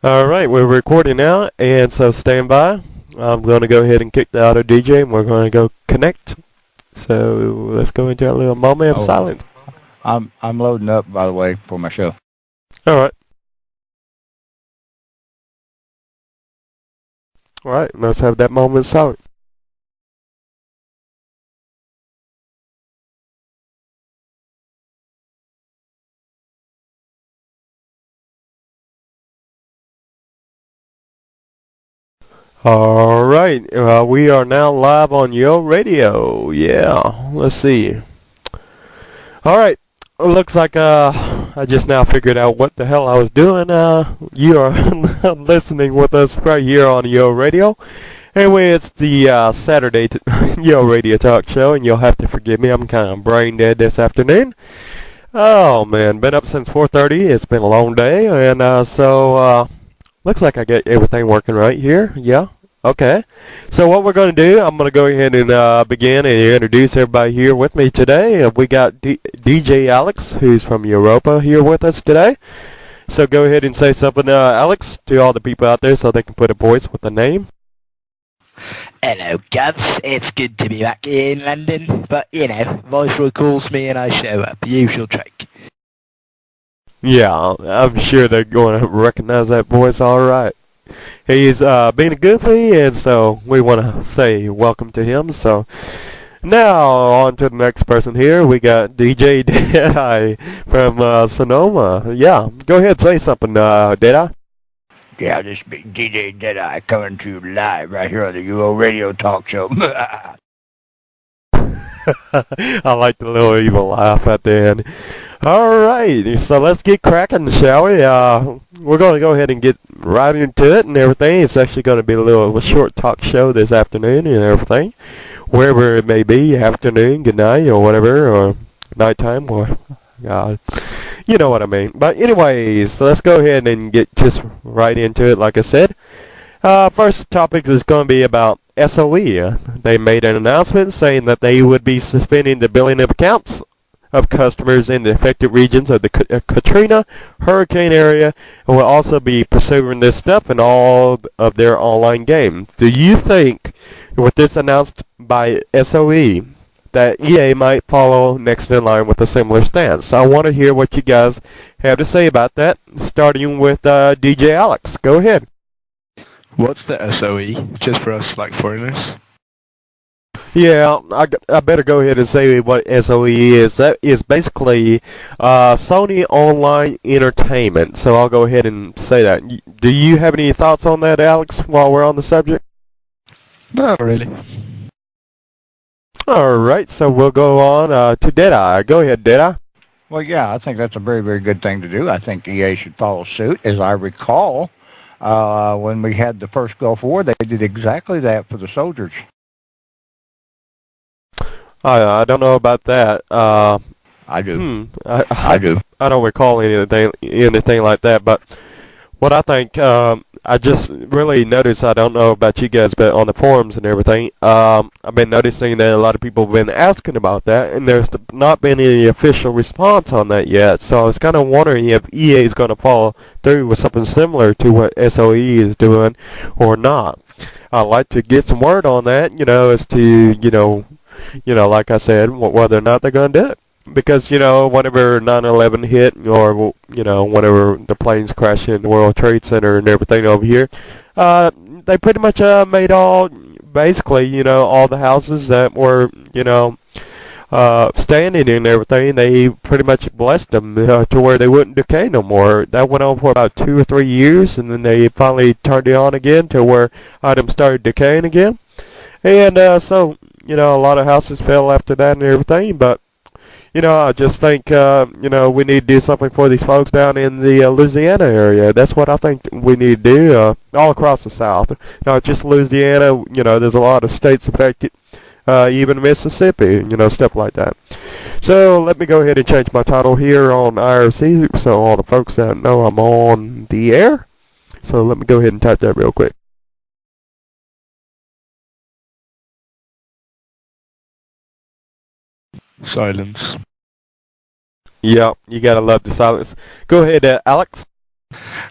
All right, we're recording now, and so stand by. I'm going to go ahead and kick the auto DJ, and we're going to go connect. So let's go into a little moment of silence. I'm loading up, by the way, for my show. All right. All right, let's have that moment of silence. All right, we are now live on Yo Radio. Yeah, let's see. All right, it looks like I just now figured out what the hell I was doing. You are listening with us right here on Yo Radio. Anyway, it's the Saturday Yo Radio Talk Show, and you'll have to forgive me. I'm kind of brain dead this afternoon. Oh man, been up since 4:30. It's been a long day, and so looks like I get everything working right here. Yeah. Okay. So what we're going to do, I'm going to go ahead and begin and introduce everybody here with me today. We got DJ Alex, who's from Europa, here with us today. So go ahead and say something, Alex, to all the people out there so they can put a voice with a name. Hello, Gubs. It's good to be back in London, but, you know, Viceroy calls me and I show up. Usual trick. Yeah, I'm sure they're going to recognize that voice all right. He's being a goofy, and so we want to say welcome to him. So now on to the next person here. We got DJ Deadeye from Sonoma. Yeah, go ahead, say something, Deadeye. Yeah, this big DJ Deadeye coming to you live right here on the UO Radio Talk Show. I like the little evil laugh at the end. All right, so let's get cracking, shall we? We're going to go ahead and get right into it and everything. It's actually going to be a short talk show this afternoon and everything, wherever it may be, afternoon, good night, or whatever, or nighttime, or you know what I mean. But anyways, so let's go ahead and get just right into it, like I said. First topic is going to be about SOE. They made an announcement saying that they would be suspending the billing of accounts of customers in the affected regions of the Katrina hurricane area, and will also be pursuing this step in all of their online games. Do you think, with this announced by SOE, that EA might follow next in line with a similar stance? I want to hear what you guys have to say about that, starting with DJ Alex. Go ahead. What's the SOE? Just for us, like, foreigners? Yeah, I better go ahead and say what SOE is. That is basically Sony Online Entertainment. So I'll go ahead and say that. Do you have any thoughts on that, Alex, while we're on the subject? Not really. All right, so we'll go on to Deadeye. Go ahead, Deadeye. Well, yeah, I think that's a very, very good thing to do. I think EA should follow suit. As I recall, when we had the first Gulf War, they did exactly that for the soldiers. I don't know about that. I do. I do. I don't recall anything like that. But what I think, I just really noticed. I don't know about you guys, but on the forums and everything, I've been noticing that a lot of people have been asking about that, and there's not been any official response on that yet. So I was kind of wondering if EA is going to follow through with something similar to what SOE is doing, or not. I'd like to get some word on that. As to like I said, whether or not they're going to do it. Because, whenever 9/11 hit, or, whenever the planes crashed in the World Trade Center and everything over here, they pretty much made basically, all the houses that were, standing and everything, they pretty much blessed them to where they wouldn't decay no more. That went on for about 2 or 3 years, and then they finally turned it on again to where items started decaying again. And so, a lot of houses fell after that and everything, but, I just think, we need to do something for these folks down in the Louisiana area. That's what I think we need to do all across the South. Not just Louisiana, there's a lot of states affected, even Mississippi, stuff like that. So let me go ahead and change my title here on IRC so all the folks that know I'm on the air. So let me go ahead and type that real quick. Silence. Yeah, you gotta love the silence. Go ahead, Alex.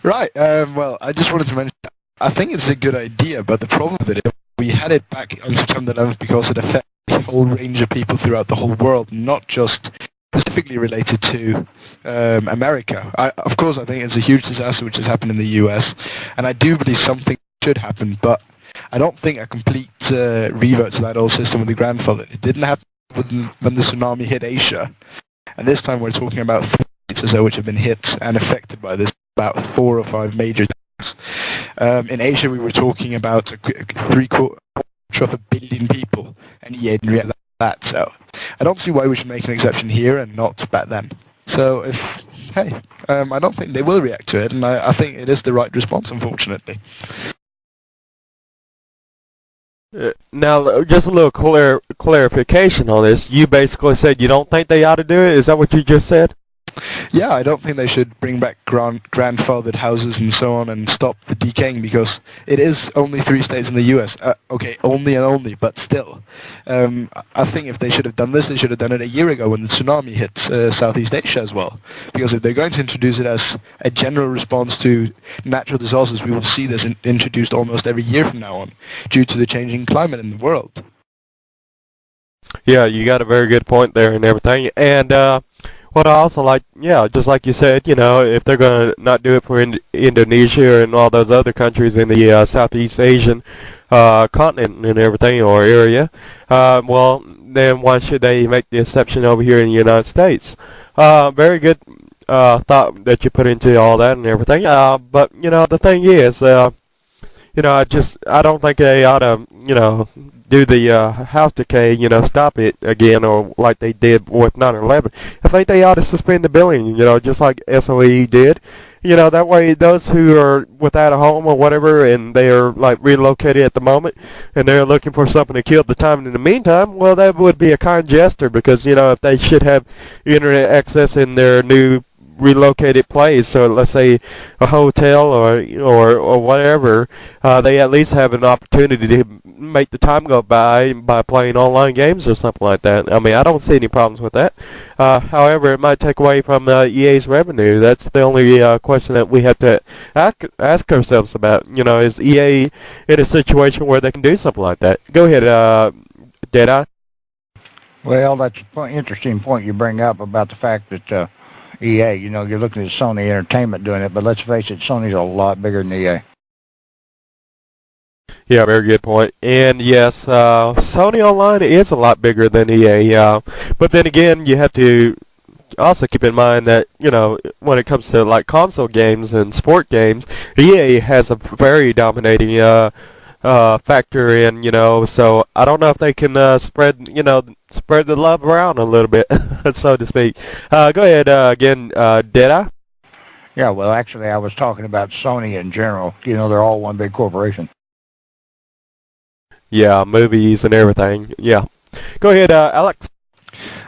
Right. Well, I just wanted to mention, I think it's a good idea, but the problem with it, we had it back on September 11th because it affects a whole range of people throughout the whole world, not just specifically related to America. Of course, I think it's a huge disaster which has happened in the US, and I do believe something should happen, but I don't think a complete revert to that old system with the grandfather. It didn't happen when the tsunami hit Asia, and this time we're talking about 3 states or so which have been hit and affected by this, about 4 or 5 major things. In Asia, we were talking about 750 million people, and EA didn't react to that, so I don't see why we should make an exception here and not back then. So I don't think they will react to it, and I think it is the right response, unfortunately. Now, just a little clarification on this. You basically said you don't think they ought to do it? Is that what you just said? Yeah, I don't think they should bring back grandfathered houses and so on and stop the decaying, because it is only 3 states in the US. Okay, only and only, but still. I think if they should have done this, they should have done it a year ago when the tsunami hit Southeast Asia as well. Because if they're going to introduce it as a general response to natural disasters, we will see this introduced almost every year from now on, due to the changing climate in the world. Yeah, you got a very good point there and everything. And what I also like, just like you said, if they're going to not do it for Indonesia and all those other countries in the Southeast Asian continent and everything, or area, well, then why should they make the exception over here in the United States? Very good thought that you put into all that and everything. But, the thing is, I don't think they ought to, do the house decay, stop it again, or like they did with 9/11. I think they ought to suspend the billing, just like SOE did. That way those who are without a home or whatever, and they are like relocated at the moment, and they're looking for something to kill the time in the meantime, well, that would be a kind gesture, because, if they should have internet access in their new relocated place, so let's say a hotel or whatever, they at least have an opportunity to make the time go by playing online games or something like that. I mean, I don't see any problems with that. However, it might take away from EA's revenue. That's the only question that we have to ask ourselves about. Is EA in a situation where they can do something like that? Go ahead, Deadeye. Well, that's an interesting point you bring up about the fact that EA, you're looking at Sony Entertainment doing it, but let's face it, Sony's a lot bigger than EA. Yeah, very good point. And yes, Sony Online is a lot bigger than EA. But then again, you have to also keep in mind that, when it comes to like console games and sport games, EA has a very dominating factor in, so I don't know if they can spread the love around a little bit, so to speak. Go ahead again, Deadeye. Yeah, well, actually, I was talking about Sony in general. They're all one big corporation. Yeah, movies and everything. Yeah. Go ahead, Alex.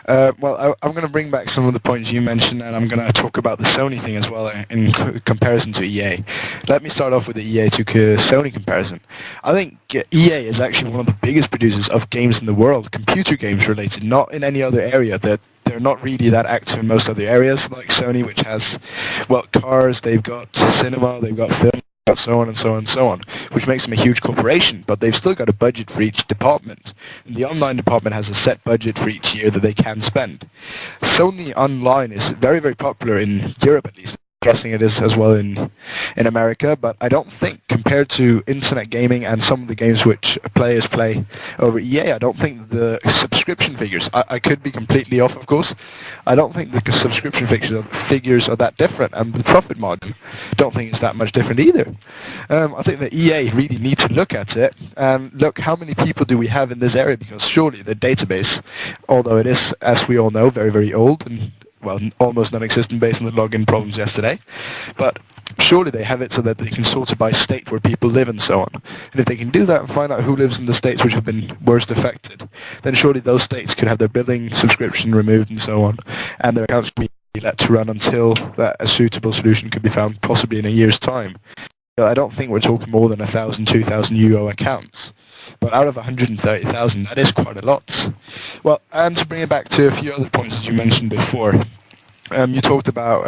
Well, I'm going to bring back some of the points you mentioned, and I'm going to talk about the Sony thing as well in comparison to EA. Let me start off with the EA to Sony comparison. I think EA is actually one of the biggest producers of games in the world, computer games related, not in any other area. They're not really that active in most other areas, like Sony, which has, cars, they've got cinema, they've got film, so on and so on and so on, which makes them a huge corporation, but they've still got a budget for each department. And the online department has a set budget for each year that they can spend. Sony Online is very, very popular in Europe, at least. I'm guessing it is as well in America, but I don't think, compared to internet gaming and some of the games which players play over EA, I don't think the subscription figures, I could be completely off, of course, I don't think the subscription figures are that different, and the profit margin, don't think it's that much different either. I think that EA really need to look at it and look how many people do we have in this area, because surely the database, although it is, as we all know, very, very old and almost non-existent based on the login problems yesterday, but surely they have it so that they can sort it by state where people live and so on. And if they can do that and find out who lives in the states which have been worst affected, then surely those states could have their billing subscription removed and so on, and their accounts could be let to run until a suitable solution could be found, possibly in a year's time. I don't think we're talking more than 1,000, 2,000 euro accounts. But out of 130,000, that is quite a lot. Well, and to bring it back to a few other points that you mentioned before, you talked about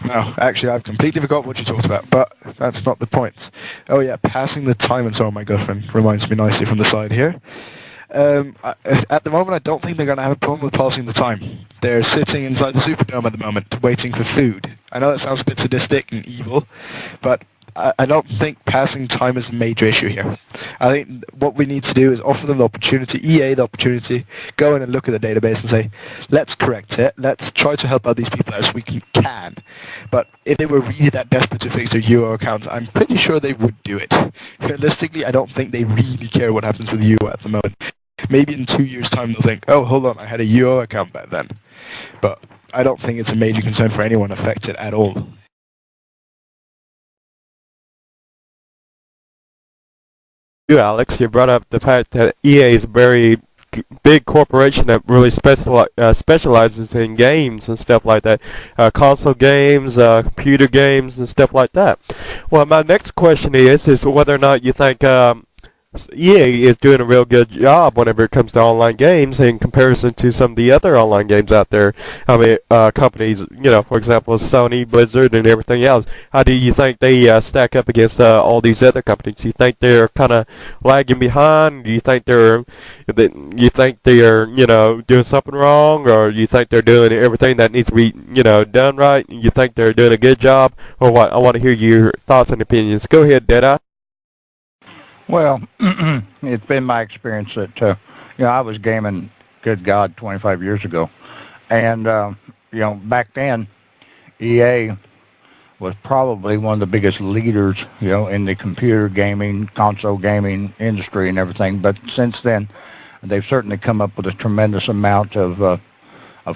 No, actually, I've completely forgot what you talked about, but that's not the point. Oh yeah, passing the time and so on. My girlfriend reminds me nicely from the side here. At the moment, I don't think they're going to have a problem with passing the time. They're sitting inside the Superdome at the moment, waiting for food. I know that sounds a bit sadistic and evil, but I don't think passing time is a major issue here. I think what we need to do is offer them the opportunity, EA the opportunity, go in and look at the database and say, let's correct it, let's try to help out these people as we can. But if they were really that desperate to fix their UO accounts, I'm pretty sure they would do it. Realistically, I don't think they really care what happens with UO at the moment. Maybe in 2 years' time they'll think, oh, hold on, I had a UO account back then. But I don't think it's a major concern for anyone affected at all. You, Alex, you brought up the fact that EA is a very big corporation that really specializes in games and stuff like that, console games, computer games, and stuff like that. Well, my next question is whether or not you think EA is doing a real good job whenever it comes to online games in comparison to some of the other online games out there. I mean, companies, you know, for example, Sony, Blizzard, and everything else. How do you think they stack up against all these other companies? Do you think they're kind of lagging behind? Do you think they're, you know, doing something wrong, or do you think they're doing everything that needs to be, you know, done right? You think they're doing a good job, or what? I want to hear your thoughts and opinions. Go ahead, Deadeye. Well, it's been my experience that, you know, I was gaming, good God, 25 years ago. And, you know, back then, EA was probably one of the biggest leaders, you know, in the computer gaming, console gaming industry and everything. But since then, they've certainly come up with a tremendous amount of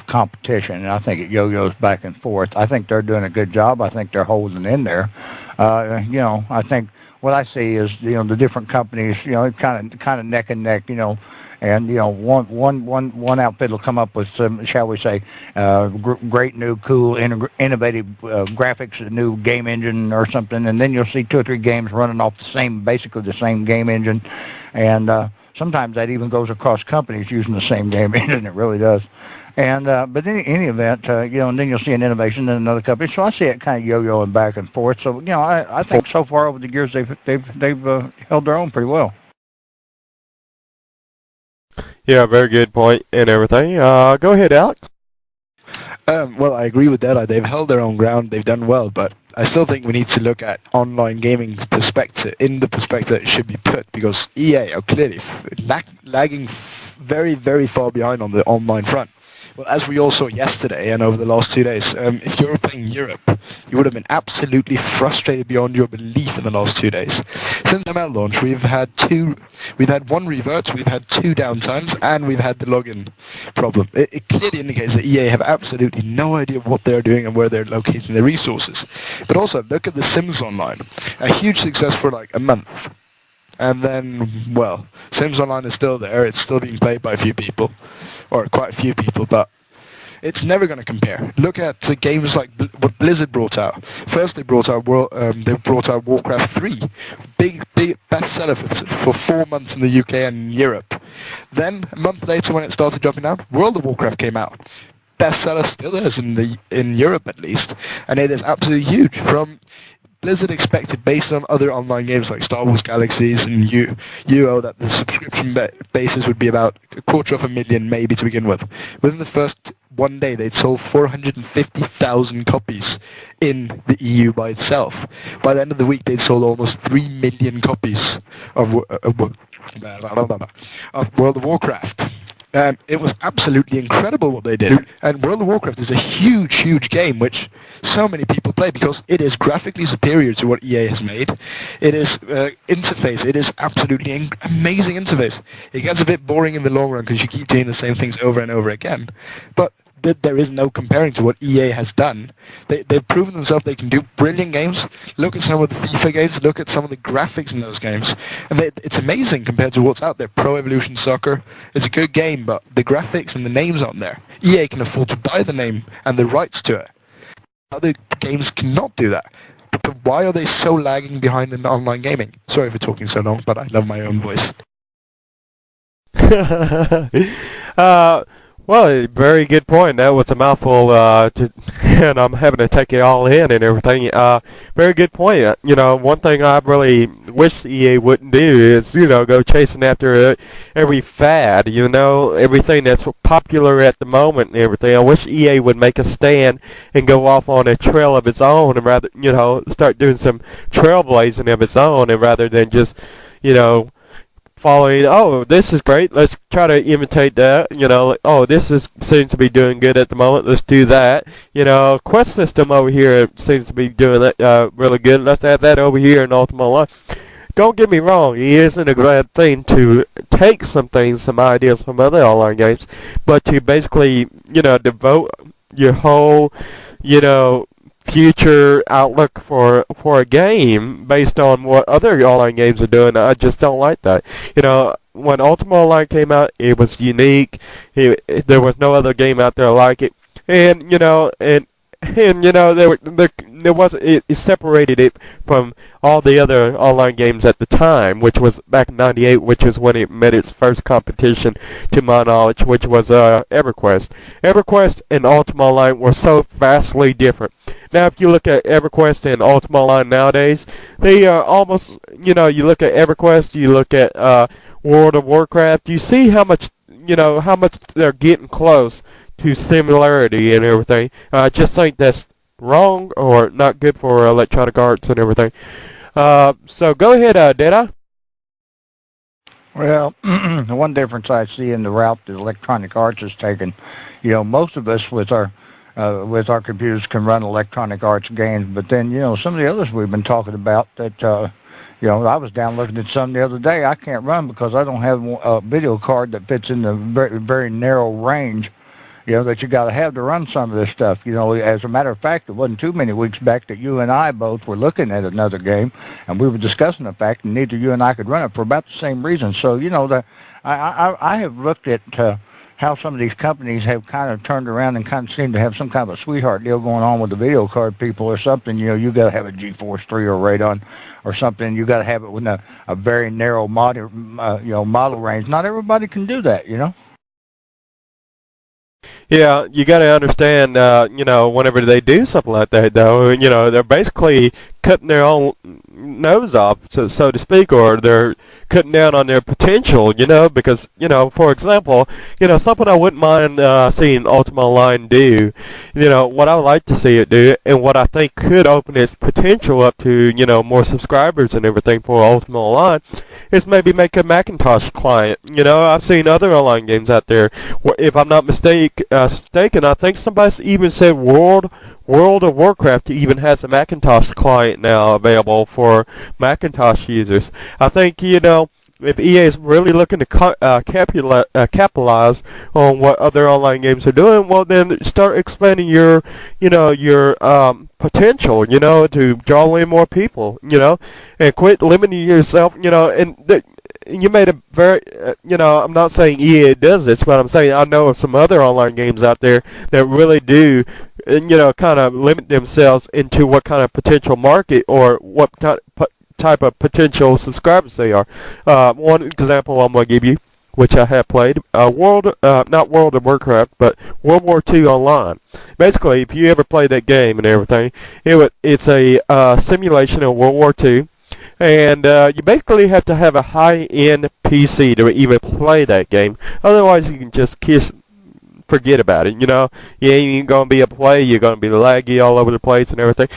competition. And I think it yo-yos back and forth. I think they're doing a good job. I think they're holding in there. You know, I think what I see is, you know, the different companies, you know, kind of neck and neck, you know, and, you know, one outfit will come up with some, shall we say, great new, cool, innovative graphics, a new game engine or something, and then you'll see 2 or 3 games running off basically the same game engine, and sometimes that even goes across companies using the same game engine. It really does. And but in any event, you know, and then you'll see an innovation in another company. So I see it kind of yo-yoing back and forth. So, you know, I think so far over the years they've held their own pretty well. Yeah, very good point and everything. Go ahead, Alex. Well, I agree with that. They've held their own ground. They've done well, but I still think we need to look at online gaming perspective in the perspective it should be put, because EA are clearly lagging very, very far behind on the online front. Well, as we all saw yesterday and over the last 2 days, if you were playing Europe, you would have been absolutely frustrated beyond your belief in the last 2 days. Since ML launch, we've had 1 revert, we've had 2 downtimes, and we've had the login problem. It clearly indicates that EA have absolutely no idea what they're doing and where they're locating their resources. But also, look at The Sims Online. A huge success for like a month. And then, well, Sims Online is still there. It's still being played by a few people, or quite a few people, but it's never going to compare. Look at the games like what Blizzard brought out. First, they brought out Warcraft 3, big bestseller for 4 months in the UK and Europe. Then, a month later, when it started dropping out, World of Warcraft came out. Bestseller still is in Europe at least, and it is absolutely huge. From Blizzard expected, based on other online games like Star Wars Galaxies and UO, that the subscription basis would be about 250,000 maybe to begin with. Within the first 1 day, they'd sold 450,000 copies in the EU by itself. By the end of the week, they'd sold almost 3 million copies of World of Warcraft. It was absolutely incredible what they did. And World of Warcraft is a huge, huge game which so many people play because it is graphically superior to what EA has made. It is interface. It is absolutely amazing interface. It gets a bit boring in the long run because you keep doing the same things over and over again. But there is no comparing to what EA has done. They've proven themselves they can do brilliant games. Look at some of the FIFA games. Look at some of the graphics in those games. And it's amazing compared to what's out there. Pro Evolution Soccer is a good game, but the graphics and the names aren't there. EA can afford to buy the name and the rights to it. Other games cannot do that. But why are they so lagging behind in online gaming? Sorry for talking so long, but I love my own voice. Well, very good point. That was a mouthful, and I'm having to take it all in and everything. Very good point. One thing I really wish EA wouldn't do is, go chasing after every fad, everything that's popular at the moment and everything. I wish EA would make a stand and go off on a trail of its own and rather, start doing some trailblazing of its own and rather than just, you know, following, oh, this is great, let's try to imitate that, oh, seems to be doing good at the moment, let's do that. Quest system over here seems to be doing that really good, let's add that over here in Ultima Online. Don't get me wrong, it isn't a bad thing to take some things, some ideas from other online games, but to basically, devote your whole, future outlook for a game based on what other online games are doing. I just don't like that. When Ultima Online came out, it was unique. There was no other game out there like it, and there was it separated it from all the other online games at the time, which was back in '98, which is when it met its first competition, to my knowledge, which was EverQuest. EverQuest and Ultima Online were so vastly different. Now, if you look at EverQuest and Ultima Online nowadays, they are almost, you look at EverQuest, you look at World of Warcraft, you see how much they're getting close to similarity and everything. I just think that's wrong or not good for Electronic Arts and everything. So go ahead, Deadeye. Well, the one difference I see in the route that Electronic Arts has taken, most of us with our computers can run Electronic Arts games, but then, some of the others we've been talking about that, I was down looking at some the other day. I can't run because I don't have a video card that fits in the very, very narrow range, that you got to have to run some of this stuff. As a matter of fact, it wasn't too many weeks back that you and I both were looking at another game, and we were discussing the fact that neither you and I could run it for about the same reason. So, I have looked at how some of these companies have kind of turned around and kind of seem to have some kind of a sweetheart deal going on with the video card people or something. You got to have a GeForce 3 or Radeon or something. You got to have it within a very narrow model range. Not everybody can do that, Yeah, you got to understand, whenever they do something like that, though, they're basically cutting their own nose off, so to speak, or they're cutting down on their potential, because, for example, something I wouldn't mind seeing Ultima Online do, what I would like to see it do, and what I think could open its potential up to, more subscribers and everything for Ultima Online, is maybe make a Macintosh client. I've seen other online games out there. If I'm not mistaken, I think somebody even said World of Warcraft even has a Macintosh client now available for Macintosh users. I think, if EA is really looking to capitalize on what other online games are doing, well, then start expanding your potential, to draw in more people, and quit limiting yourself, and you made a very, I'm not saying EA does this, but I'm saying I know of some other online games out there that really do, kind of limit themselves into what kind of potential market or what type of potential subscribers they are. One example I'm going to give you, which I have played, not World of Warcraft, but World War II Online. Basically, if you ever played that game and everything, it's a simulation of World War II. And you basically have to have a high-end PC to even play that game. Otherwise, you can just forget about it. You ain't going to be able to play. You're going to be laggy all over the place and everything.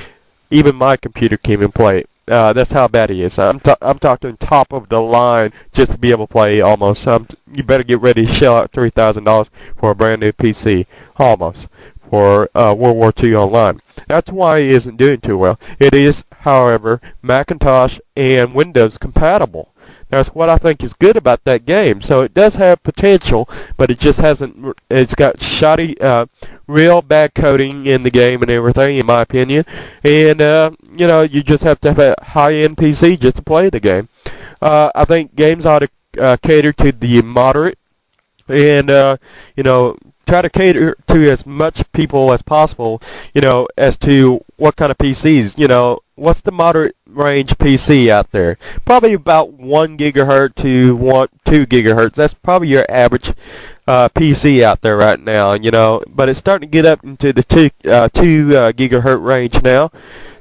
Even my computer can't even play it. That's how bad it is. I'm talking top of the line just to be able to play almost. You better get ready to shell out $3,000 for a brand new PC. Almost. For World War II Online. That's why it isn't doing too well. It is, however, Macintosh and Windows compatible. That's what I think is good about that game. So it does have potential, but it just hasn't. It's got shoddy, real bad coding in the game and everything, in my opinion. And you just have to have a high-end PC just to play the game. I think games ought to cater to the moderate, and try to cater to as much people as possible, as to what kind of PCs, what's the moderate range PC out there? Probably about 1 gigahertz to 2 gigahertz. That's probably your average PC out there right now, but it's starting to get up into the 2 gigahertz range now.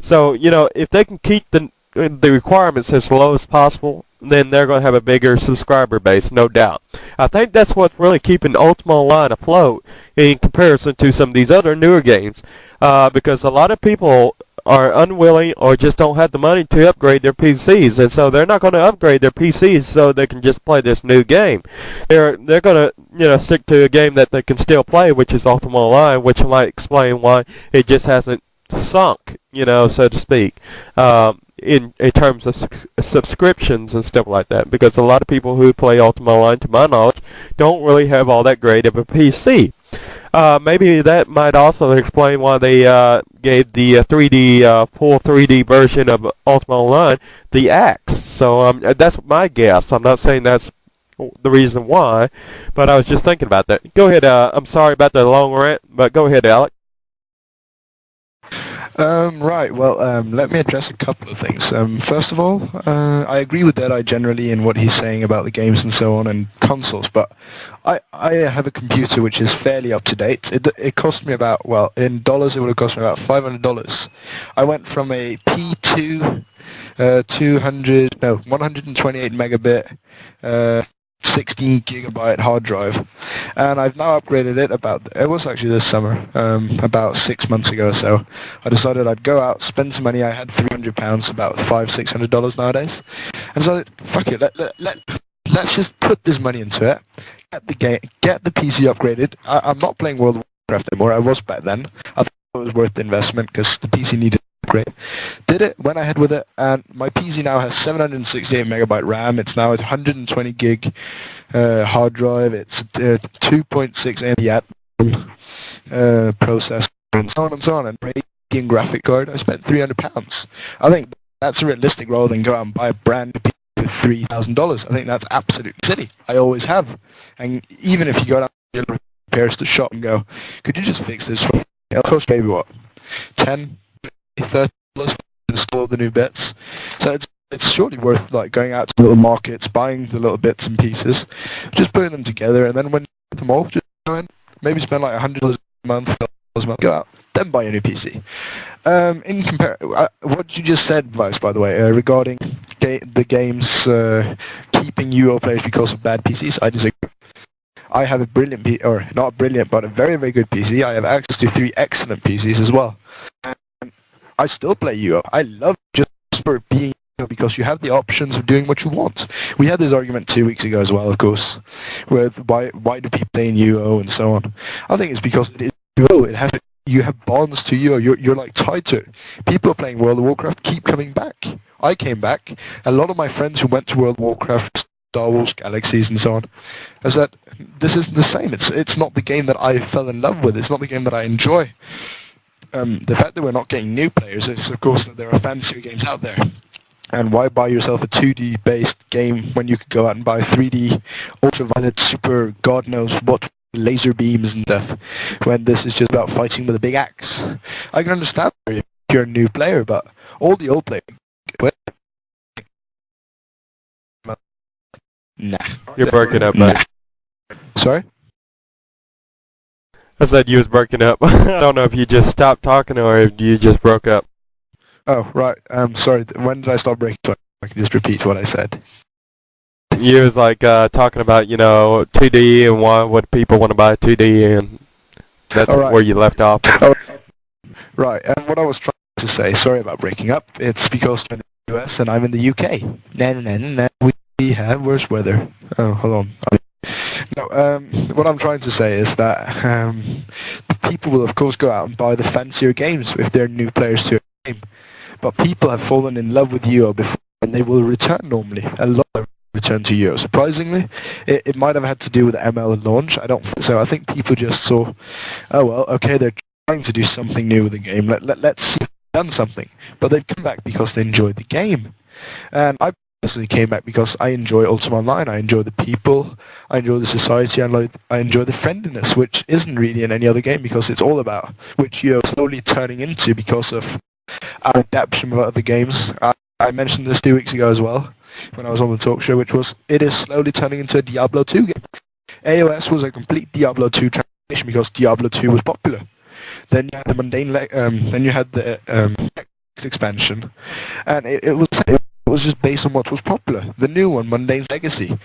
So, if they can keep the requirements as low as possible, then they're going to have a bigger subscriber base, no doubt. I think that's what's really keeping Ultima Online afloat in comparison to some of these other newer games, because a lot of people are unwilling or just don't have the money to upgrade their PCs, and so they're not going to upgrade their PCs so they can just play this new game. They're going to stick to a game that they can still play, which is Ultima Online, which might explain why it just hasn't sunk, so to speak, in terms of subscriptions and stuff like that, because a lot of people who play Ultima Online, to my knowledge, don't really have all that great of a PC. Maybe that might also explain why they gave the full 3D version of Ultima Online the axe. So that's my guess. I'm not saying that's the reason why, but I was just thinking about that. Go ahead. I'm sorry about the long rant, but go ahead, Alec. Right, well, let me address a couple of things. First of all, I agree with Deadeye generally in what he's saying about the games and so on and consoles, but I have a computer which is fairly up to date. It cost me about, well, in dollars it would have cost me about $500. I went from a P2 128 megabit 16 gigabyte hard drive, and I've now upgraded it it was actually this summer, about 6 months ago or so. I decided I'd go out, spend some money. I had £300, about $500-600 nowadays, and so fuck it, let's just put this money into it, get the PC upgraded. I'm not playing World of Warcraft anymore. I was back then. I thought it was worth the investment because the PC needed upgrade. Did it, went ahead with it, and my PC now has 768 megabyte RAM. It's now at 120 gig hard drive. It's 2.6 MB processor, and so on and so on. And Radeon graphic card. I spent £300. I think that's realistic rather than go out and buy a brand new PC for $3,000. I think that's absolutely silly. I always have. And even if you go down to the shop and go, could you just fix this for me? It'll cost maybe what, $10, $30 to install the new bits. So it's surely worth like going out to little markets, buying the little bits and pieces, just putting them together, and then when you get them all, just go in, maybe spend like $100 a month, go out, then buy a new PC. What you just said, Vice, by the way, regarding the games keeping UO players because of bad PCs, I disagree. I have a brilliant or not brilliant, but a very, very good PC. I have access to 3 excellent PCs as well. And I still play UO. I love just for being UO because you have the options of doing what you want. We had this argument 2 weeks ago as well, of course, with why do people play in UO and so on. I think it's because it is UO. It has you have bonds to UO. You're like tied to it. People playing World of Warcraft keep coming back. I came back. A lot of my friends who went to World of Warcraft, Star Wars Galaxies and so on, is that this isn't the same. It's not the game that I fell in love with. It's not the game that I enjoy. The fact that we're not getting new players is, of course, that there are fancier games out there. And why buy yourself a 2D-based game when you could go out and buy 3D, ultraviolet, super, God knows what, laser beams and stuff, when this is just about fighting with a big axe? I can understand if you're a new player, but all the old players... Nah. You're breaking up, buddy. Nah. Sorry? I said you was breaking up. I don't know if you just stopped talking or if you just broke up. Oh, right. Sorry. When did I stop breaking? So I can just repeat what I said. You was like talking about, 2D and why would people want to buy 2D, and that's where you left off. Right. And what I was trying to say, sorry about breaking up, it's because I'm in the US and I'm in the UK. No. We have worse weather. Oh, hold on. No, what I'm trying to say is that people will of course go out and buy the fancier games if they're new players to a game. But people have fallen in love with UO before and they will return normally. A lot of return to UO. Surprisingly, it might have had to do with ML launch. I don't think so. I think people just saw, oh well, okay, they're trying to do something new with the game. Let's see if they've done something. But they've come back because they enjoyed the game. And I personally came back because I enjoy Ultima Online. I enjoy the people, I enjoy the society, and I enjoy the friendliness, which isn't really in any other game because it's all about, which you're slowly turning into because of adaptation of other games. I mentioned this 2 weeks ago as well, when I was on the talk show, which was, it is slowly turning into a Diablo 2 game. AOS was a complete Diablo 2 translation because Diablo 2 was popular. Then you had the then you had the expansion, and it was just based on what was popular. The new one, Mundane's Legacy,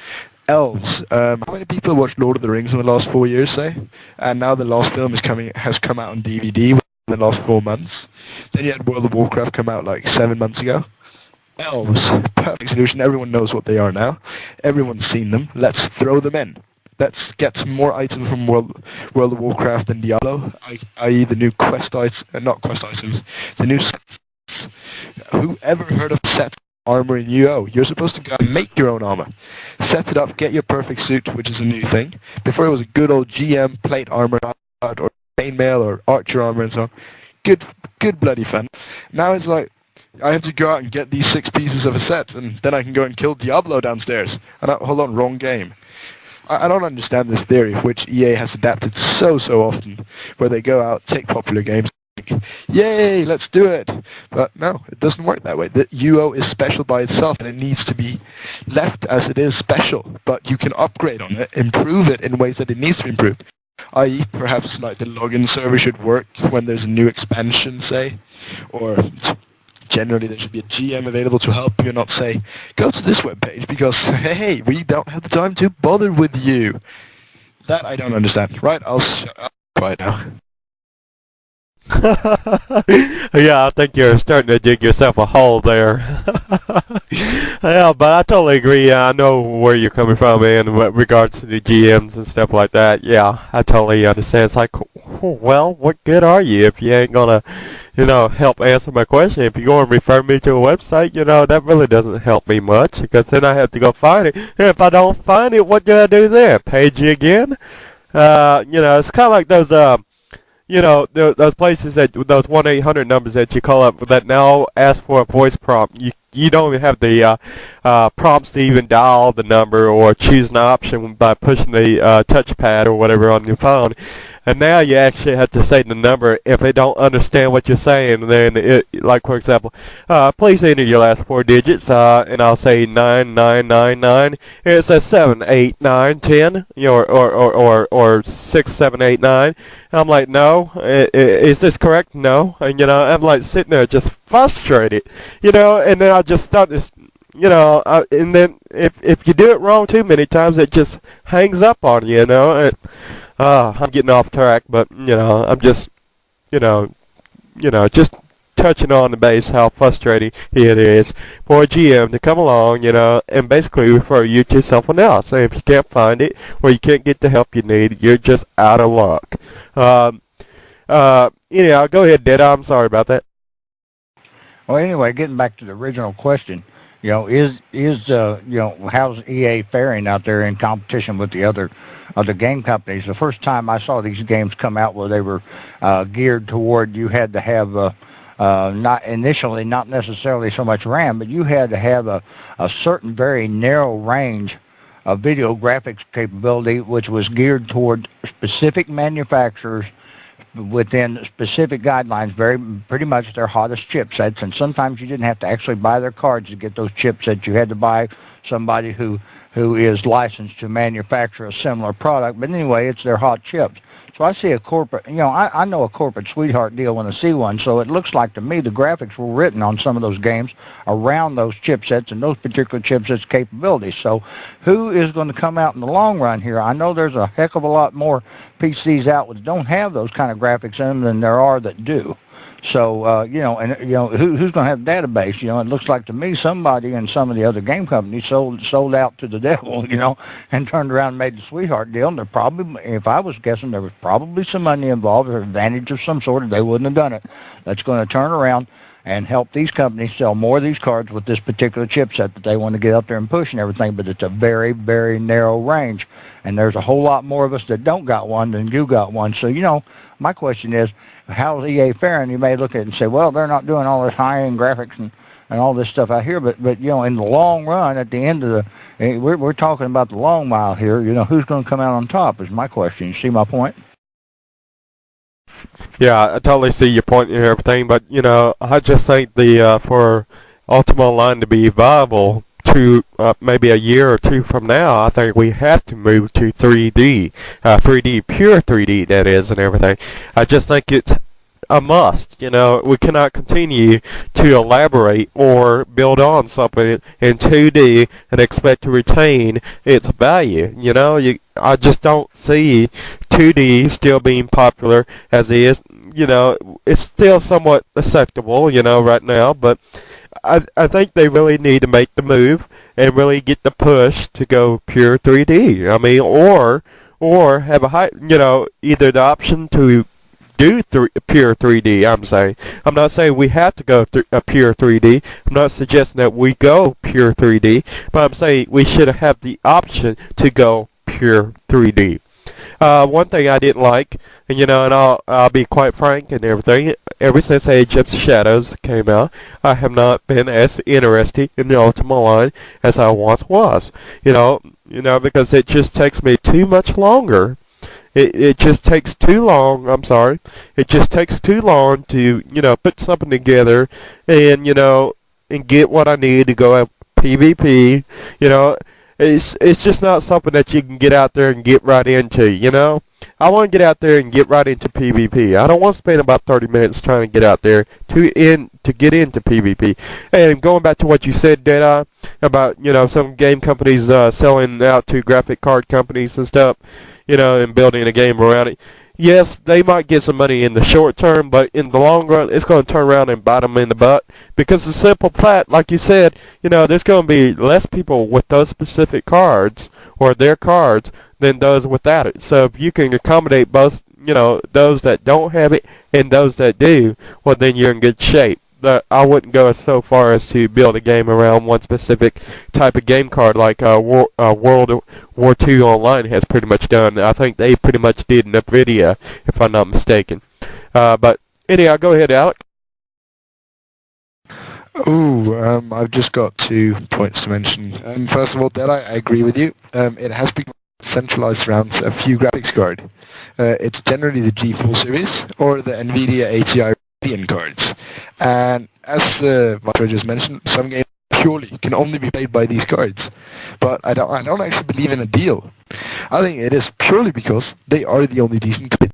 Elves. How many people watched Lord of the Rings in the last 4 years, say? And now the last film has come out on DVD in the last 4 months. Then you had World of Warcraft come out like 7 months ago. Elves, perfect solution. Everyone knows what they are now. Everyone's seen them. Let's throw them in. Let's get some more items from World of Warcraft and Diablo, i.e. the new quest items, not quest items, the new sets. Who ever heard of set armor in UO? You're supposed to go and make your own armor. Set it up, get your perfect suit, which is a new thing. Before it was a good old GM plate armor or chainmail or archer armor and so on. Good bloody fun. Now it's like, I have to go out and get these 6 pieces of a set, and then I can go and kill Diablo downstairs. And hold on, wrong game. I don't understand this theory, which EA has adapted so often, where they go out, take popular games, yay, let's do it. But no, it doesn't work that way. The UO is special by itself, and it needs to be left as it is special. But you can upgrade on it, improve it in ways that it needs to be improved. I.e., perhaps like the login server should work when there's a new expansion, say, or generally there should be a GM available to help you and not say, go to this webpage because, hey, we don't have the time to bother with you. That I don't understand. Right, I'll quiet now. Yeah, I think you're starting to dig yourself a hole there. Yeah, but I totally agree. I know where you're coming from in regards to the GMs and stuff like that. Yeah, I totally understand. It's like, well, what good are you if you ain't gonna, help answer my question? If you're gonna refer me to a website, that really doesn't help me much because then I have to go find it. And if I don't find it, what do I do then? Page you again? It's kind of like those, those places those 1-800 numbers that you call up that now ask for a voice prompt. You don't even have the prompts to even dial the number or choose an option by pushing the touchpad or whatever on your phone. And now you actually have to say the number. If they don't understand what you're saying, then like for example, please enter your last 4 digits, and I'll say 9999. And it says 7, 8, 9, 10, or 6, 7, 8, 9. And I'm like, no, is this correct? No. And I'm like sitting there just frustrated, and then I just start this. And then if you do it wrong too many times, it just hangs up on you, I'm getting off track, but I'm just, just touching on the base how frustrating it is for a GM to come along, and basically refer you to someone else. And if you can't find it or you can't get the help you need, you're just out of luck. Anyhow, go ahead, Deadeye. I'm sorry about that. Well, anyway, getting back to the original question, how's EA faring out there in competition with the other game companies? The first time I saw these games come out where they were geared toward, you had to have not necessarily so much RAM, but you had to have a certain very narrow range of video graphics capability, which was geared toward specific manufacturers within specific guidelines, pretty much their hottest chipsets, and sometimes you didn't have to actually buy their cards to get those chipsets. You had to buy somebody who is licensed to manufacture a similar product, but anyway, it's their hot chips. So I see a corporate, I know a corporate sweetheart deal when I see one, so it looks like to me the graphics were written on some of those games around those chipsets and those particular chipsets' capabilities. So who is going to come out in the long run here? I know there's a heck of a lot more PCs out that don't have those kind of graphics in them than there are that do. So, who's going to have a database? It looks like to me somebody in some of the other game companies sold out to the devil, and turned around and made the sweetheart deal. And there probably, if I was guessing, there was probably some money involved or advantage of some sort, or they wouldn't have done it. That's going to turn around and help these companies sell more of these cards with this particular chipset that they want to get up there and push and everything, but it's a very, very narrow range. And there's a whole lot more of us that don't got one than you got one. So, my question is, how's EA faring? You may look at it and say, well, they're not doing all this high-end graphics and all this stuff out here, but in the long run, at the end of we're talking about the long mile here, who's going to come out on top is my question. You see my point? Yeah, I totally see your point and everything, but I just think the for Ultima Online to be viable to maybe a year or two from now, I think we have to move to 3D, 3D pure 3D that is, and everything. I just think it's a must. We cannot continue to elaborate or build on something in 2D and expect to retain its value. I just don't see 2D still being popular as is. It's still somewhat acceptable, right now, but I think they really need to make the move and really get the push to go pure 3D. I mean, or have a high, either the option to do pure 3D. I'm not saying we have to go pure 3D. I'm not suggesting that we go pure 3D, but I'm saying we should have the option to go pure 3D. One thing I didn't like, and I'll be quite frank and everything. Ever since Age of Shadows came out, I have not been as interested in the Ultima line as I once was. Because it just takes me too much longer. It just takes too long. I'm sorry. It just takes too long to put something together, and and get what I need to go at PvP. It's just not something that you can get out there and get right into. I want to get out there and get right into PvP. I don't want to spend about 30 minutes trying to get out there to get into PvP. And going back to what you said, Deadeye, about some game companies selling out to graphic card companies and stuff, and building a game around it. Yes, they might get some money in the short term, but in the long run, it's going to turn around and bite them in the butt. Because the simple fact, like you said, there's going to be less people with those specific cards, or their cards, than those without it. So if you can accommodate both, those that don't have it and those that do, well, then you're in good shape. But I wouldn't go so far as to build a game around one specific type of game card like World War II Online has pretty much done. I think they pretty much did in NVIDIA, if I'm not mistaken. But anyhow, go ahead, Alec. I've just got 2 points to mention. First of all, Deadeye, I agree with you. It has become centralized around a few graphics cards. It's generally the G4 series or the NVIDIA ATI Radeon cards. And as Viceroy just mentioned, some games purely can only be played by these cards. But I don't actually believe in a deal. I think it is purely because they are the only decent cards.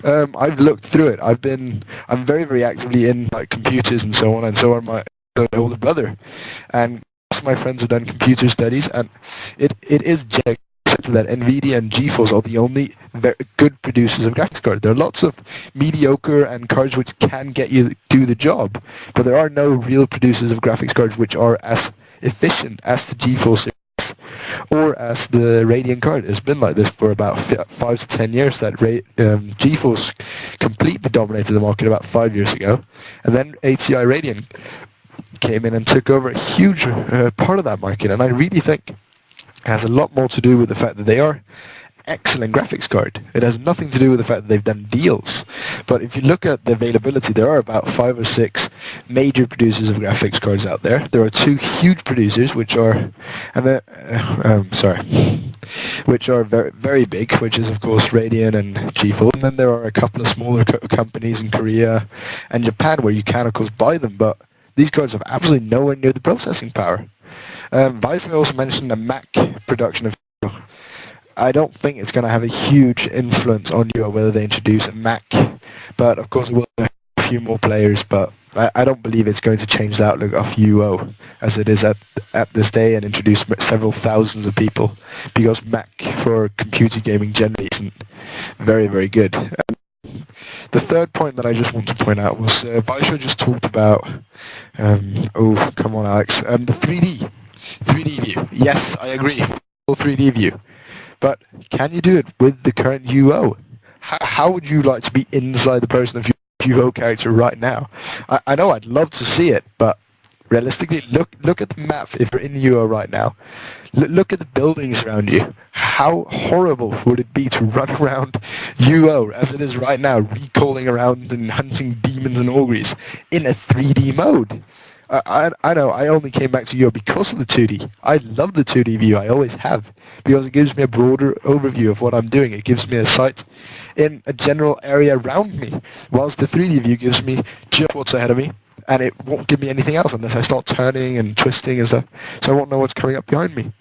I've looked through it. I'm very, very actively in computers and so on, and so are my older brother. And most of my friends have done computer studies, and it is just that NVIDIA and GeForce are the only very good producers of graphics cards. There are lots of mediocre and cards which can get you do the job, but there are no real producers of graphics cards which are as efficient as the GeForce or as the Radeon card. It's been like this for about 5 to 10 years. That GeForce completely dominated the market about 5 years ago, and then ATI Radeon came in and took over a huge part of that market. And I really think it has a lot more to do with the fact that they are excellent graphics card. It has nothing to do with the fact that they've done deals. But if you look at the availability, there are about 5 or 6 major producers of graphics cards out there. There are 2 huge producers, which are, which are very, very big, which is of course Radeon and GeForce. And then there are a couple of smaller companies in Korea and Japan where you can of course buy them, but these cards have absolutely nowhere near the processing power. Viceroy also mentioned a Mac production of. I don't think it's going to have a huge influence on you whether they introduce a Mac, but of course it will have a few more players, but I don't believe it's going to change the outlook of UO as it is at this day and introduce several thousands of people, because Mac for computer gaming generally isn't very, very good. The third point that I just want to point out was Viceroy just talked about, oh come on Alex, the 3D view. Yes, I agree, full 3D view. But can you do it with the current UO? How would you like to be inside the person of your UO character right now? I know I'd love to see it, but realistically, look at the map if you're in UO right now. Look at the buildings around you. How horrible would it be to run around UO as it is right now, recalling around and hunting demons and auguries in a 3D mode? I know, I only came back to UO because of the 2D. I love the 2D view, I always have, because it gives me a broader overview of what I'm doing. It gives me a sight in a general area around me, whilst the 3D view gives me just what's ahead of me, and it won't give me anything else unless I start turning and twisting and stuff, so I won't know what's coming up behind me.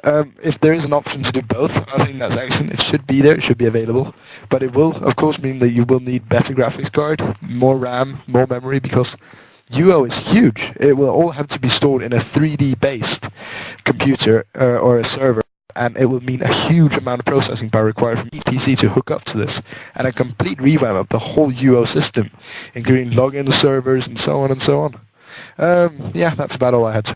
If there is an option to do both, I think that's excellent. It should be there, it should be available, but it will, of course, mean that you will need better graphics card, more RAM, more memory, because UO is huge. It will all have to be stored in a 3D-based computer or a server, and it will mean a huge amount of processing power required from each PC to hook up to this, and a complete revamp of the whole UO system, including login servers and so on and so on. Yeah, that's about all I had to.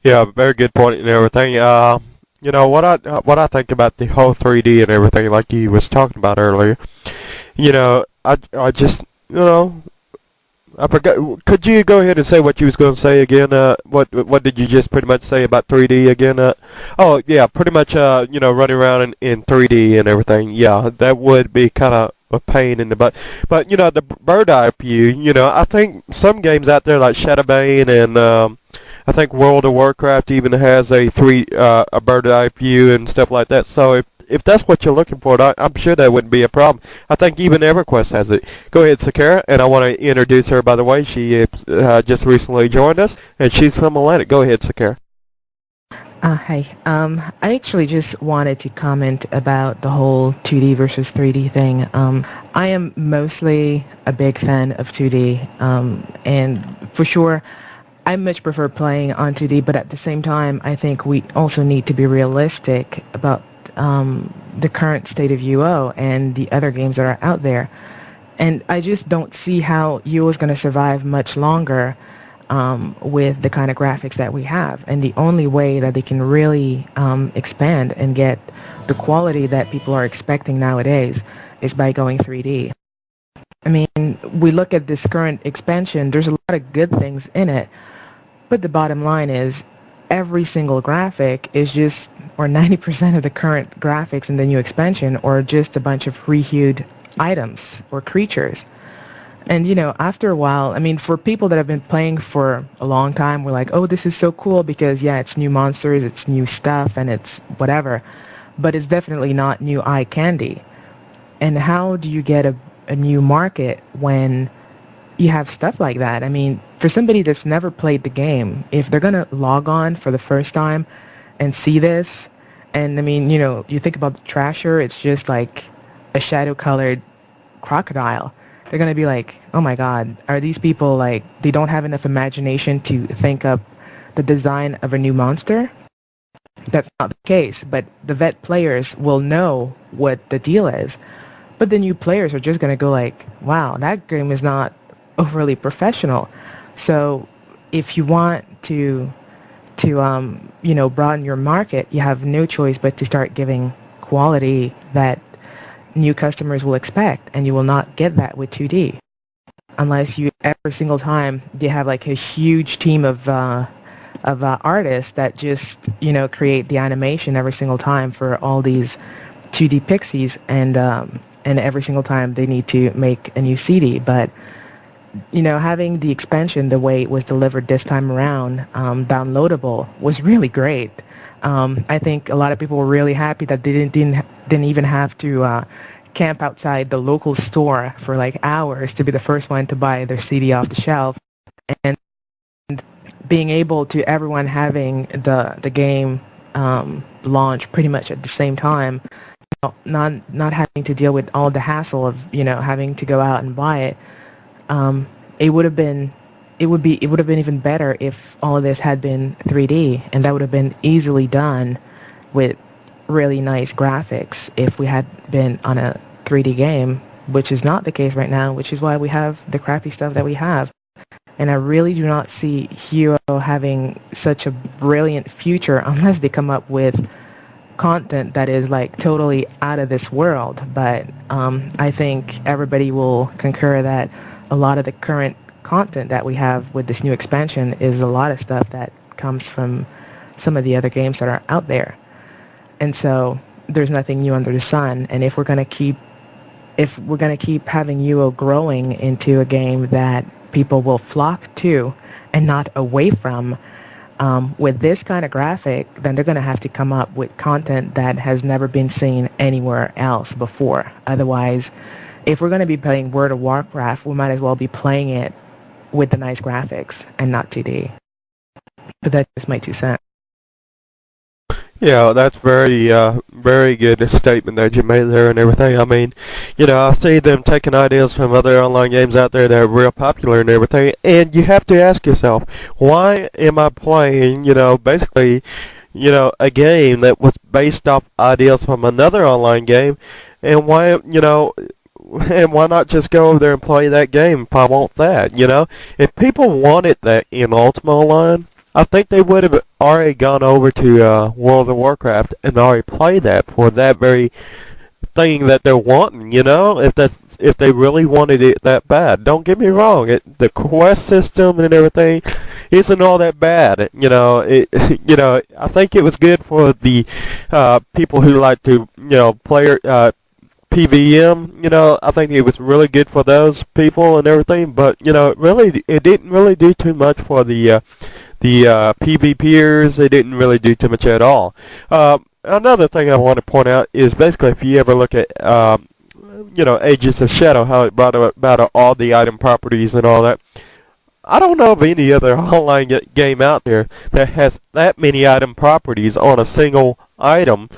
Yeah, very good point and everything. You know what I think about the whole 3D and everything, like you was talking about earlier. You know, I just, you know, I forgot. Could you go ahead and say what you was going to say again? What did you just pretty much say about 3D again? Oh yeah, pretty much. You know, running around in 3D and everything. Yeah, that would be kind of a pain in the butt. But you know, the bird eye view. You know, I think some games out there like Shadowbane and I think World of Warcraft even has a bird eye view and stuff like that. So if that's what you're looking for, I'm sure that wouldn't be a problem. I think even EverQuest has it. Go ahead, Sakara, and I want to introduce her, by the way. She just recently joined us, and she's from Atlantic. Go ahead, Sakara. Hi. I actually just wanted to comment about the whole 2D versus 3D thing. I am mostly a big fan of 2D, and for sure, I much prefer playing on 2D, but at the same time, I think we also need to be realistic about the current state of UO and the other games that are out there. And I just don't see how UO is going to survive much longer with the kind of graphics that we have. And the only way that they can really expand and get the quality that people are expecting nowadays is by going 3D. I mean, we look at this current expansion, there's a lot of good things in it, but the bottom line is every single graphic is just, or 90% of the current graphics in the new expansion are just a bunch of rehued items or creatures. And, you know, after a while, I mean, for people that have been playing for a long time, we're like, oh, this is so cool because, yeah, it's new monsters, it's new stuff, and it's whatever. But it's definitely not new eye candy. And how do you get a new market when you have stuff like that? I mean, for somebody that's never played the game, if they're going to log on for the first time and see this, and I mean, you know, you think about the Trasher, it's just like a shadow-colored crocodile. They're going to be like, oh my god, are these people like, they don't have enough imagination to think up the design of a new monster? That's not the case, but the vet players will know what the deal is. But the new players are just going to go like, wow, that game is not overly professional. So if you want to you know, broaden your market, you have no choice but to start giving quality that new customers will expect, and you will not get that with 2D unless you every single time you have like a huge team of artists that just, you know, create the animation every single time for all these 2D pixies, and every single time they need to make a new CD. But you know, having the expansion the way it was delivered this time around, downloadable, was really great. I think a lot of people were really happy that they didn't even have to camp outside the local store for like hours to be the first one to buy their CD off the shelf, and being able to everyone having the game launch pretty much at the same time, you know, not having to deal with all the hassle of, you know, having to go out and buy it. It would have been even better if all of this had been 3D, and that would have been easily done with really nice graphics if we had been on a 3D game, which is not the case right now, which is why we have the crappy stuff that we have. And I really do not see Hero having such a brilliant future unless they come up with content that is like totally out of this world. But I think everybody will concur that a lot of the current content that we have with this new expansion is a lot of stuff that comes from some of the other games that are out there. And so there's nothing new under the sun. And if we're going to keep having UO growing into a game that people will flock to and not away from, With this kind of graphic, then they're going to have to come up with content that has never been seen anywhere else before. Otherwise, if we're going to be playing World of Warcraft, we might as well be playing it with the nice graphics and not 2D. But that's just my 2 cents. Yeah, that's very good statement that you made there and everything. I mean, I see them taking ideas from other online games out there that are real popular and everything, and you have to ask yourself, why am I playing, basically, a game that was based off ideas from another online game, and why, and why not just go over there and play that game if I want that, If people wanted that in Ultima Online, I think they would have already gone over to World of Warcraft and already played that for that very thing that they're wanting, if they really wanted it that bad. Don't get me wrong, the quest system and everything isn't all that bad. I think it was good for the people who like to, play PVM, I think it was really good for those people and everything, but, it didn't really do too much for the PvPers. They didn't really do too much at all. Another thing I want to point out is basically if you ever look at, Ages of Shadow, how it brought about all the item properties and all that. I don't know of any other online game out there that has that many item properties on a single item,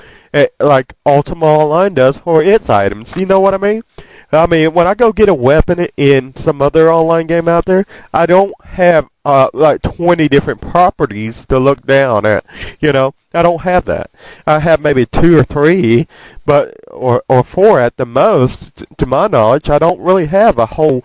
like Ultima Online does for its items. You know what I mean? I mean, when I go get a weapon in some other online game out there, I don't have like 20 different properties to look down at. I don't have that. I have maybe 2 or 3, but or 4 at the most, to my knowledge. I don't really have a whole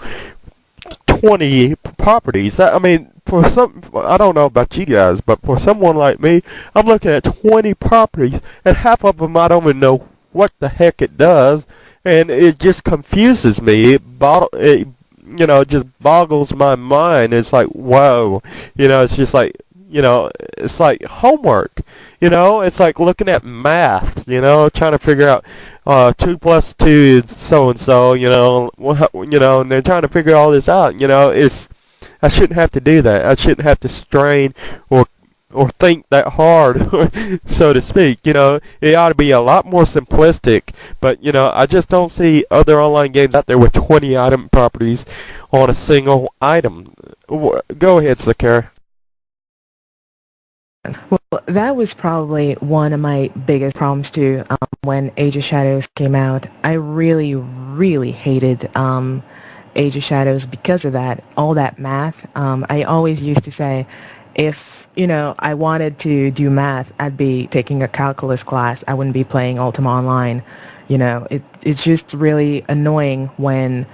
20 properties. I mean, I don't know about you guys, but for someone like me, I'm looking at 20 properties, and half of them I don't even know what the heck it does. And it just confuses me. It just boggles my mind. It's like, whoa. It's just like, it's like homework. It's like looking at math, trying to figure out 2 plus 2 is so-and-so, and they're trying to figure all this out. I shouldn't have to do that. I shouldn't have to strain or think that hard, so to speak. It ought to be a lot more simplistic, but, I just don't see other online games out there with 20 item properties on a single item. Go ahead, Sakara. Well, that was probably one of my biggest problems too. When Age of Shadows came out, I really, really hated Age of Shadows because of that, all that math. I always used to say, if I wanted to do math, I'd be taking a calculus class. I wouldn't be playing Ultima Online. It's just really annoying when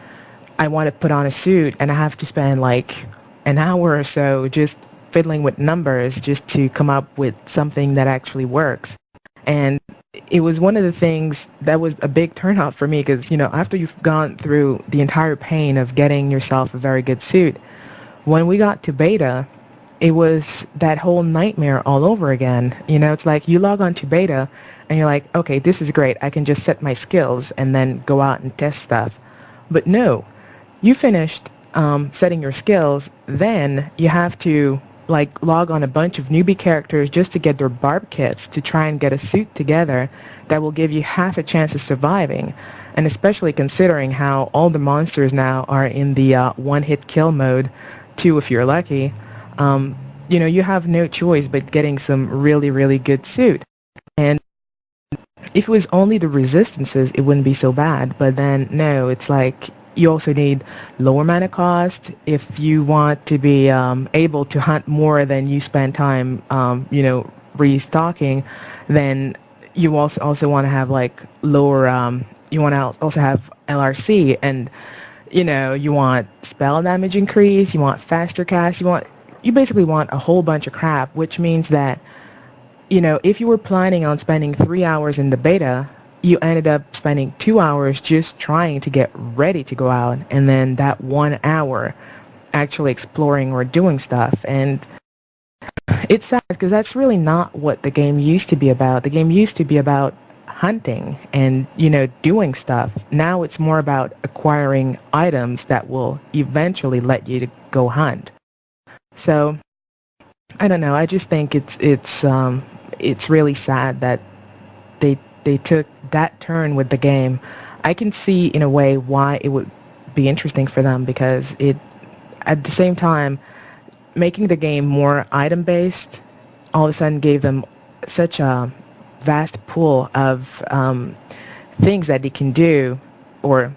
I want to put on a suit and I have to spend like an hour or so just fiddling with numbers just to come up with something that actually works. And it was one of the things that was a big turnoff for me because, after you've gone through the entire pain of getting yourself a very good suit, when we got to beta, it was that whole nightmare all over again. It's like you log on to beta and you're like, okay, this is great. I can just set my skills and then go out and test stuff. But no, you finished setting your skills, then you have to log on a bunch of newbie characters just to get their barb kits to try and get a suit together that will give you half a chance of surviving. And especially considering how all the monsters now are in the one-hit kill mode, 2 if you're lucky. You have no choice but getting some really, really good suit. And if it was only the resistances, it wouldn't be so bad. But then, no, it's like you also need lower mana cost if you want to be able to hunt more than you spend time, restocking. Then you also want to have lower. You want to also have LRC, and you want spell damage increase. You want faster cast. You basically want a whole bunch of crap, which means that, if you were planning on spending 3 hours in the beta, you ended up spending 2 hours just trying to get ready to go out, and then that 1 hour actually exploring or doing stuff. And it's sad because that's really not what the game used to be about. The game used to be about hunting and, doing stuff. Now it's more about acquiring items that will eventually let you to go hunt. So I don't know. I just think it's really sad that they took that turn with the game. I can see in a way why it would be interesting for them, because it at the same time making the game more item based all of a sudden gave them such a vast pool of things that they can do, or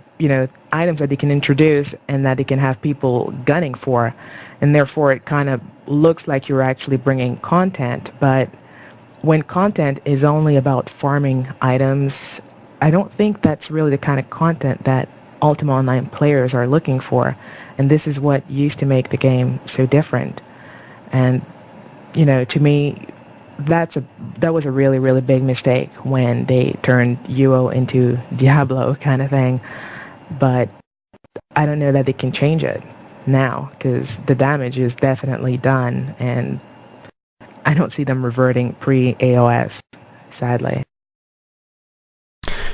items that they can introduce and that they can have people gunning for, and therefore it kind of looks like you're actually bringing content. But when content is only about farming items, I don't think that's really the kind of content that Ultima Online players are looking for, and this is what used to make the game so different. And to me, that was a really, really big mistake when they turned UO into Diablo kind of thing. But I don't know that they can change it now, because the damage is definitely done, and I don't see them reverting pre-AOS, sadly.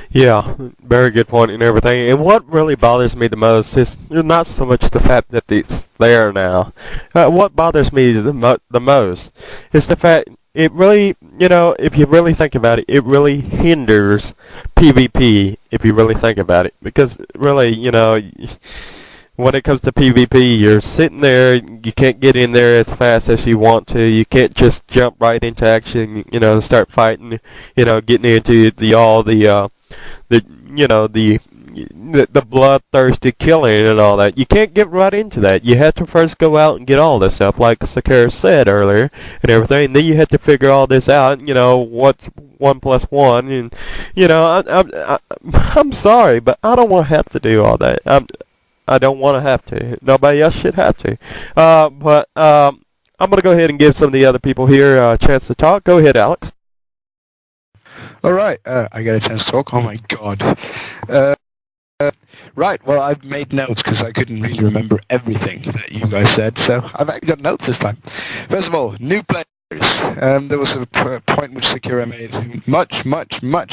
Yeah, very good point and everything. And what really bothers me the most is not so much the fact that it's there now. What bothers me the most is the fact it really, if you really think about it, it really hinders PvP, if you really think about it. Because really, when it comes to PvP, you're sitting there, you can't get in there as fast as you want to. You can't just jump right into action, and start fighting, getting into the bloodthirsty killing and all that. You can't get right into that. You have to first go out and get all this stuff, like Sakura said earlier, and everything. And then you have to figure all this out. What's 1 plus 1, and I'm sorry, but I don't want to have to do all that. I don't want to have to. Nobody else should have to. But I'm going to go ahead and give some of the other people here a chance to talk. Go ahead, Alex. All right, I got a chance to talk. Oh my God. Right, well, I've made notes because I couldn't really remember everything that you guys said, so I've actually got notes this time. First of all, new players. There was a point which Sakura made much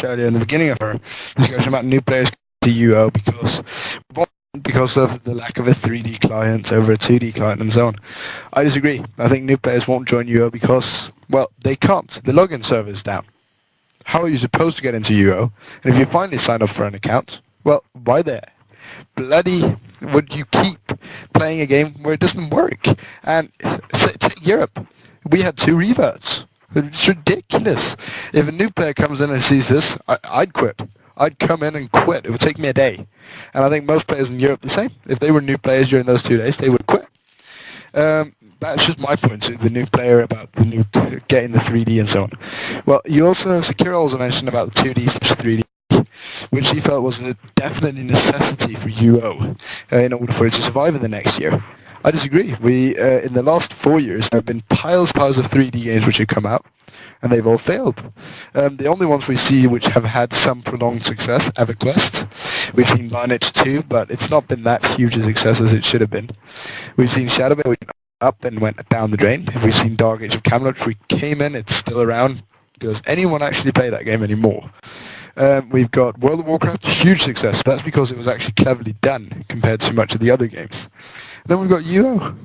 earlier in the beginning of her discussion about new players to UO because of the lack of a 3D client over a 2D client and so on. I disagree. I think new players won't join UO because, well, they can't. The login server's down. How are you supposed to get into UO? And if you finally sign up for an account, well, why there? Bloody would you keep playing a game where it doesn't work? And take Europe. We had 2 reverts. It's ridiculous. If a new player comes in and sees this, I'd quit. I'd come in and quit. It would take me a day. And I think most players in Europe the same. If they were new players during those 2 days, they would quit. That's just my point to the new player about the new getting the 3D and so on. Well, Sakura also mentioned about the 2D versus 3D, which he felt was a definite necessity for UO in order for it to survive in the next year. I disagree. We in the last 4 years there have been piles of 3D games which have come out, and they've all failed. The only ones we see which have had some prolonged success, EverQuest. We've seen Lineage 2, but it's not been that huge a success as it should have been. We've seen Shadowbane, which went up and went down the drain. We've seen Dark Age of Camelot, which we came in, it's still around. Does anyone actually play that game anymore? We've got World of Warcraft, huge success. That's because it was actually cleverly done compared to much of the other games. Then we've got UO.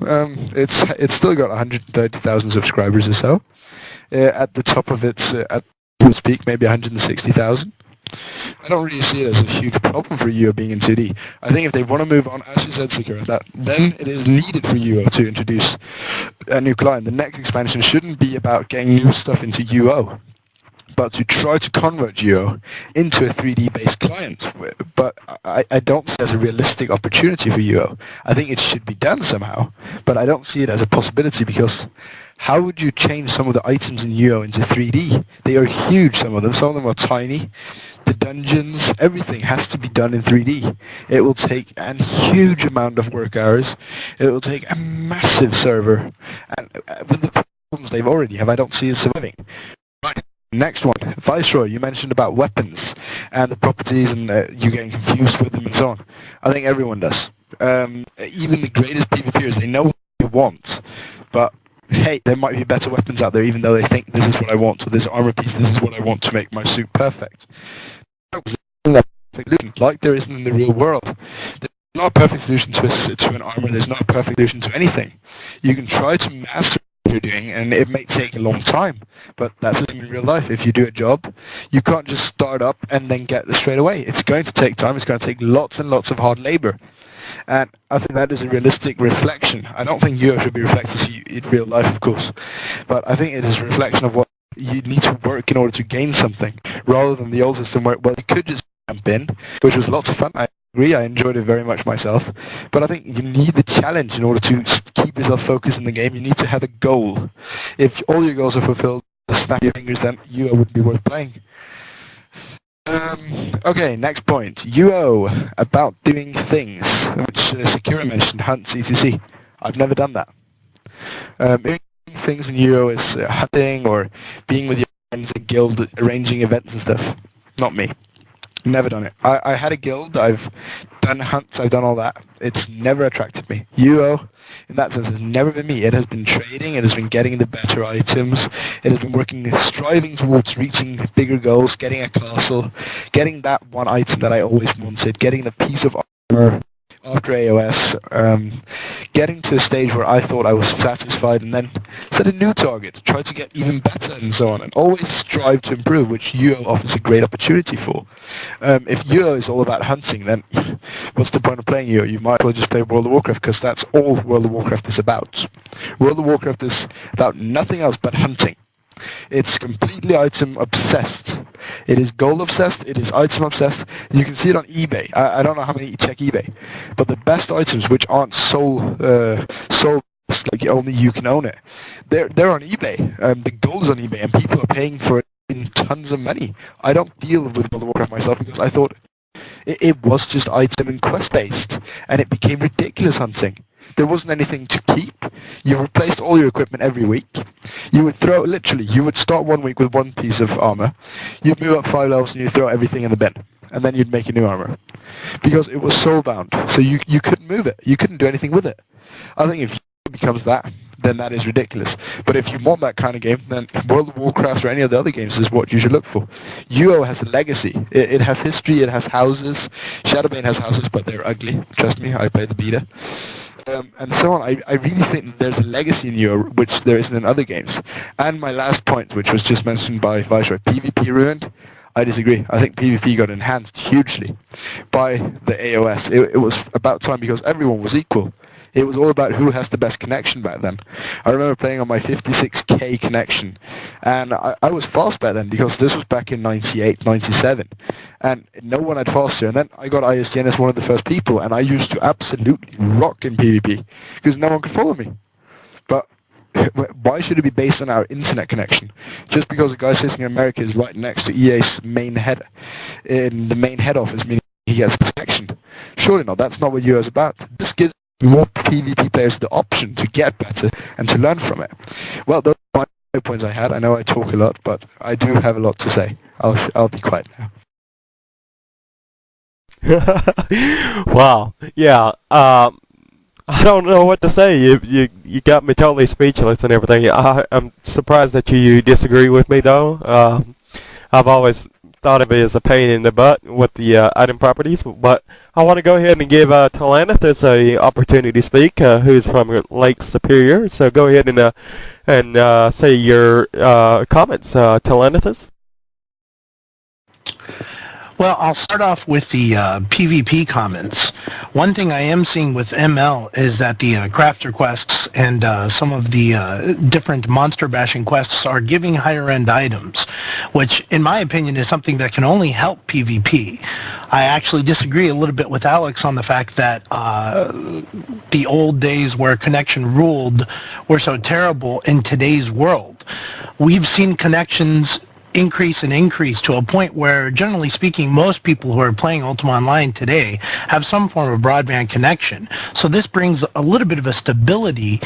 It's still got 130,000 subscribers or so. At the top of its, at peak, maybe 160,000. I don't really see it as a huge problem for UO being in 2D. I think if they want to move on, as you said, Sakura, then it is needed for UO to introduce a new client. The next expansion shouldn't be about getting new stuff into UO, but to try to convert UO into a 3D-based client. But I don't see it as a realistic opportunity for UO. I think it should be done somehow, but I don't see it as a possibility because how would you change some of the items in UO into 3D? They are huge, some of them are tiny. The dungeons, everything has to be done in 3D. It will take a huge amount of work hours. It will take a massive server. And with the problems they've already have, I don't see it surviving. Right. Next one, Viceroy, you mentioned about weapons and the properties and you getting confused with them and so on. I think everyone does. Even the greatest PvPers, they know what they want, but hey, there might be better weapons out there even though they think this is what I want, or this armor piece, this is what I want to make my suit perfect. Like there isn't in the real world. There's not a perfect solution to an armor, there's not a perfect solution to anything. You can try to master you're doing, and it may take a long time, but that's the same in real life. If you do a job, you can't just start up and then get this straight away. It's going to take time. It's going to take lots and lots of hard labor. And I think that is a realistic reflection. I don't think UO should be reflected in real life, of course, but I think it is a reflection of what you need to work in order to gain something, rather than the old system where, well, you could just jump in, which was lots of fun. I agree, I enjoyed it very much myself, but I think you need the challenge in order to keep yourself focused in the game. You need to have a goal. If all your goals are fulfilled, snap your fingers, then UO wouldn't be worth playing. Okay, next point. UO, about doing things, which Sakura mentioned, hunts, etc. I've never done that. Doing things in UO is hunting or being with your friends in a guild, arranging events and stuff. Not me. Never done it. I had a guild, I've done hunts, I've done all that. It's never attracted me. UO, in that sense, has never been me. It has been trading, it has been getting the better items, it has been striving towards reaching bigger goals, getting a castle, getting that one item that I always wanted, getting the piece of armor after AOS, getting to a stage where I thought I was satisfied, and then set a new target, try to get even better and so on, and always strive to improve, which UO offers a great opportunity for. If UO is all about hunting, then what's the point of playing UO? You might as well just play World of Warcraft, because that's all World of Warcraft is about. World of Warcraft is about nothing else but hunting. It's completely item obsessed. It is goal obsessed, it is item obsessed. You can see it on eBay. I don't know how many you check eBay, but the best items which aren't sold like only you can own it, they're on eBay. The gold is on eBay, and people are paying for it in tons of money. I don't deal with World of Warcraft myself because I thought it was just item and quest based, and it became ridiculous hunting. There wasn't anything to keep. You replaced all your equipment every week. You would you would start one week with one piece of armor. You'd move up 5 levels and you'd throw everything in the bin. And then you'd make a new armor. Because it was soul-bound. So you couldn't move it. You couldn't do anything with it. I think if it becomes that, then that is ridiculous. But if you want that kind of game, then World of Warcraft or any of the other games is what you should look for. UO has a legacy. It has history, it has houses. Shadowbane has houses, but they're ugly. Trust me, I played the beta. And so on. I really think that there's a legacy in UO which there isn't in other games. And my last point, which was just mentioned by Viceroy, PvP ruined. I disagree. I think PvP got enhanced hugely by the AOS. It was about time because everyone was equal. It was all about who has the best connection back then. I remember playing on my 56k connection, and I was fast back then because this was back in 98, 97, and no one had faster. And then I got ISDN as one of the first people, and I used to absolutely rock in PvP because no one could follow me. But why should it be based on our internet connection? Just because a guy sitting in America is right next to EA's main head, in the main head office, meaning he has a connection? Surely not. That's not what UO is about. This gives more PvP players the option to get better and to learn from it. Well, those are my points I had. I know I talk a lot, but I do have a lot to say. I'll be quiet now. Wow. Yeah. I don't know what to say. You got me totally speechless and everything. I'm surprised that you disagree with me, though. I've always thought of it as a pain in the butt with the item properties, but I want to go ahead and give Telanithus a opportunity to speak, who's from Lake Superior. So go ahead and say your comments, Telanithus. Well, I'll start off with the PvP comments. One thing I am seeing with ML is that the crafter quests and some of the different monster bashing quests are giving higher end items, which in my opinion is something that can only help PvP. I actually disagree a little bit with Alex on the fact that the old days where connection ruled were so terrible in today's world. We've seen connections increase to a point where, generally speaking, most people who are playing Ultima Online today have some form of broadband connection. So this brings a little bit of a stability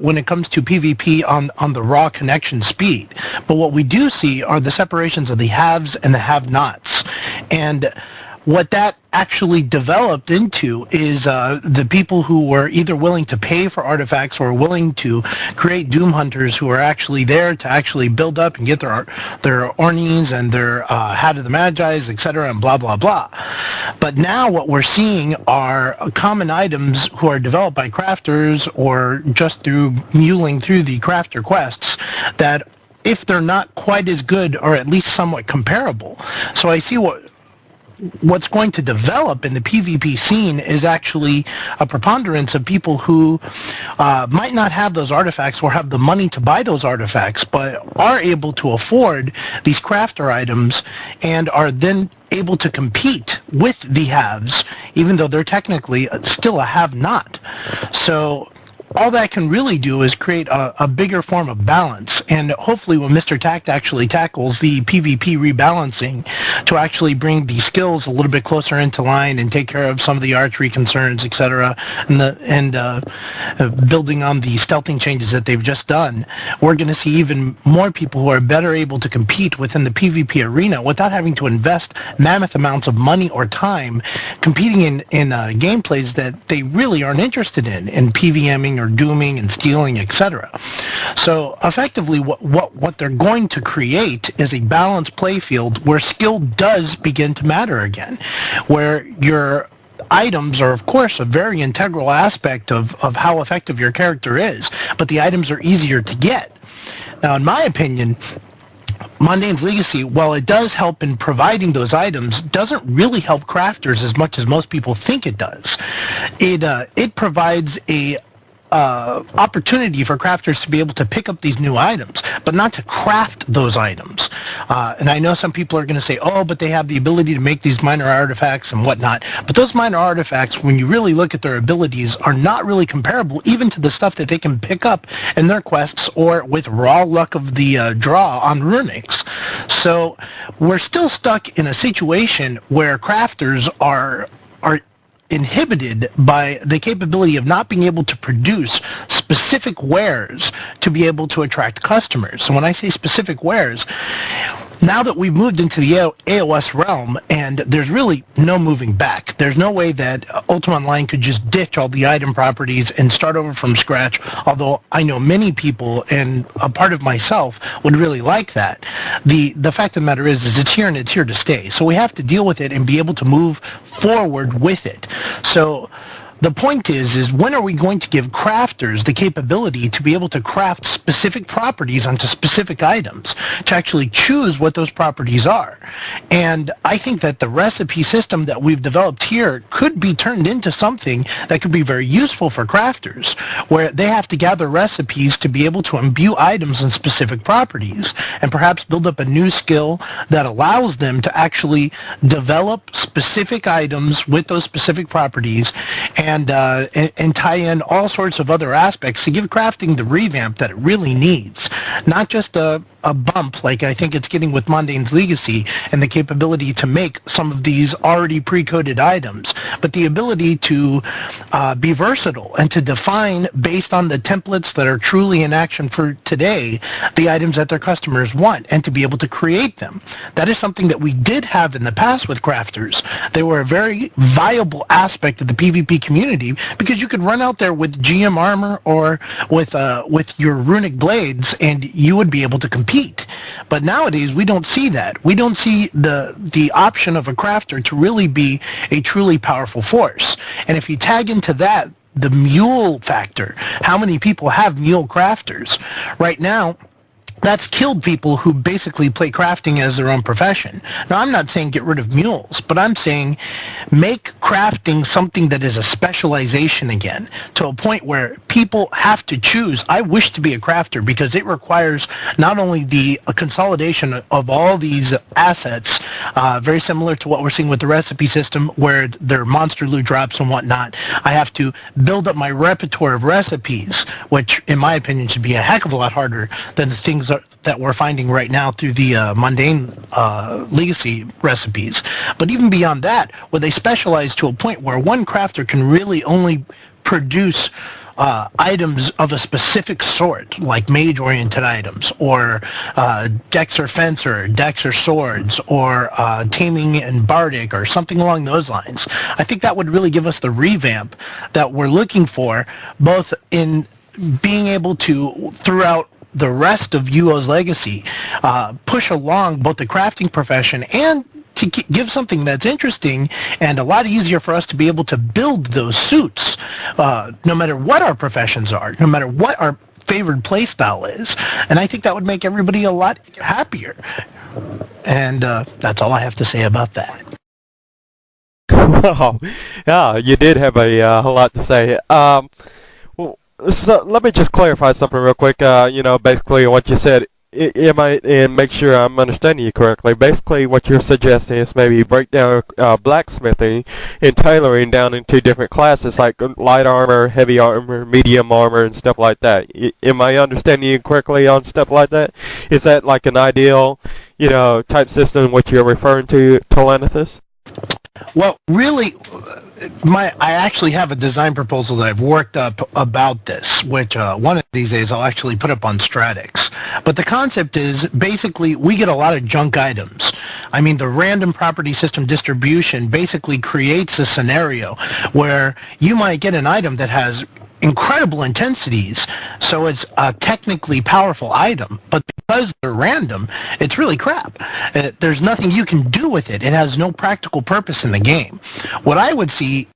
when it comes to PvP on the raw connection speed. But what we do see are the separations of the haves and the have-nots. And what that actually developed into is the people who were either willing to pay for artifacts or willing to create Doom Hunters who are actually there to actually build up and get their Ornines and their Hat of the Magi's, etc., and blah, blah, blah. But now what we're seeing are common items who are developed by crafters or just through muling through the crafter quests that, if they're not quite as good, or at least somewhat comparable. So I see what's going to develop in the PvP scene is actually a preponderance of people who might not have those artifacts or have the money to buy those artifacts, but are able to afford these crafter items and are then able to compete with the haves, even though they're technically still a have-not. So all that can really do is create a bigger form of balance, and hopefully when Mr. Tact actually tackles the PvP rebalancing to actually bring the skills a little bit closer into line and take care of some of the archery concerns, etc., and building on the stealthing changes that they've just done, we're going to see even more people who are better able to compete within the PvP arena without having to invest mammoth amounts of money or time competing in gameplays that they really aren't interested in PVMing or dooming and stealing, etc. So effectively what they're going to create is a balanced playfield where skill does begin to matter again, where your items are, of course, a very integral aspect of how effective your character is, but the items are easier to get. Now, in my opinion, Mundane's Legacy, while it does help in providing those items, doesn't really help crafters as much as most people think it does. It provides a opportunity for crafters to be able to pick up these new items, but not to craft those items. And I know some people are going to say, oh, but they have the ability to make these minor artifacts and whatnot. But those minor artifacts, when you really look at their abilities, are not really comparable even to the stuff that they can pick up in their quests or with raw luck of the draw on Runix. So we're still stuck in a situation where crafters are inhibited by the capability of not being able to produce specific wares to be able to attract customers. So when I say specific wares, now that we've moved into the AOS realm and there's really no moving back, there's no way that Ultima Online could just ditch all the item properties and start over from scratch, although I know many people, and a part of myself, would really like that. The fact of the matter is it's here and it's here to stay. So we have to deal with it and be able to move forward with it. So the point is when are we going to give crafters the capability to be able to craft specific properties onto specific items, to actually choose what those properties are? And I think that the recipe system that we've developed here could be turned into something that could be very useful for crafters, where they have to gather recipes to be able to imbue items in specific properties, and perhaps build up a new skill that allows them to actually develop specific items with those specific properties, and tie in all sorts of other aspects to give crafting the revamp that it really needs. Not just a bump like I think it's getting with Mundane's Legacy and the capability to make some of these already pre-coded items, but the ability to be versatile and to define, based on the templates that are truly in action for today, the items that their customers want, and to be able to create them. That is something that we did have in the past with crafters. They were a very viable aspect of the PvP community because you could run out there with GM armor or with your runic blades and you would be able to compete. But nowadays we don't see that. We don't see the option of a crafter to really be a truly powerful force. And if you tag into that the mule factor, how many people have mule crafters? Right now, that's killed people who basically play crafting as their own profession. Now, I'm not saying get rid of mules, but I'm saying make crafting something that is a specialization again, to a point where people have to choose. I wish to be a crafter because it requires not only the consolidation of all these assets, very similar to what we're seeing with the recipe system, where there are monster loot drops and whatnot. I have to build up my repertoire of recipes, which, in my opinion, should be a heck of a lot harder than the things that we're finding right now through the mundane legacy recipes. But even beyond that, where they specialize to a point where one crafter can really only produce items of a specific sort, like mage-oriented items, or dex or fencer, dex or swords, or taming and bardic, or something along those lines. I think that would really give us the revamp that we're looking for, both in being able to, throughout the rest of UO's legacy, push along both the crafting profession and to give something that's interesting and a lot easier for us to be able to build those suits, no matter what our professions are, no matter what our favored play style is. And I think that would make everybody a lot happier. And that's all I have to say about that. Wow. Yeah, you did have a lot to say. Well, so let me just clarify something real quick. Basically what you said, and make sure I'm understanding you correctly. Basically what you're suggesting is maybe break down blacksmithing and tailoring down into different classes like light armor, heavy armor, medium armor, and stuff like that. Am I understanding you correctly on stuff like that? Is that like an ideal, type system what you're referring to, Telenethus? Well, really, I actually have a design proposal that I've worked up about this, which one of these days I'll actually put up on Stratix. But the concept is basically we get a lot of junk items. I mean, the random property system distribution basically creates a scenario where you might get an item that has incredible intensities, so it's a technically powerful item, but because they're random, it's really crap. There's nothing you can do with it. It has no practical purpose in the game. What I would see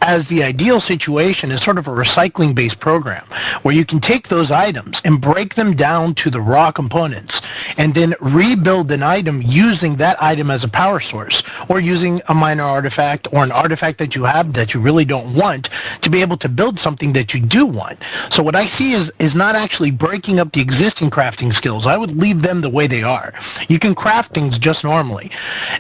as the ideal situation is sort of a recycling-based program where you can take those items and break them down to the raw components and then rebuild an item using that item as a power source or using a minor artifact or an artifact that you have that you really don't want to be able to build something that you do want. So what I see is not actually breaking up the existing crafting skills. I would leave them the way they are. You can craft things just normally,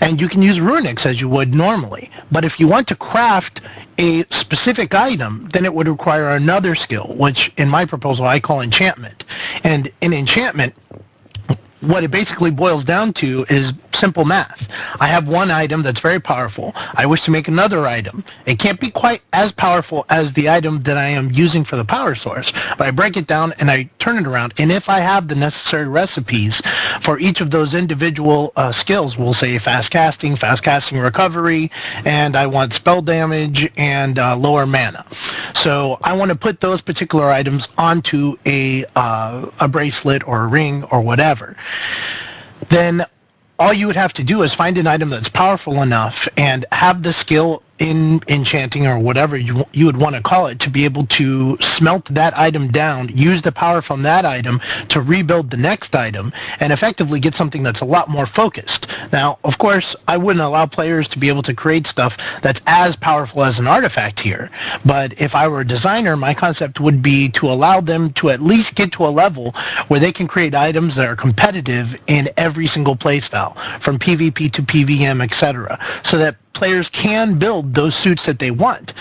and you can use runics as you would normally. But if you want to craft a specific item, then it would require another skill, which in my proposal I call enchantment. And in enchantment, what it basically boils down to is simple math. I have one item that's very powerful. I wish to make another item. It can't be quite as powerful as the item that I am using for the power source, but I break it down and I turn it around. And if I have the necessary recipes for each of those individual skills, we'll say fast casting recovery, and I want spell damage and lower mana. So I want to put those particular items onto a bracelet or a ring or whatever. Then all you would have to do is find an item that's powerful enough and have the skill in enchanting or whatever you would want to call it to be able to smelt that item down, use the power from that item to rebuild the next item, and effectively get something that's a lot more focused. Now, of course, I wouldn't allow players to be able to create stuff that's as powerful as an artifact here, but if I were a designer, my concept would be to allow them to at least get to a level where they can create items that are competitive in every single playstyle, from PvP to PvM, etc., so that players can build those suits that they want.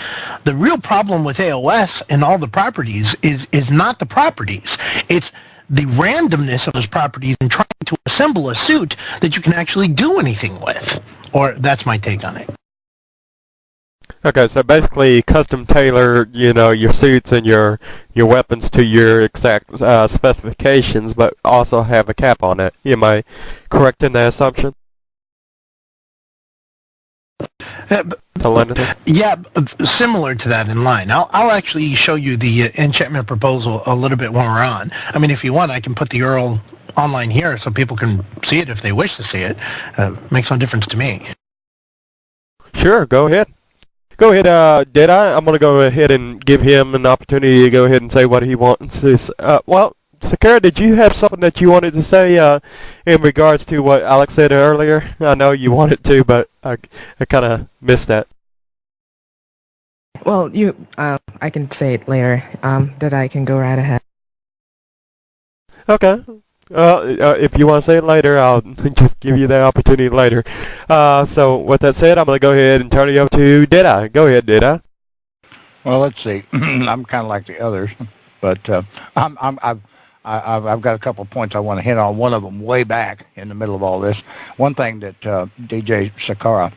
The real problem with AOS and all the properties is not the properties. It's the randomness of those properties and trying to assemble a suit that you can actually do anything with. Or that's my take on it. Okay, so basically custom tailor, your suits and your weapons to your exact specifications, but also have a cap on it. Am I correct in that assumption? Yeah, similar to that in line. I'll actually show you the enchantment proposal a little bit when we're on. I mean, if you want, I can put the URL online here so people can see it if they wish to see it. Makes no difference to me. Sure, go ahead. Go ahead, Deadeye. I'm going to go ahead and give him an opportunity to go ahead and say what he wants to say. Sakura, did you have something that you wanted to say in regards to what Alex said earlier? I know you wanted to, but I kind of missed that. Well, I can say it later. That I can go right ahead. Okay. If you want to say it later, I'll just give you that opportunity later. So with that said, I'm going to go ahead and turn it over to Deadeye. Go ahead, Deadeye. Well, let's see. I'm kind of like the others, but I've got a couple of points I want to hit on. One of them way back in the middle of all this. One thing that DJ Sakura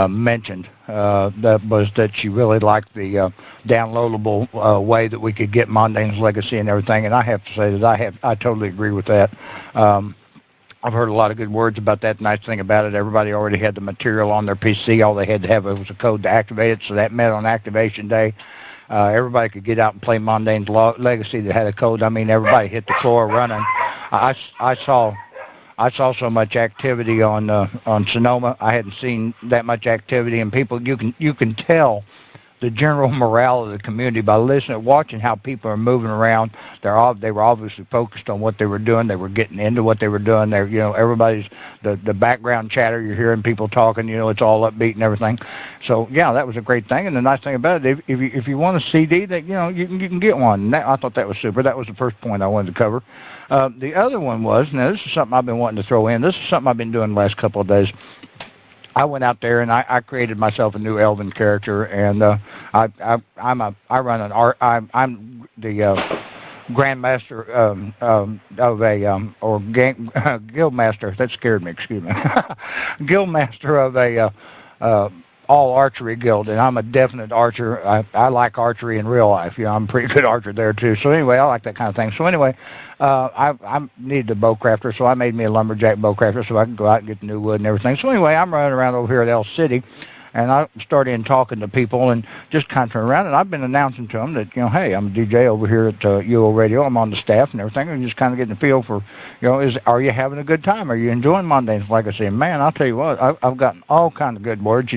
mentioned that was that she really liked the downloadable way that we could get Mondane's Legacy and everything. And I have to say that I totally agree with that. I've heard a lot of good words about that. The nice thing about it, everybody already had the material on their PC. All they had to have was a code to activate it. So that meant on activation day, everybody could get out and play Mondane's Legacy that had a code. I mean, everybody hit the floor running. I saw I saw so much activity on Sonoma. I hadn't seen that much activity, and people, you can tell the general morale of the community by listening, watching how people are moving around. They were obviously focused on what they were doing. They were getting into what they were doing. They're, everybody's the background chatter. You're hearing people talking. It's all upbeat and everything. So yeah, that was a great thing. And the nice thing about it, if you want a CD, that you can get one. And I thought that was super. That was the first point I wanted to cover. The other one was, now this is something I've been wanting to throw in. This is something I've been doing the last couple of days. I went out there and I created myself a new Elven character, and I'm the grandmaster of a or guild master. That scared me. Excuse me. Guild master of a all archery guild, and I'm a definite archer. I like archery in real life. I'm a pretty good archer there too. So anyway, I like that kind of thing. So anyway, I needed a bowcrafter, so I made me a lumberjack bowcrafter so I could go out and get the new wood and everything. So anyway, I'm running around over here at El City, and I started in talking to people and just kind of turn around, and I've been announcing to them that, hey, I'm a DJ over here at UO Radio. I'm on the staff and everything, and just kind of getting a feel for, are you having a good time? Are you enjoying Mondays? Like I say, man, I'll tell you what, I've gotten all kinds of good words.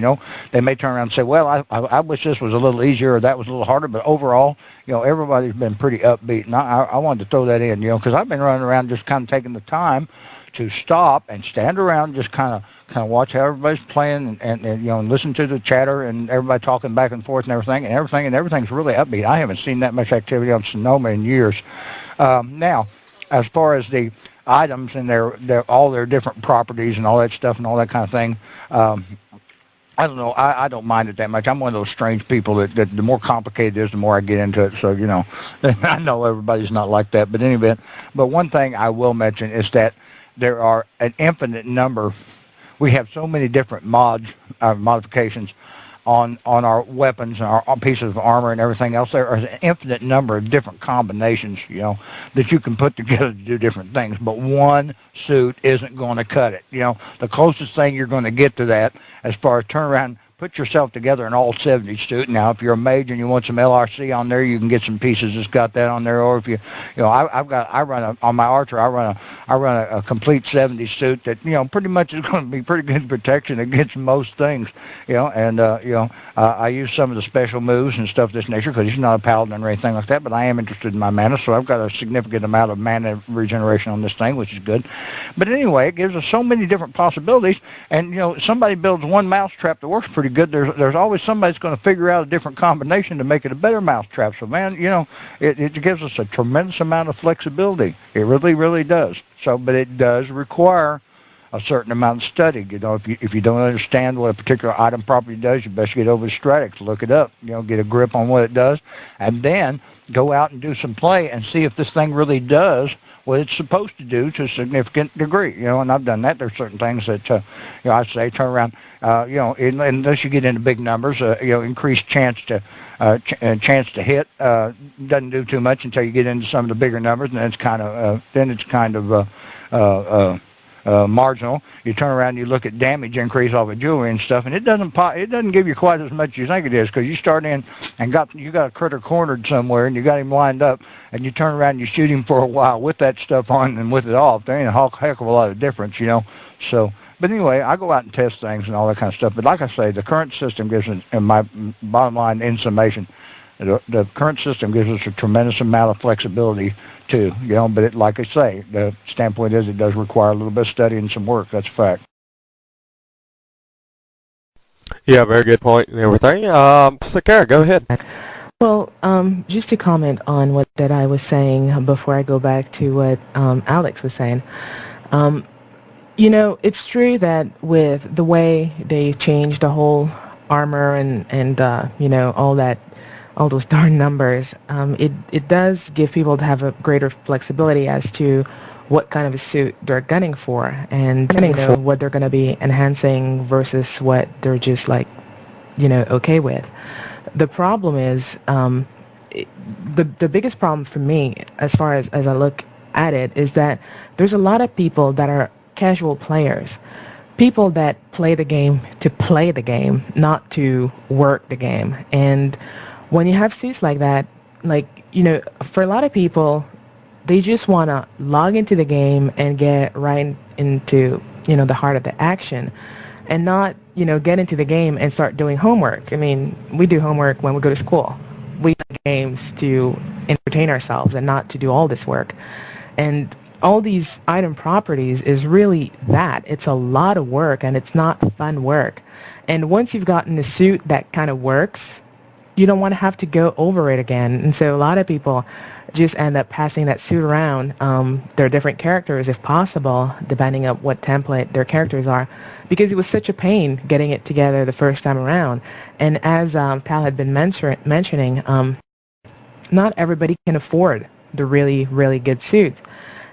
They may turn around and say, well, I wish this was a little easier or that was a little harder, but overall, everybody's been pretty upbeat, and I wanted to throw that in, because I've been running around just kind of taking the time to stop and stand around, just kind of watch how everybody's playing and listen to the chatter and everybody talking back and forth and everything's really upbeat. I haven't seen that much activity on Sonoma in years. Now, as far as the items and all their different properties and all that stuff and all that kind of thing, I don't know. I don't mind it that much. I'm one of those strange people that the more complicated it is, the more I get into it. So, I know everybody's not like that. But anyway, but one thing I will mention is that there are an infinite number. We have so many different modifications on our weapons and our pieces of armor and everything else. There is an infinite number of different combinations, that you can put together to do different things. But one suit isn't going to cut it. The closest thing you're going to get to that, as far as turn around, put yourself together an all 70s suit. Now, if you're a mage and you want some LRC on there, you can get some pieces that's got that on there. Or if on my archer, I run a complete 70s suit that pretty much is going to be pretty good protection against most things. I use some of the special moves and stuff of this nature because he's not a paladin or anything like that. But I am interested in my mana, so I've got a significant amount of mana regeneration on this thing, which is good. But anyway, it gives us so many different possibilities. And somebody builds one mousetrap that works pretty good. There's always somebody that's going to figure out a different combination to make it a better mousetrap. So man, it gives us a tremendous amount of flexibility. It really, really does. So, but it does require a certain amount of study. If you don't understand what a particular item property does, you best get over to Stratix, look it up, get a grip on what it does, and then go out and do some play and see if this thing really does what it's supposed to do to a significant degree. And I've done that. There's certain things that, I say turn around, unless you get into big numbers, increased chance to hit doesn't do too much until you get into some of the bigger numbers, and then it's kind of marginal. You turn around and you look at damage increase off of jewelry and stuff, and it doesn't give you quite as much as you think it is, because you start in and you got a critter cornered somewhere and you got him lined up, and you turn around and you shoot him for a while with that stuff on and with it off. There ain't a heck of a lot of difference, So, but anyway, I go out and test things and all that kind of stuff. But like I say, the current system gives us, in my bottom line, in summation, the current system gives us a tremendous amount of flexibility too, but like I say, the standpoint is it does require a little bit of study and some work. That's a fact. Yeah, very good point and everything. So Kara, go ahead. Well, just to comment on what Deadeye was saying before I go back to what Alex was saying, it's true that with the way they changed the whole armor and all those darn numbers, it does give people to have a greater flexibility as to what kind of a suit they're gunning for and what they're going to be enhancing versus what they're just okay with. The problem is the biggest problem for me, as far as I look at it, is that there's a lot of people that are casual players, people that play the game to play the game, not to work the game. And when you have suits like that, for a lot of people, they just want to log into the game and get right into, the heart of the action, and not, get into the game and start doing homework. I mean, we do homework when we go to school. We play games to entertain ourselves and not to do all this work. And all these item properties is really that. It's a lot of work, and it's not fun work. And once you've gotten a suit that kind of works, you don't want to have to go over it again. And so a lot of people just end up passing that suit around. Their different characters, if possible, depending on what template their characters are, because it was such a pain getting it together the first time around. And as Tal had been mentioning, not everybody can afford the really, really good suits.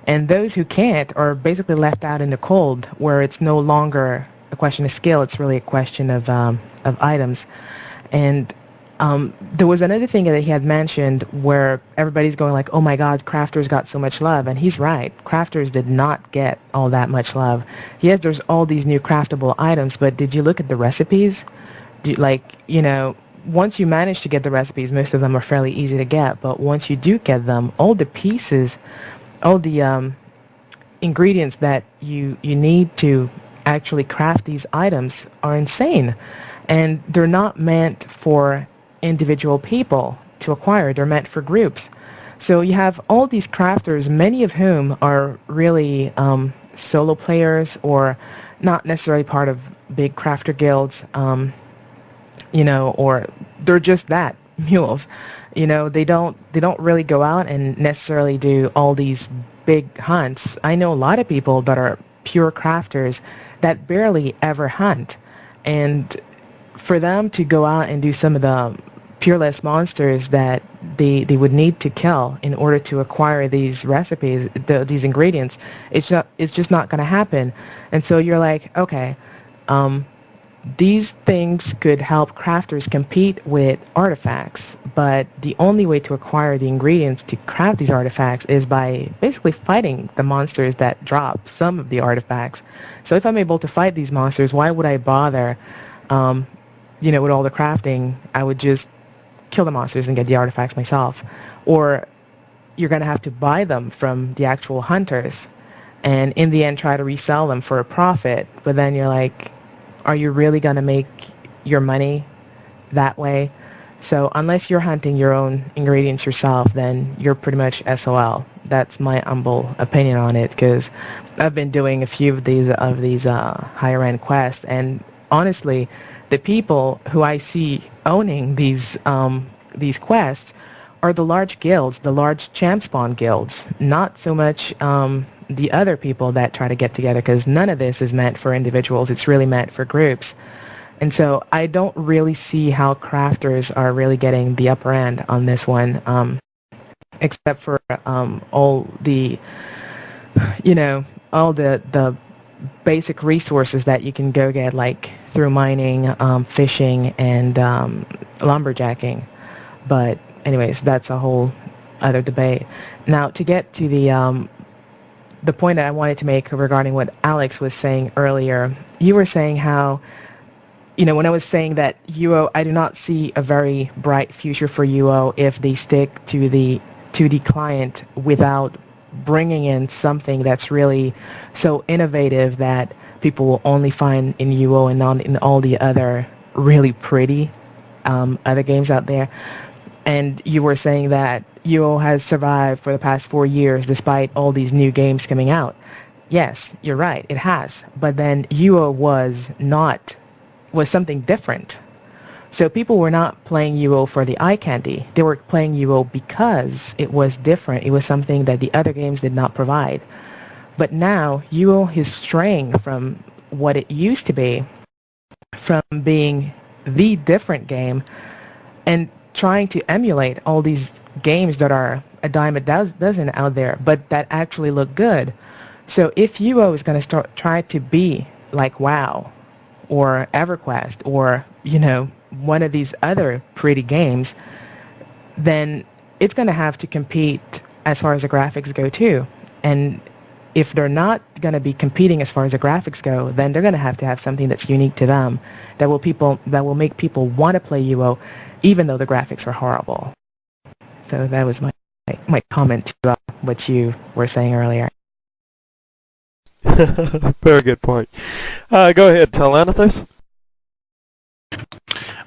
And those who can't are basically left out in the cold, where it's no longer a question of skill, it's really a question of items. And there was another thing that he had mentioned where everybody's going like, oh my God, crafters got so much love. And he's right. Crafters did not get all that much love. Yes, there's all these new craftable items, but did you look at the recipes? Once you manage to get the recipes, most of them are fairly easy to get. But once you do get them, all the pieces, all the ingredients that you need to actually craft these items are insane. And they're not meant for individual people to acquire. They're meant for groups. So you have all these crafters, many of whom are really solo players or not necessarily part of big crafter guilds, or they're just that, mules. They don't really go out and necessarily do all these big hunts. I know a lot of people that are pure crafters that barely ever hunt. And for them to go out and do some of the peerless monsters that they would need to kill in order to acquire these recipes, these ingredients, it's just not going to happen. And so you're like, okay, these things could help crafters compete with artifacts, but the only way to acquire the ingredients to craft these artifacts is by basically fighting the monsters that drop some of the artifacts. So if I'm able to fight these monsters, why would I bother, with all the crafting? I would just kill the monsters and get the artifacts myself. Or you're going to have to buy them from the actual hunters and in the end try to resell them for a profit, but then you're like, are you really going to make your money that way? So unless you're hunting your own ingredients yourself, then you're pretty much SOL. That's my humble opinion on it, because I've been doing a few of these higher end quests, and honestly, the people who I see owning these quests are the large guilds, the large champ spawn guilds, not so much the other people that try to get together, because none of this is meant for individuals. It's really meant for groups. And so I don't really see how crafters are really getting the upper end on this one, except for all the, all the basic resources that you can go get, like through mining, fishing, and lumberjacking. But anyways, that's a whole other debate. Now, to get to the point that I wanted to make regarding what Alex was saying earlier, you were saying how, when I was saying that UO, I do not see a very bright future for UO if they stick to the 2D client without bringing in something that's really so innovative that people will only find in UO and not in all the other really pretty other games out there. And you were saying that UO has survived for the past 4 years despite all these new games coming out. Yes, you're right, it has. But then UO was something different. So people were not playing UO for the eye candy. They were playing UO because it was different. It was something that the other games did not provide. But now UO is straying from what it used to be, from being the different game, and trying to emulate all these games that are a dime a dozen out there, but that actually look good. So if UO is going to try to be like WoW or EverQuest or, one of these other pretty games, then it's going to have to compete as far as the graphics go too. And if they're not going to be competing as far as the graphics go, then they're going to have something that's unique to them, that will make people want to play UO even though the graphics are horrible. So that was my comment to what you were saying earlier. Very good point. Go ahead, Telanithus.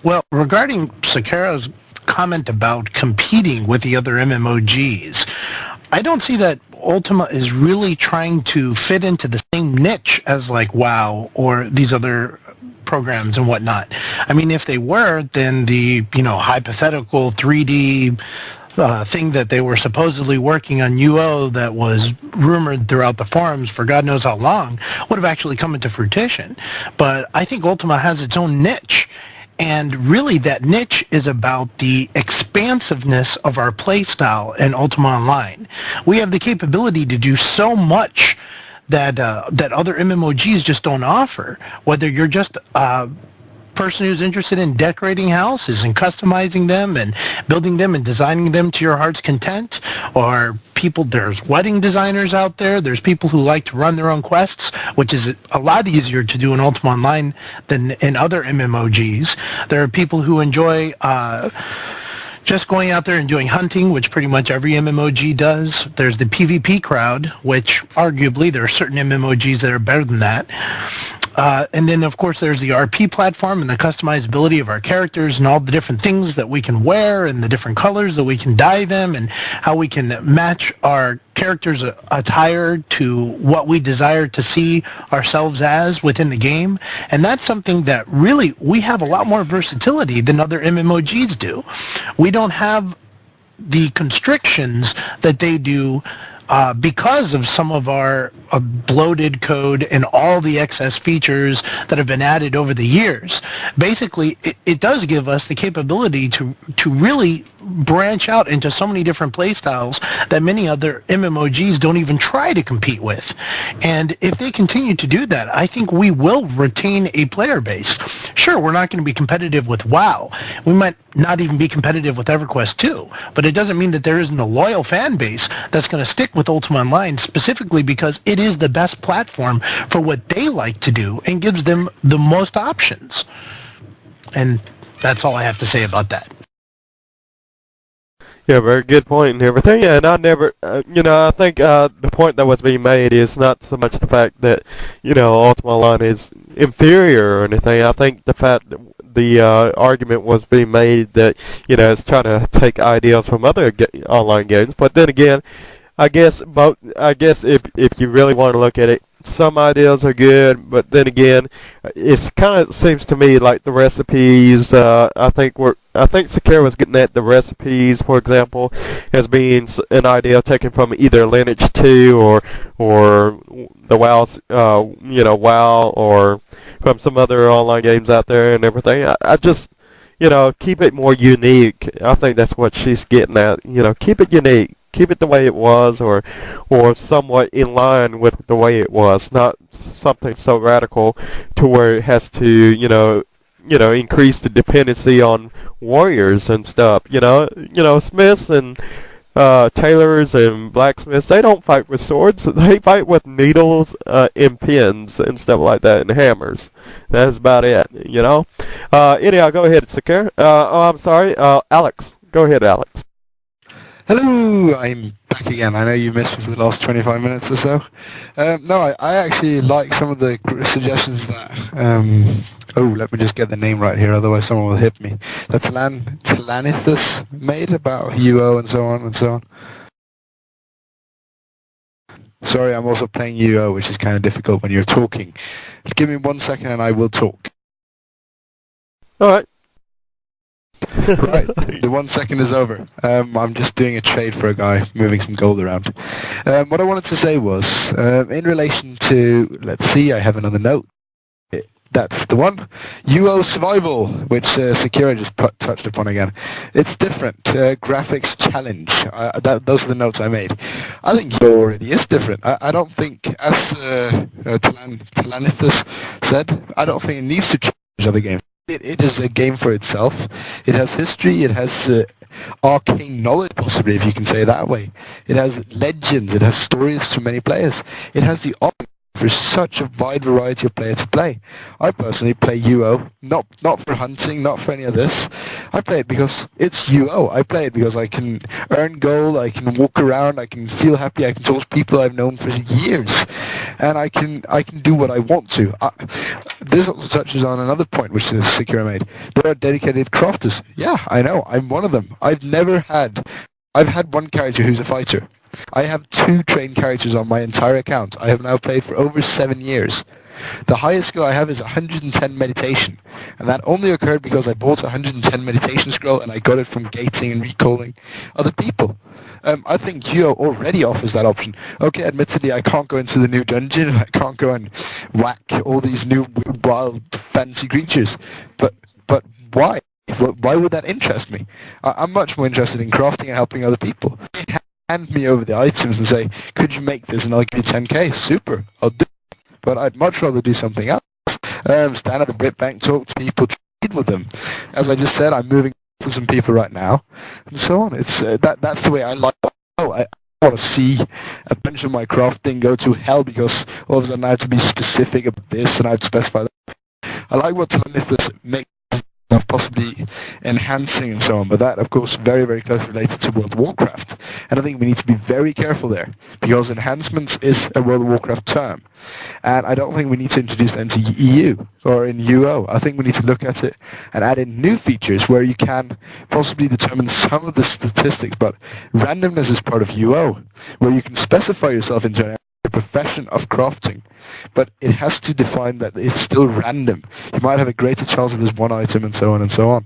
Well, regarding Sakara's comment about competing with the other MMOGs, I don't see that Ultima is really trying to fit into the same niche as like WoW or these other programs and whatnot. I mean, if they were, then the, hypothetical 3D thing that they were supposedly working on UO that was rumored throughout the forums for God knows how long would have actually come into fruition. But I think Ultima has its own niche. And really that niche is about the expansiveness of our playstyle in Ultima Online. We have the capability to do so much that other MMOGs just don't offer. Whether you're just a person who's interested in decorating houses and customizing them and building them and designing them to your heart's content, or there's wedding designers out there, there's people who like to run their own quests, which is a lot easier to do in Ultima Online than in other MMOGs. There are people who enjoy just going out there and doing hunting, which pretty much every MMOG does. There's the PvP crowd, which arguably there are certain MMOGs that are better than that. And then, of course, there's the RP platform and the customizability of our characters and all the different things that we can wear and the different colors that we can dye them and how we can match our characters' attire to what we desire to see ourselves as within the game. And that's something that really we have a lot more versatility than other MMOGs do. We don't have the constrictions that they do because of some of our bloated code and all the excess features that have been added over the years. Basically, it does give us the capability to really branch out into so many different playstyles that many other MMOGs don't even try to compete with. And if they continue to do that, I think we will retain a player base. Sure, we're not going to be competitive with WoW. We might not even be competitive with EverQuest 2, but it doesn't mean that there isn't a loyal fan base that's going to stick with Ultima Online specifically because it is the best platform for what they like to do and gives them the most options. And that's all I have to say about that. Yeah, very good point and everything. And I never, I think the point that was being made is not so much the fact that, Ultima Online is inferior or anything. I think the fact that the argument was being made that, it's trying to take ideas from other online games. But then again, I guess if you really want to look at it, some ideas are good, but then again, it's kind of seems to me like the recipes. I think Sakara was getting at the recipes, for example, as being an idea taken from either Lineage 2 or the WoW's, WoW, or from some other online games out there and everything. I just, keep it more unique. I think that's what she's getting at. Keep it unique. Keep it the way it was, or somewhat in line with the way it was, not something so radical to where it has to, increase the dependency on warriors and stuff. Smiths and tailors and blacksmiths, they don't fight with swords. They fight with needles and pins and stuff like that, and hammers. That's about it. Anyhow, go ahead, Sakara. I'm sorry, Alex. Go ahead, Alex. Hello, I'm back again. I know you missed me for the last 25 minutes or so. No, I actually like some of the suggestions that, let me just get the name right here, otherwise someone will hit me. That Telanithus made about UO and so on and so on. Sorry, I'm also playing UO, which is kind of difficult when you're talking. Give me 1 second and I will talk. Alright. Right, the 1 second is over. I'm just doing a trade for a guy, moving some gold around. What I wanted to say was, in relation to, let's see, I have another note. That's the one. UO Survival, which Sakara just touched upon again. It's different. Graphics challenge. Those are the notes I made. I think UO already is different. I don't think, as Telanithus said, I don't think it needs to change other games. It is a game for itself. It has history. It has arcane knowledge, possibly, if you can say it that way. It has legends. It has stories to many players. It has the option for such a wide variety of players to play. I personally play UO, not for hunting, not for any of this. I play it because it's UO. I play it because I can earn gold, I can walk around, I can feel happy, I can talk to people I've known for years, and I can do what I want to. This also touches on another point which Secure made. There are dedicated crafters. Yeah, I know. I'm one of them. I've had one character who's a fighter. I have 2 trained characters on my entire account. I have now played for over 7 years. The highest skill I have is 110 meditation, and that only occurred because I bought a 110 meditation scroll and I got it from gating and recalling other people. I think Geo already offers that option. Okay, admittedly, I can't go into the new dungeon, I can't go and whack all these new wild fancy creatures, but why? Why would that interest me? I'm much more interested in crafting and helping other people. Hand me over the items and say, could you make this and I'll give you 10k? Super, I'll do it. But I'd much rather do something else. Stand at the Brit Bank, talk to people, trade with them. As I just said, I'm moving to some people right now, and so on. It's that's the way I like it. I want to see a bunch of my crafting go to hell because all of a sudden I have to be specific about this and I have to specify that. I like what Telemythos makes possibly enhancing and so on, but that, of course, very, very closely related to World of Warcraft. And I think we need to be very careful there, because enhancements is a World of Warcraft term. And I don't think we need to introduce that into EU or in UO. I think we need to look at it and add in new features where you can possibly determine some of the statistics, but randomness is part of UO, where you can specify yourself into a profession of crafting, but it has to define that it's still random. You might have a greater chance of this one item and so on and so on.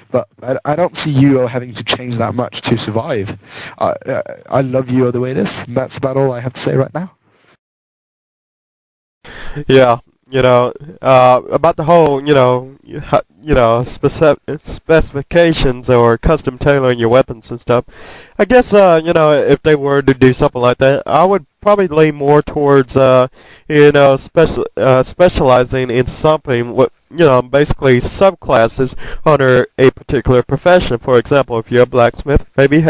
But I don't see UO having to change that much to survive. I love UO the way it is, and that's about all I have to say right now. Yeah, about the whole, specifications or custom tailoring your weapons and stuff. I guess, if they were to do something like that, I would probably lean more towards, specializing in something, basically subclasses under a particular profession. For example, if you're a blacksmith, maybe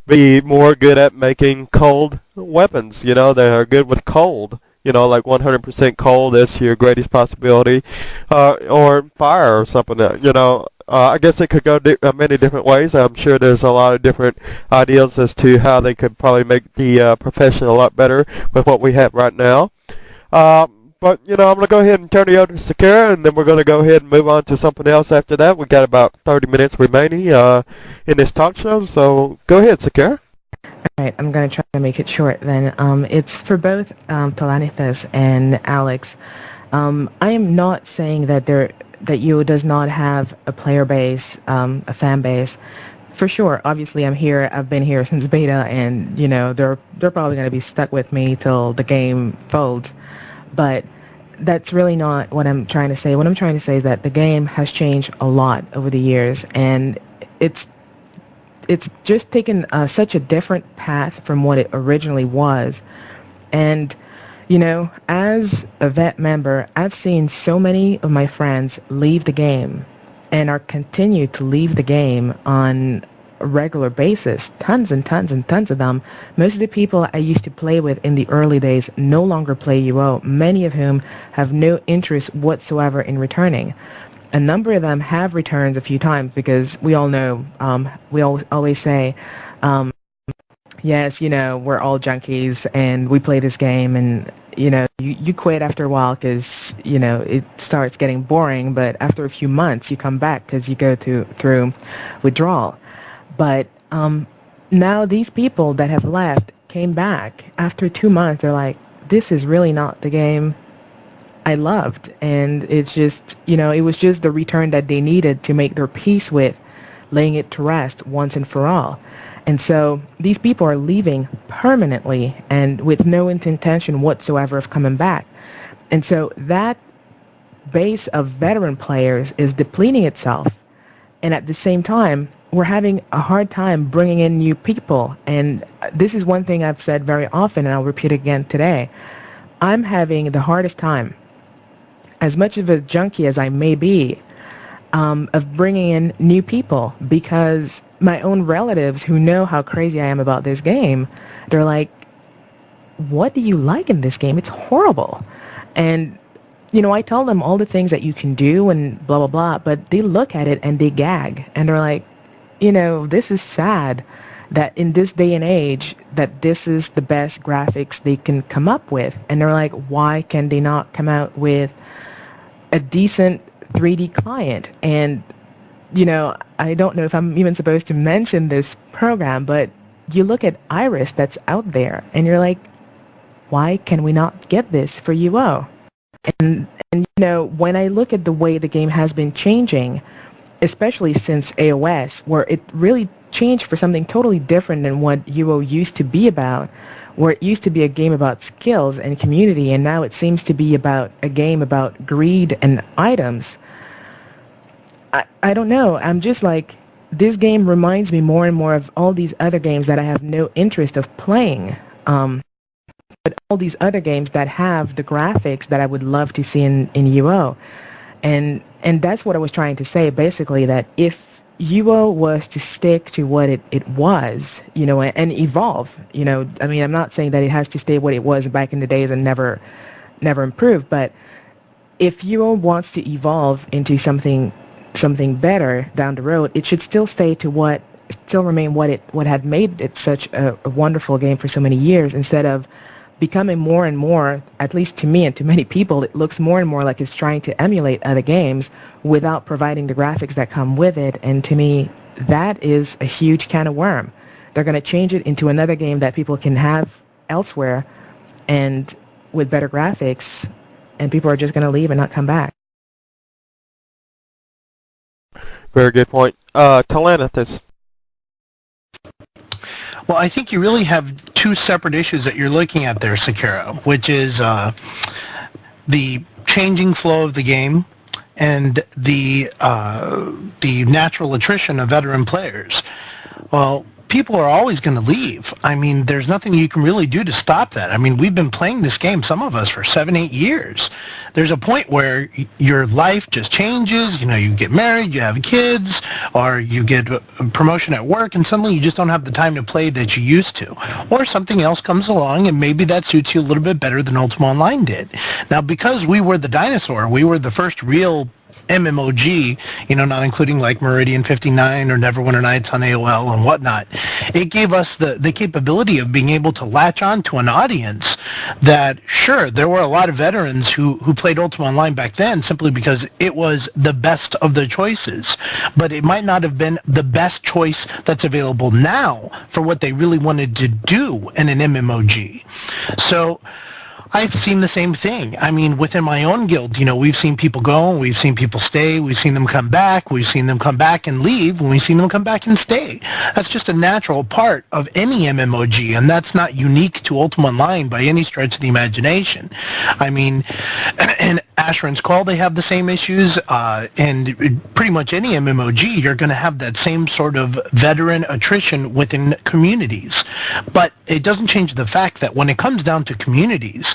be more good at making cold weapons, that are good with cold. Like 100% cold is your greatest possibility, or fire or something. I guess it could go many different ways. I'm sure there's a lot of different ideas as to how they could probably make the profession a lot better with what we have right now. But, I'm going to go ahead and turn it over to Sakura, and then we're going to go ahead and move on to something else after that. We've got about 30 minutes remaining in this talk show, so go ahead, Sakura. All right, I'm going to try to make it short then. It's for both Telemythos and Alex. I am not saying that you does not have a player base, a fan base. For sure, obviously I'm here. I've been here since beta, and they're probably going to be stuck with me till the game folds. But that's really not what I'm trying to say. What I'm trying to say is that the game has changed a lot over the years, and it's just taken such a different path from what it originally was. And, as a vet member, I've seen so many of my friends leave the game and are continue to leave the game on a regular basis. Tons and tons and tons of them. Most of the people I used to play with in the early days no longer play UO, many of whom have no interest whatsoever in returning. A number of them have returned a few times because we all know, we always say, yes, we're all junkies and we play this game, and, you quit after a while because, it starts getting boring, but after a few months you come back because you go through withdrawal. But now these people that have left came back. After 2 months, they're like, this is really not the game I loved, and it's just, it was just the return that they needed to make their peace with laying it to rest once and for all. And so these people are leaving permanently and with no intention whatsoever of coming back. And so that base of veteran players is depleting itself, and at the same time, we're having a hard time bringing in new people. And this is one thing I've said very often, and I'll repeat again today. I'm having the hardest time, as much of a junkie as I may be, of bringing in new people, because my own relatives who know how crazy I am about this game, they're like, what do you like in this game? It's horrible. And I tell them all the things that you can do and blah, blah, blah, but they look at it and they gag. And they're like, this is sad that in this day and age that this is the best graphics they can come up with. And they're like, why can they not come out with a decent 3D client? And, I don't know if I'm even supposed to mention this program, but you look at Iris that's out there, and you're like, why can we not get this for UO? And when I look at the way the game has been changing, especially since AOS, where it really changed for something totally different than what UO used to be about, where it used to be a game about skills and community, and now it seems to be about a game about greed and items. I don't know. I'm just like, this game reminds me more and more of all these other games that I have no interest of playing. But all these other games that have the graphics that I would love to see in UO. And that's what I was trying to say, basically, that if UO was to stick to what it was, and evolve, I'm not saying that it has to stay what it was back in the days and never improve, but if UO wants to evolve into something better down the road, it should still remain what had made it such a wonderful game for so many years, instead of becoming more and more, at least to me and to many people, it looks more and more like it's trying to emulate other games without providing the graphics that come with it. And to me, that is a huge can of worm. They're going to change it into another game that people can have elsewhere and with better graphics, and people are just going to leave and not come back. Very good point. Talanathus. Well, I think you really have two separate issues that you're looking at there, Sakura, which is the changing flow of the game and the natural attrition of veteran players. Well, people are always going to leave. There's nothing you can really do to stop that. We've been playing this game, some of us, for 7-8 years. There's a point where your life just changes. You get married, you have kids, or you get a promotion at work, and suddenly you just don't have the time to play that you used to. Or something else comes along, and maybe that suits you a little bit better than Ultima Online did. Now, because we were the dinosaur, we were the first real MMOG, not including like Meridian 59 or Neverwinter Nights on AOL and whatnot, it gave us the capability of being able to latch on to an audience that, sure, there were a lot of veterans who played Ultima Online back then simply because it was the best of the choices, but it might not have been the best choice that's available now for what they really wanted to do in an MMOG. So I've seen the same thing. Within my own guild, we've seen people go, we've seen people stay, we've seen them come back, we've seen them come back and leave, and we've seen them come back and stay. That's just a natural part of any MMOG, and that's not unique to Ultima Online by any stretch of the imagination. In Asheron's Call, they have the same issues, and pretty much any MMOG, you're going to have that same sort of veteran attrition within communities. But it doesn't change the fact that when it comes down to communities,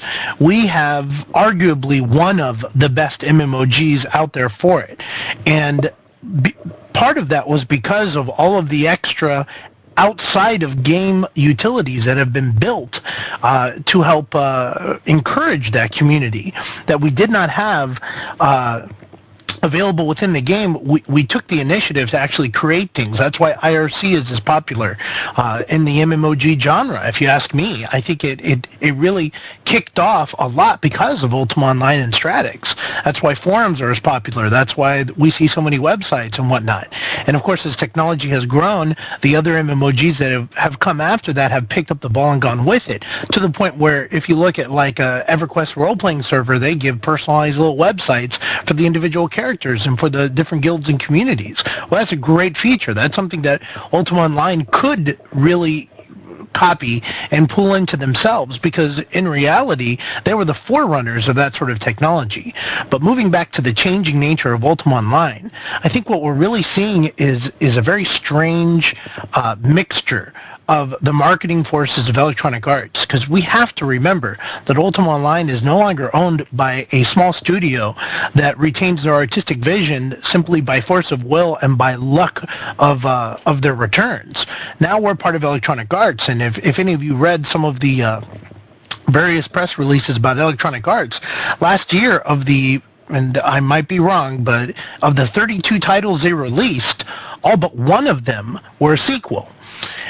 we have arguably one of the best MMOGs out there for it. And part of that was because of all of the extra outside of game utilities that have been built to help encourage that community that we did not have available within the game. We took the initiative to actually create things. That's why IRC is as popular in the MMOG genre, if you ask me. I think it really kicked off a lot because of Ultima Online and Stratix. That's why forums are as popular. That's why we see so many websites and whatnot. And of course, as technology has grown, the other MMOGs that have come after that have picked up the ball and gone with it, to the point where if you look at like EverQuest role-playing server, they give personalized little websites for the individual characters and for the different guilds and communities. Well, that's a great feature. That's something that Ultima Online could really copy and pull into themselves, because in reality they were the forerunners of that sort of technology. But moving back to the changing nature of Ultima Online, I think what we're really seeing is a very strange mixture of the marketing forces of Electronic Arts, because we have to remember that Ultima Online is no longer owned by a small studio that retains their artistic vision simply by force of will and by luck of their returns. Now we're part of Electronic Arts, and if any of you read some of the various press releases about Electronic Arts. Last year and I might be wrong, but of the 32 titles they released, all but one of them were a sequel.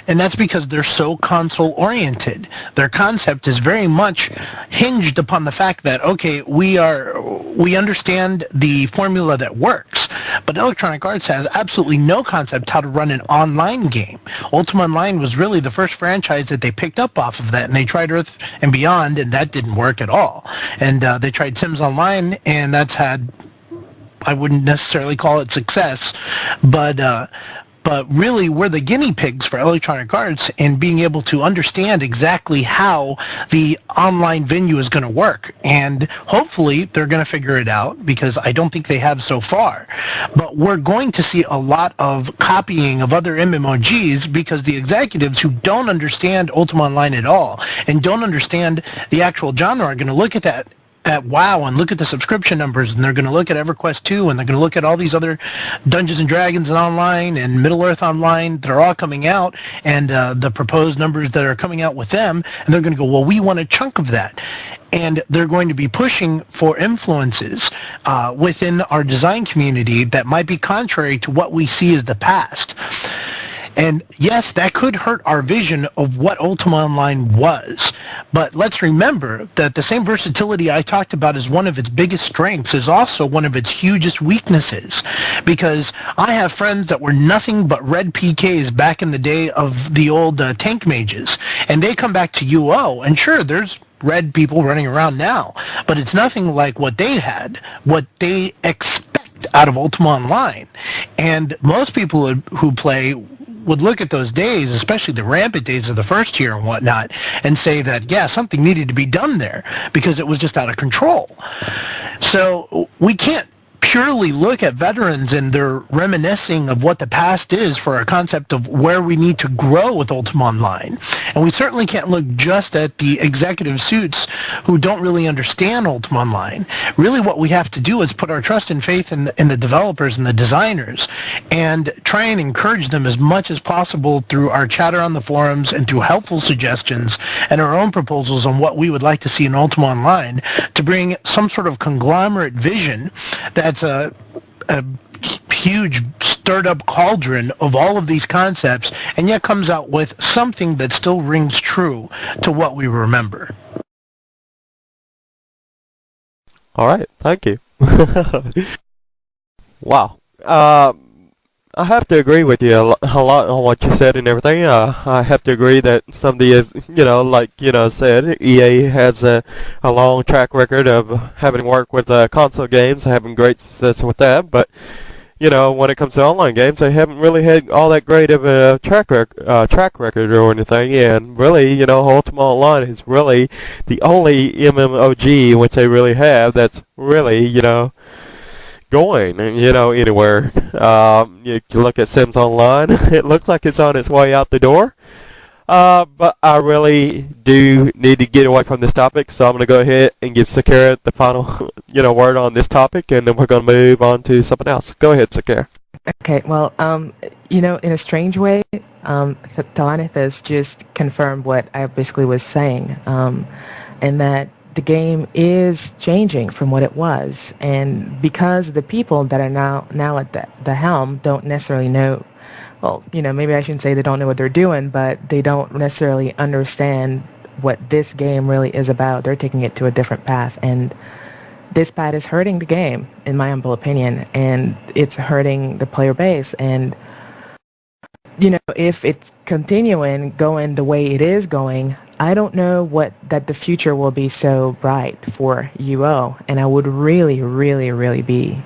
And that's because they're so console-oriented. Their concept is very much hinged upon the fact that, okay, we understand the formula that works, but Electronic Arts has absolutely no concept how to run an online game. Ultima Online was really the first franchise that they picked up off of that, and they tried Earth and Beyond, and that didn't work at all. And they tried Sims Online, and that's had, I wouldn't necessarily call it success, but really we're the guinea pigs for Electronic Arts in being able to understand exactly how the online venue is going to work. And hopefully they're going to figure it out, because I don't think they have so far. But we're going to see a lot of copying of other MMOGs, because the executives who don't understand Ultima Online at all and don't understand the actual genre are going to look at that at WoW and look at the subscription numbers, and they're going to look at EverQuest 2, and they're going to look at all these other Dungeons & Dragons Online and Middle-earth Online that are all coming out, and the proposed numbers that are coming out with them, and they're going to go, well, we want a chunk of that. And they're going to be pushing for influences within our design community that might be contrary to what we see as the past. And yes, that could hurt our vision of what Ultima Online was. But let's remember that the same versatility I talked about as one of its biggest strengths is also one of its hugest weaknesses. Because I have friends that were nothing but red PKs back in the day of the old tank mages. And they come back to UO, and sure, there's red people running around now. But it's nothing like what they had, what they expect out of Ultima Online. And most people who play would look at those days, especially the rampant days of the first year and whatnot, and say that, yeah, something needed to be done there because it was just out of control. So we can't purely look at veterans and they're reminiscing of what the past is for a concept of where we need to grow with Ultima Online. And we certainly can't look just at the executive suits who don't really understand Ultima Online. Really what we have to do is put our trust and faith in the developers and the designers and try and encourage them as much as possible through our chatter on the forums and through helpful suggestions and our own proposals on what we would like to see in Ultima Online to bring some sort of conglomerate vision that's a huge stirred-up cauldron of all of these concepts, and yet comes out with something that still rings true to what we remember. All right, thank you. Wow. I have to agree with you a lot on what you said and everything. I have to agree that some of the, said, EA has a long track record of having worked with console games, having great success with that, but, when it comes to online games, they haven't really had all that great of a track record or anything, and really, Ultima Online is really the only MMOG which they really have that's really, going, anywhere. You can look at Sims Online. It looks like it's on its way out the door. But I really do need to get away from this topic, so I'm going to go ahead and give Sakara the final, word on this topic, and then we're going to move on to something else. Go ahead, Sakara. Okay, well, in a strange way, Talanith has just confirmed what I basically was saying, and that the game is changing from what it was, and because the people that are now at the helm don't necessarily know, well, maybe I shouldn't say they don't know what they're doing, but they don't necessarily understand what this game really is about. They're taking it to a different path, and this path is hurting the game, in my humble opinion, and it's hurting the player base, and if it's continuing going the way it is going, I don't know that the future will be so bright for UO, and I would really, really, really be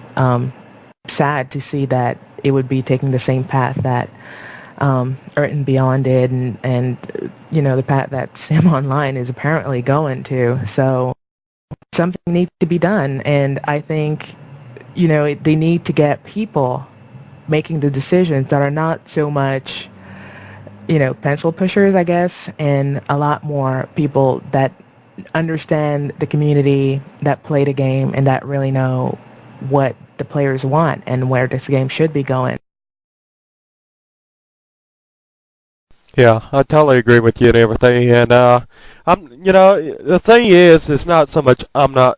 sad to see that it would be taking the same path that Earth and Beyond did, and the path that Sim Online is apparently going to. So something needs to be done, and I think they need to get people making the decisions that are not so much pencil pushers, I guess, and a lot more people that understand the community, that play the game, and that really know what the players want and where this game should be going. Yeah, I totally agree with you and everything. And the thing is, it's not so much I'm not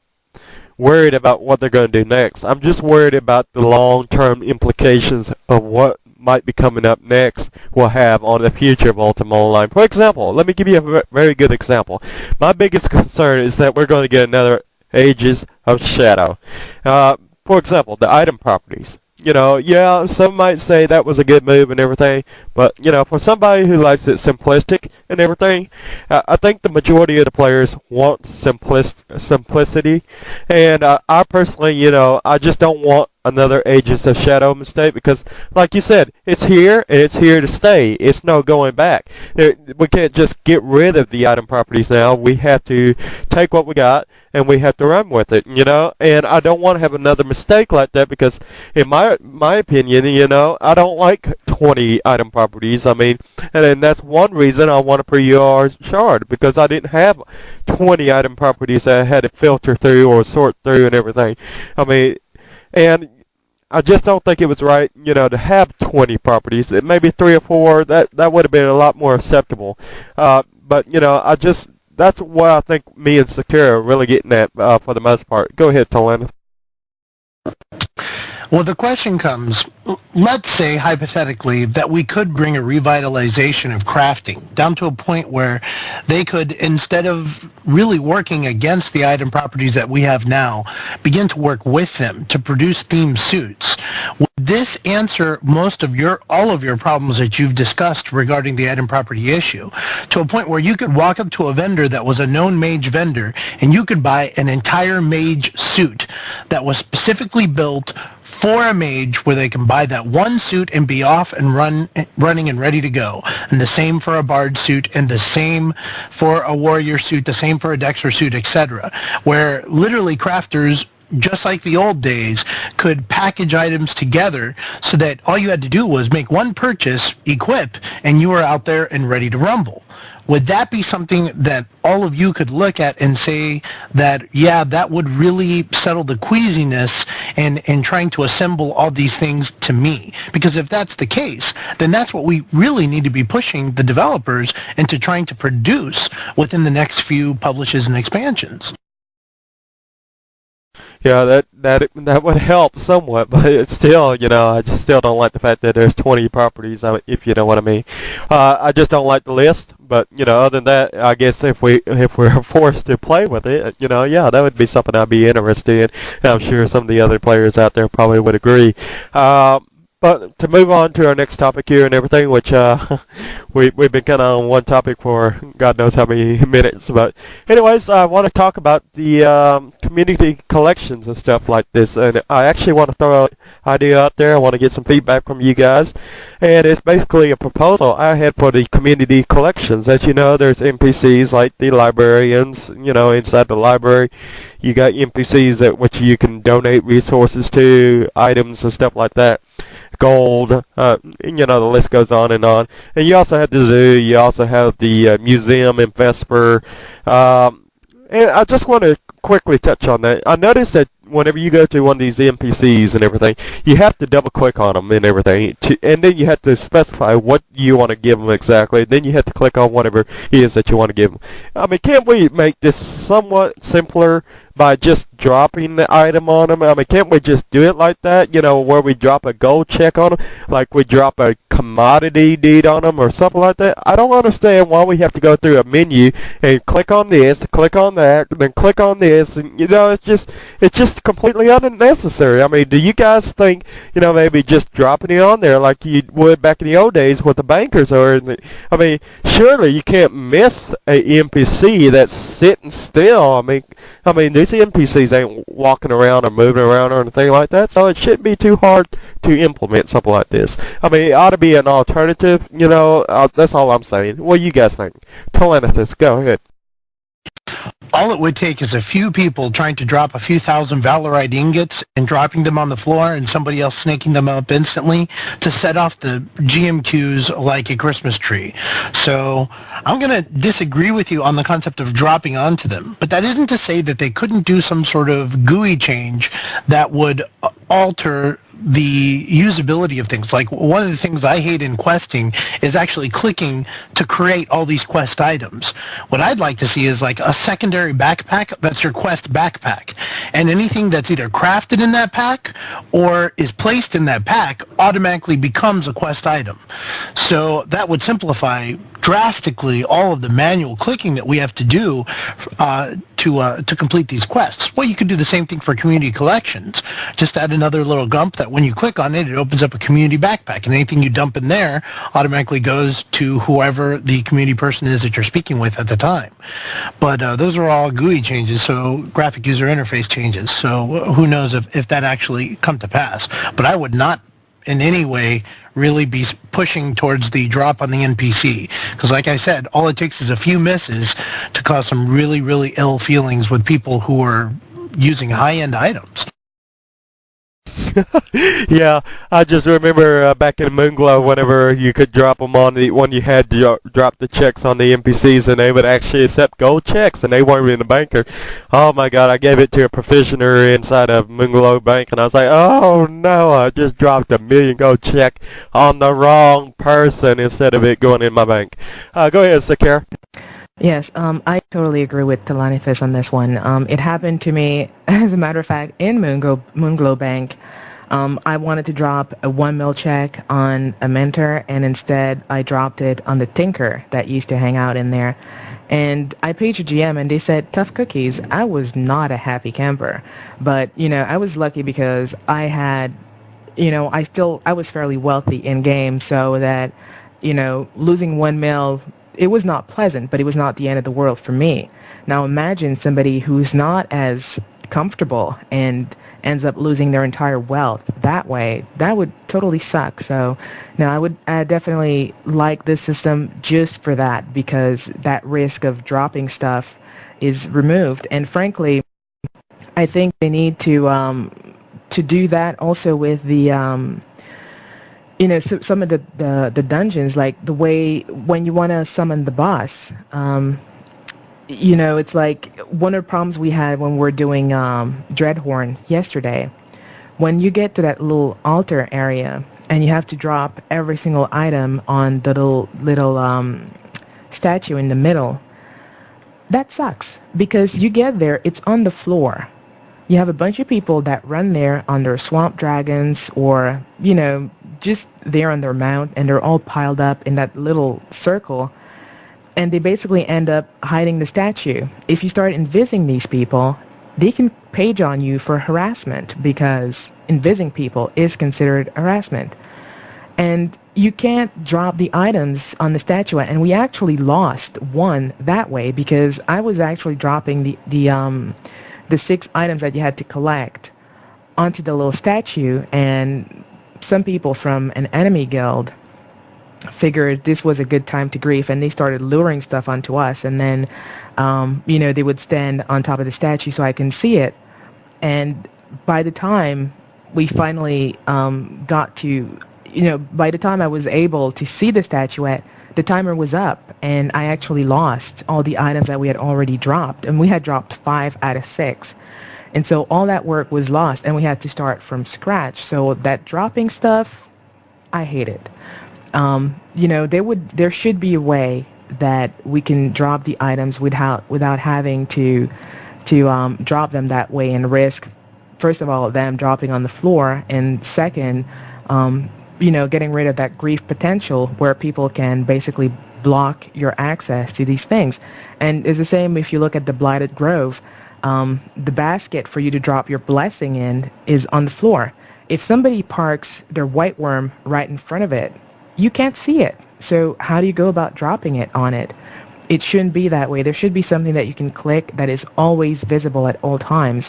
worried about what they're going to do next. I'm just worried about the long-term implications of what might be coming up next will have on the future of Ultima Online. For example, let me give you a very good example. My biggest concern is that we're going to get another Ages of Shadow. For example, the item properties. Yeah, some might say that was a good move and everything, but, for somebody who likes it simplistic and everything, I think the majority of the players want simplicity, and I personally, I just don't want another Ages of Shadow mistake because, like you said, it's here and it's here to stay. It's no going back. We can't just get rid of the item properties now. We have to take what we got and we have to run with it, and I don't want to have another mistake like that because, in my opinion, I don't like 20 item properties. I mean, and that's one reason I want a pre-UR shard because I didn't have 20 item properties that I had to filter through or sort through and everything. I mean, and I just don't think it was right, to have 20 properties. It maybe 3 or 4. That would have been a lot more acceptable. But that's what I think me and Sakura are really getting at for the most part. Go ahead, Talana. Well, the question comes, let's say, hypothetically, that we could bring a revitalization of crafting down to a point where they could, instead of really working against the item properties that we have now, begin to work with them to produce themed suits. Would this answer all of your problems that you've discussed regarding the item property issue to a point where you could walk up to a vendor that was a known mage vendor and you could buy an entire mage suit that was specifically built for a mage where they can buy that one suit and be off and running and ready to go. And the same for a bard suit, and the same for a warrior suit, the same for a dexter suit, etc. Where literally crafters, just like the old days, could package items together so that all you had to do was make one purchase, equip, and you were out there and ready to rumble. Would that be something that all of you could look at and say that, yeah, that would really settle the queasiness in trying to assemble all these things to me? Because if that's the case, then that's what we really need to be pushing the developers into trying to produce within the next few publishes and expansions. Yeah, that would help somewhat, but it's still, I just still don't like the fact that there's 20 properties, if you know what I mean. I just don't like the list, but, other than that, I guess if we're forced to play with it, yeah, that would be something I'd be interested in. And I'm sure some of the other players out there probably would agree. But to move on to our next topic here and everything, which we've been kind of on one topic for God knows how many minutes. But anyways, I want to talk about the community collections and stuff like this. And I actually want to throw an idea out there. I want to get some feedback from you guys. And it's basically a proposal I had for the community collections. As you know, there's NPCs like the librarians, inside the library. You got NPCs that which you can donate resources to, items and stuff like that. Gold, the list goes on. And you also have the zoo, you also have the museum in Vesper. And I just want to quickly touch on that. I noticed that whenever you go to one of these NPCs and everything, you have to double click on them and everything, and then you have to specify what you want to give them exactly. Then you have to click on whatever it is that you want to give them. I mean, can't we make this somewhat simpler by just dropping the item on them? I mean, can't we just do it like that, where we drop a gold check on them, like we drop a commodity deed on them or something like that? I don't understand why we have to go through a menu and click on this, click on that, then click on this, and it's just completely unnecessary. I mean, do you guys think, maybe just dropping it on there like you would back in the old days with the bankers I mean, surely you can't miss a NPC that's sitting still. I mean, these NPCs ain't walking around or moving around or anything like that, so it shouldn't be too hard to implement something like this. I mean, it ought to be an alternative, that's all I'm saying. What do you guys think? Telenethus, go ahead. All it would take is a few people trying to drop a few thousand Valorite ingots and dropping them on the floor and somebody else snaking them up instantly to set off the GMQs like a Christmas tree. So I'm going to disagree with you on the concept of dropping onto them, but that isn't to say that they couldn't do some sort of GUI change that would alter the usability of things. Like, one of the things I hate in questing is actually clicking to create all these quest items. What I'd like to see is like a secondary backpack that's your quest backpack. And anything that's either crafted in that pack or is placed in that pack automatically becomes a quest item. So that would simplify drastically all of the manual clicking that we have to do to complete these quests. Well, you could do the same thing for community collections. Just add another little gump that when you click on it, it opens up a community backpack, and anything you dump in there automatically goes to whoever the community person is that you're speaking with at the time. But those are all GUI changes, so graphic user interface changes. So who knows if that actually come to pass. But I would not in any way really be pushing towards the drop on the NPC. Because like I said, all it takes is a few misses to cause some really, really ill feelings with people who are using high-end items. Yeah, I just remember back in Moonglow, whenever you could drop them on when you had to drop the checks on the NPCs, and they would actually accept gold checks, and they weren't even a banker. Oh my God, I gave it to a provisioner inside of Moonglow Bank, and I was like, oh no, I just dropped $1 million gold check on the wrong person instead of it going in my bank. Go ahead, Sakara. Yes, I totally agree with Telanithus on this one. It happened to me, as a matter of fact, in Moonglow Bank. I wanted to drop a 1 mil check on a mentor, and instead I dropped it on the Tinker that used to hang out in there. And I paged GM, and they said, tough cookies. I was not a happy camper. But, I was lucky because I had, I was fairly wealthy in-game, so that, losing 1 mil, it was not pleasant, but it was not the end of the world for me. Now imagine somebody who's not as comfortable and ends up losing their entire wealth that way. That would totally suck. So now I would definitely like this system just for that, because that risk of dropping stuff is removed. And frankly, I think they need to do that also with the some of the dungeons, like the way when you want to summon the boss. It's like one of the problems we had when we were doing Dreadhorn yesterday. When you get to that little altar area and you have to drop every single item on the little statue in the middle, that sucks, because you get there, it's on the floor. You have a bunch of people that run there on their swamp dragons or, just there on their mount, and they're all piled up in that little circle. And they basically end up hiding the statue. If you start invising these people, they can page on you for harassment, because invising people is considered harassment. And you can't drop the items on the statuette. And we actually lost one that way, because I was actually dropping the 6 items that you had to collect onto the little statue, and some people from an enemy guild figured this was a good time to grief, and they started luring stuff onto us, and then they would stand on top of the statue so I can see it. And by the time we finally got to, by the time I was able to see the statuette, the timer was up, and I actually lost all the items that we had already dropped, and we had dropped 5 out of 6. And so all that work was lost, and we had to start from scratch. So that dropping stuff, I hate it. There should be a way that we can drop the items without having to drop them that way and risk, first of all, them dropping on the floor, and second, getting rid of that grief potential where people can basically block your access to these things. And it's the same if you look at the Blighted Grove. The basket for you to drop your blessing in is on the floor. If somebody parks their white worm right in front of it, you can't see it. So how do you go about dropping it on it? It shouldn't be that way. There should be something that you can click that is always visible at all times,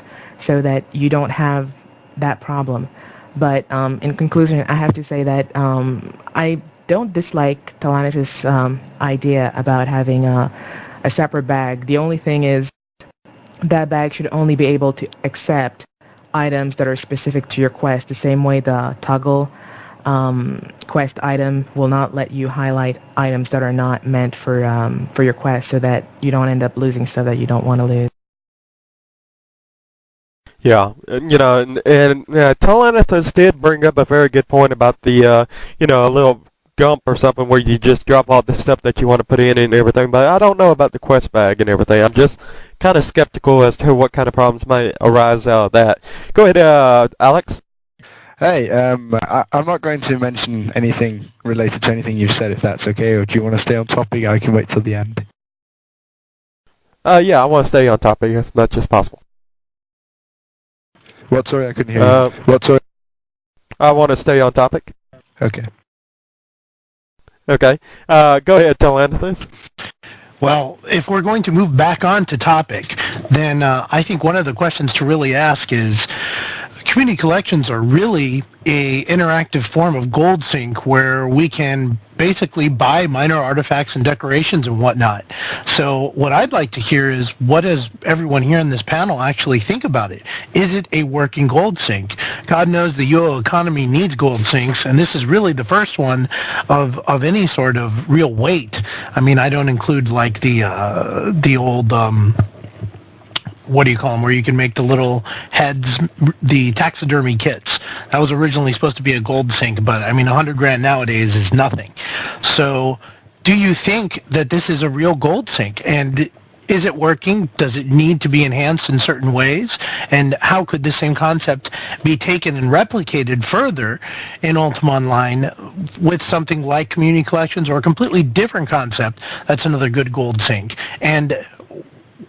so that you don't have that problem. But in conclusion, I have to say that I don't dislike Telanithus' idea about having a separate bag. The only thing is that bag should only be able to accept items that are specific to your quest, the same way the toggle quest item will not let you highlight items that are not meant for your quest, so that you don't end up losing stuff that you don't want to lose. Yeah, and Telenethus did bring up a very good point about the, a little gump or something where you just drop all the stuff that you want to put in and everything. But I don't know about the quest bag and everything. I'm just kind of skeptical as to what kind of problems might arise out of that. Go ahead, Alex. Hey, I'm not going to mention anything related to anything you've said, if that's okay, or do you want to stay on topic? I can wait till the end. Yeah, I want to stay on topic as much as possible. What? Sorry, I couldn't hear you. What? Sorry. I want to stay on topic. Okay. Okay. Go ahead, Telenethus. Well, if we're going to move back on to topic, then I think one of the questions to really ask is, community collections are really a interactive form of gold sync where we can basically buy minor artifacts and decorations and whatnot. So what I'd like to hear is, what does everyone here in this panel actually think about it? Is it a working gold sync? God knows the UO economy needs gold syncs, and this is really the first one of any sort of real weight. I mean, I don't include like the old what do you call them, where you can make the little heads, the taxidermy kits. That was originally supposed to be a gold sync, but I mean, $100,000 nowadays is nothing. So do you think that this is a real gold sync? And is it working? Does it need to be enhanced in certain ways? And how could the same concept be taken and replicated further in Ultima Online with something like community collections, or a completely different concept that's another good gold sync? And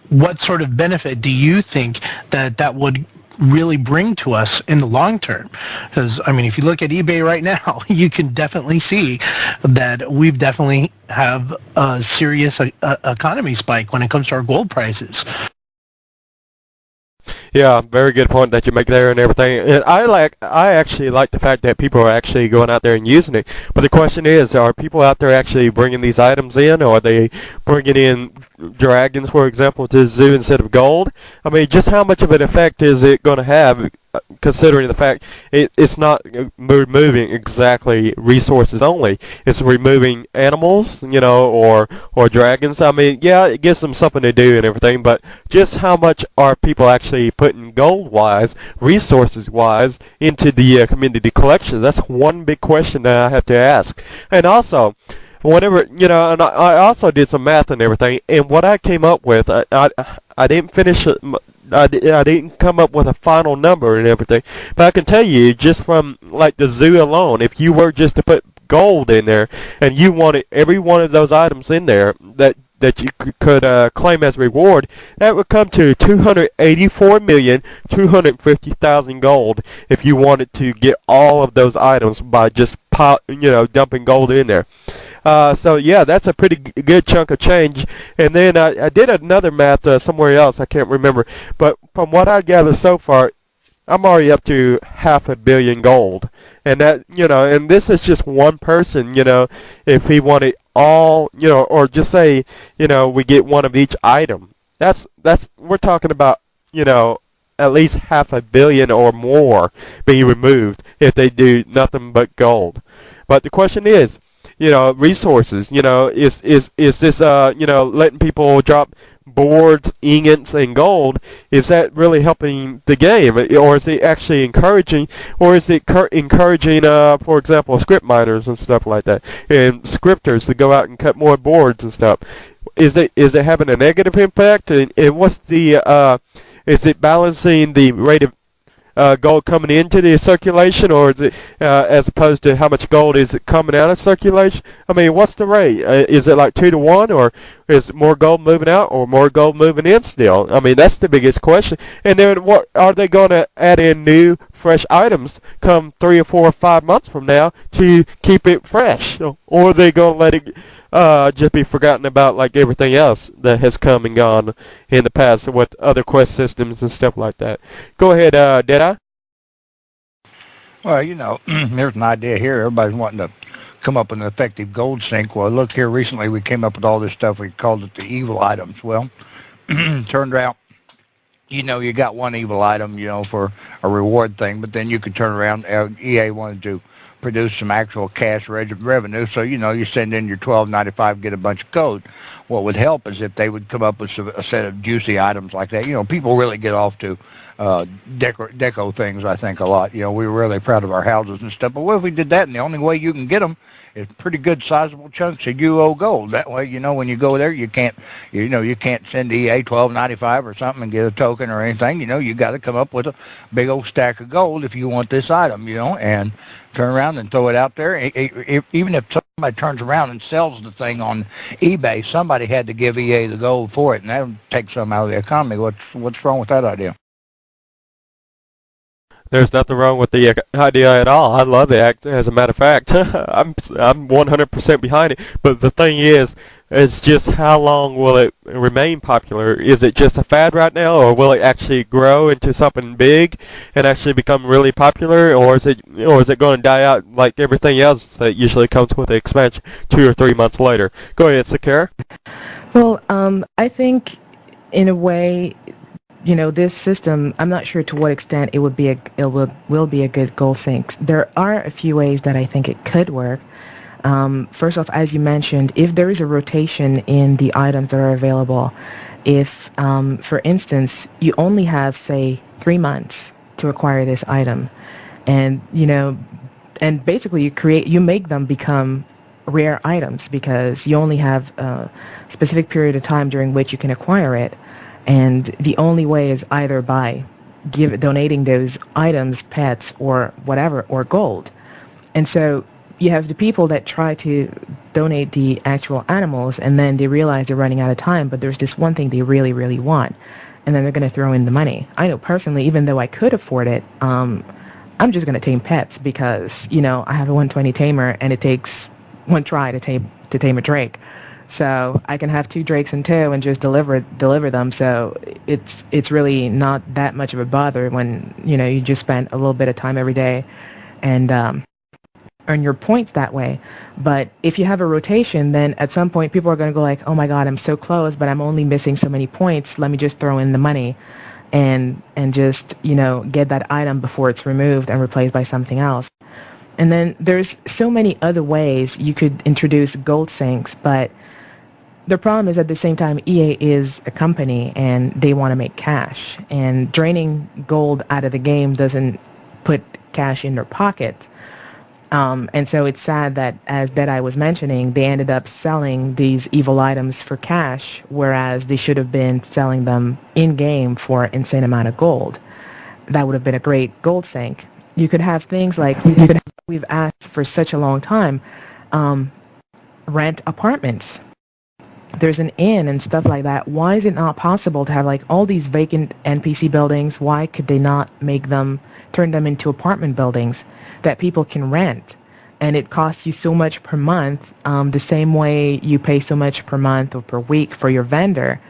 what sort of benefit do you think that would really bring to us in the long term? Because, I mean, if you look at eBay right now, you can definitely see that we've definitely have a serious economy spike when it comes to our gold prices. Yeah, very good point that you make there and everything. And I actually like the fact that people are actually going out there and using it. But the question is, are people out there actually bringing these items in, or are they bringing in dragons, for example, to the zoo instead of gold? I mean, just how much of an effect is it going to have, considering the fact it's not removing exactly resources only. It's removing animals, or dragons. I mean, yeah, it gives them something to do and everything, but just how much are people actually putting gold-wise, resources-wise, into the community collections? That's one big question that I have to ask. And also, whenever, and I also did some math and everything, and what I came up with, I didn't finish it. I didn't come up with a final number and everything, but I can tell you, just from like the zoo alone, if you were just to put gold in there and you wanted every one of those items in there that you could claim as reward, that would come to 284,250,000 gold if you wanted to get all of those items by just dumping gold in there. So yeah, that's a pretty good chunk of change. And then I did another math somewhere else, I can't remember, but from what I gather so far, I'm already up to 500 million gold. And that, and this is just one person, if he wanted all, or just say, we get one of each item. We're talking about, at least 500 million or more being removed if they do nothing but gold. But the question is, resources, is this, letting people drop boards, ingots, and gold, is that really helping the game, or is it actually encouraging, for example, script miners and stuff like that, and scripters to go out and cut more boards and stuff? Is it having a negative impact, and what's the, is it balancing the rate of gold coming into the circulation, or is it as opposed to how much gold is it coming out of circulation? I mean, what's the rate? Is it like 2 to 1, or is more gold moving out or more gold moving in still? I mean, that's the biggest question. And then what are they going to add in new, fresh items come 3 or 4 or 5 months from now to keep it fresh? Or are they going to let it just be forgotten about like everything else that has come and gone in the past with other quest systems and stuff like that? Go ahead, Deadeye. Well, there's an idea here. Everybody's wanting to come up with an effective gold sync. Well, look here, recently we came up with all this stuff. We called it the evil items. Well, turned out, you got one evil item, for a reward thing, but then you could turn around. EA wanted to produce some actual cash revenue, so you send in your $12.95, get a bunch of code. what would help is if they would come up with a set of juicy items like that. You know, people really get off to deco things, I think, a lot. You know, we're really proud of our houses and stuff, but what if we did that, and the only way you can get them is pretty good sizable chunks of UO gold. That way, you know, when you go there, you can't send EA $12.95 or something and get a token or anything. You know, you got to come up with a big old stack of gold if you want this item, you know, and turn around and throw it out there. Even if somebody turns around and sells the thing on eBay, somebody had to give EA the gold for it, and that would take some out of the economy. What's wrong with that idea? There's nothing wrong with the idea at all. I love it. As a matter of fact, I'm 100% behind it. But the thing is, it's just how long will it remain popular? Is it just a fad right now, or will it actually grow into something big and actually become really popular, or is it going to die out like everything else that usually comes with the expansion 2 or 3 months later? Go ahead, Sakara. Well, I think in a way, you know, this system, I'm not sure to what extent it will be a good goal sink. There are a few ways that I think it could work. First off, as you mentioned, if there is a rotation in the items that are available, if, for instance, you only have, say, 3 months to acquire this item, and, you know, and basically you make them become rare items because you only have a specific period of time during which you can acquire it. And the only way is either by donating those items, pets, or whatever, or gold. And so you have the people that try to donate the actual animals, and then they realize they're running out of time, but there's this one thing they really, really want, and then they're going to throw in the money. I know personally, even though I could afford it, I'm just going to tame pets because, you know, I have a 120 tamer, and it takes one try to tame a drake. So I can have 2 drakes in tow and just deliver them. So it's really not that much of a bother when, you know, you just spend a little bit of time every day and earn your points that way. But if you have a rotation, then at some point people are going to go like, oh my God, I'm so close, but I'm only missing so many points. Let me just throw in the money and just, you know, get that item before it's removed and replaced by something else. And then there's so many other ways you could introduce gold sinks, but the problem is at the same time EA is a company and they want to make cash, and draining gold out of the game doesn't put cash in their pocket. And so it's sad that, as Deadeye was mentioning, they ended up selling these evil items for cash, whereas they should have been selling them in-game for an insane amount of gold. That would have been a great gold sink. You could have things like, we've asked for such a long time, rent apartments. There's an inn and stuff like that. Why is it not possible to have like all these vacant NPC buildings? Why could they not turn them into apartment buildings that people can rent? And it costs you so much per month, the same way you pay so much per month or per week for your vendor.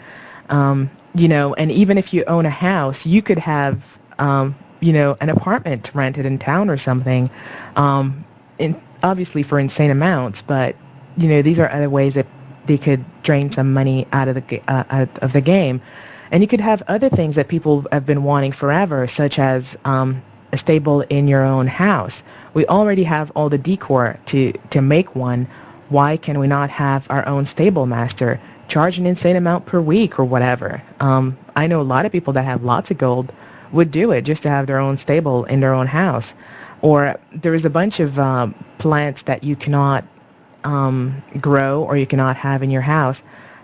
You know, and even if you own a house, you could have, you know, an apartment rented in town or something, obviously for insane amounts, but, you know, these are other ways that they could drain some money out of the game. And you could have other things that people have been wanting forever, such as a stable in your own house. We already have all the decor to make one. Why can we not have our own stable master? Charge an insane amount per week or whatever. I know a lot of people that have lots of gold would do it just to have their own stable in their own house. Or there is a bunch of plants that you cannot grow or you cannot have in your house.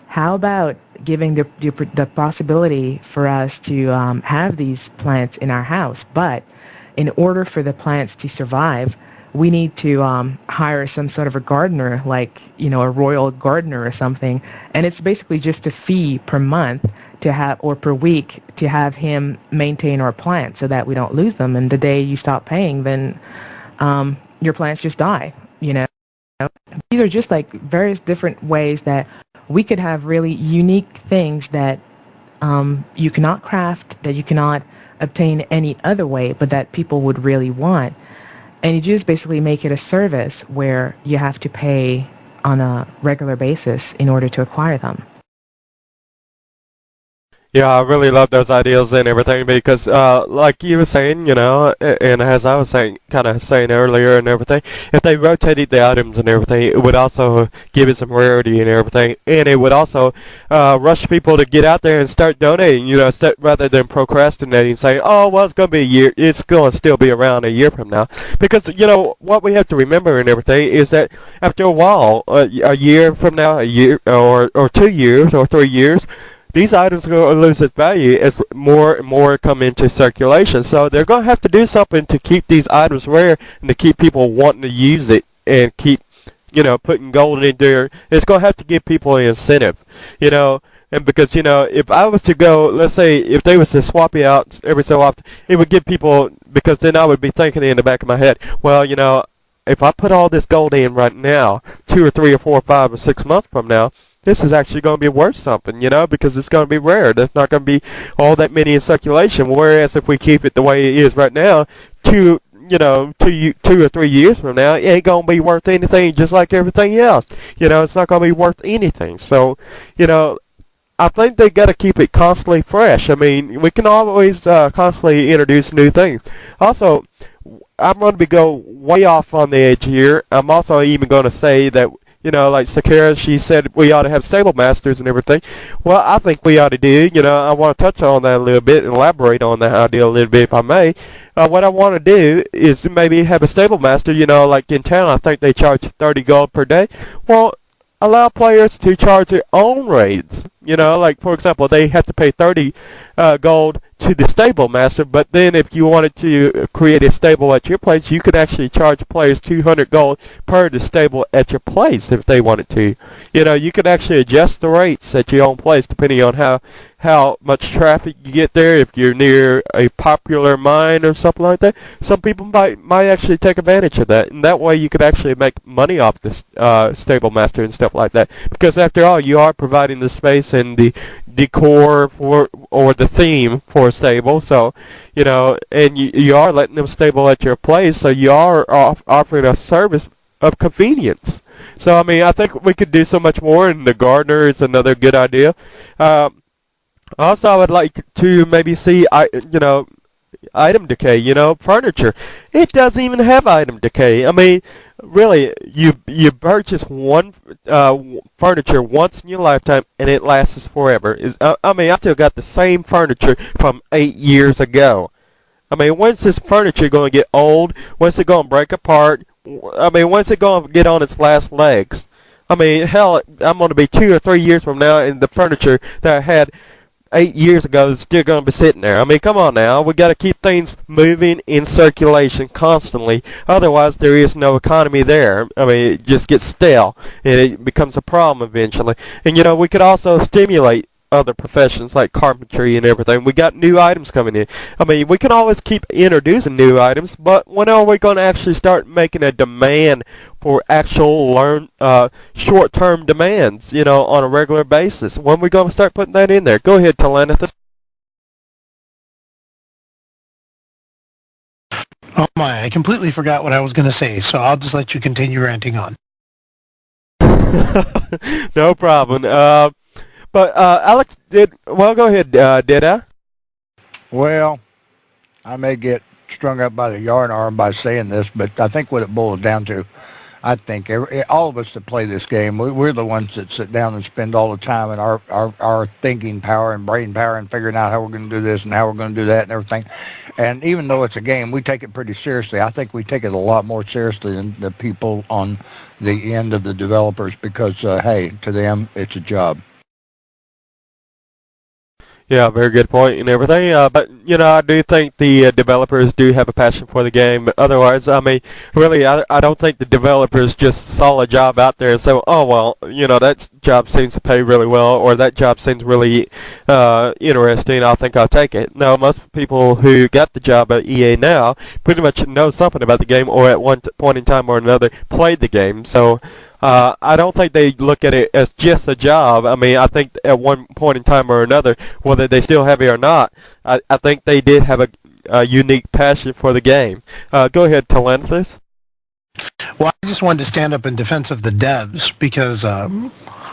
How about giving the possibility for us to have these plants in our house? But in order for the plants to survive, we need to hire some sort of a gardener, like, you know, a royal gardener or something, and it's basically just a fee per month to have, or per week, to have him maintain our plants so that we don't lose them. And the day you stop paying, then your plants just die, you know. These are just like various different ways that we could have really unique things that you cannot craft, that you cannot obtain any other way, but that people would really want. And you just basically make it a service where you have to pay on a regular basis in order to acquire them. Yeah, I really love those ideas and everything because, like you were saying, and as I was saying, kind of saying earlier and everything, if they rotated the items and everything, it would also give it some rarity and everything, and it would also rush people to get out there and start donating, rather than procrastinating, saying, oh, well, it's going to be a year, it's going to still be around a year from now, because, what we have to remember and everything is that after a while, a year from now, a year, or 2 years, or 3 years, these items are going to lose its value as more and more come into circulation. So they're going to have to do something to keep these items rare and to keep people wanting to use it and keep, putting gold in there. It's going to have to give people an incentive, And because, if I was to go, let's say, if they was to swap it out every so often, it would give people, because then I would be thinking in the back of my head, well, if I put all this gold in right now, 2 or 3 or 4 or 5 or 6 months from now, this is actually going to be worth something, because it's going to be rare. There's not going to be all that many in circulation. Whereas if we keep it the way it is right now, 2 or 3 years from now, it ain't going to be worth anything, just like everything else. It's not going to be worth anything. So, I think they got to keep it constantly fresh. I mean, we can always constantly introduce new things. Also, I'm going to go way off on the edge here. I'm also even going to say that, like Sakura, she said we ought to have stable masters and everything. Well, I think we ought to do. I want to touch on that a little bit and elaborate on that idea a little bit, if I may. What I want to do is maybe have a stable master, like in town, I think they charge 30 gold per day. Well, allow players to charge their own rates. Like, for example, they have to pay 30 gold to the stable master, but then if you wanted to create a stable at your place, you could actually charge players 200 gold per the stable at your place if they wanted to. You could actually adjust the rates at your own place depending on how much traffic you get there. If you're near a popular mine or something like that, some people might actually take advantage of that, and that way you could actually make money off this stable master and stuff like that. Because after all, you are providing the space and the decor or the theme for a stable, so and you are letting them stable at your place, so you are offering a service of convenience. So I mean, I think we could do so much more, and the gardener is another good idea. Also, I would like to maybe see item decay, furniture. It doesn't even have item decay. I mean, really, you purchase one furniture once in your lifetime, and it lasts forever. I mean, I still got the same furniture from 8 years ago. I mean, when's this furniture going to get old? When's it going to break apart? I mean, when's it going to get on its last legs? I mean, hell, I'm going to be 2 or 3 years from now, and the furniture that I had 8 years ago is still going to be sitting there. I mean, come on now. We got to keep things moving in circulation constantly. Otherwise, there is no economy there. I mean, it just gets stale, and it becomes a problem eventually. And, we could also stimulate other professions like carpentry and everything. We got new items coming in. I mean, we can always keep introducing new items, but when are we going to actually start making a demand for actual short-term demands, on a regular basis? When are we going to start putting that in there? Go ahead, Telenethus. Oh my, I completely forgot what I was going to say, so I'll just let you continue ranting on. No problem. But Alex, go ahead, Deadeye. Well, I may get strung up by the yarn arm by saying this, but I think what it boils down to, I think all of us that play this game, we're the ones that sit down and spend all the time and our thinking power and brain power and figuring out how we're going to do this and how we're going to do that and everything. And even though it's a game, we take it pretty seriously. I think we take it a lot more seriously than the people on the end of the developers because, hey, to them, it's a job. Yeah, very good point and everything. But, I do think the developers do have a passion for the game. But otherwise, I mean, really, I don't think the developers just saw a job out there and say, oh, well, that job seems to pay really well, or that job seems really interesting. I think I'll take it. No, most people who got the job at EA now pretty much know something about the game, or at one point in time or another played the game. So I don't think they look at it as just a job. I mean, I think at one point in time or another, whether they still have it or not, I think they did have a unique passion for the game. Go ahead, Telenethus. Well, I just wanted to stand up in defense of the devs because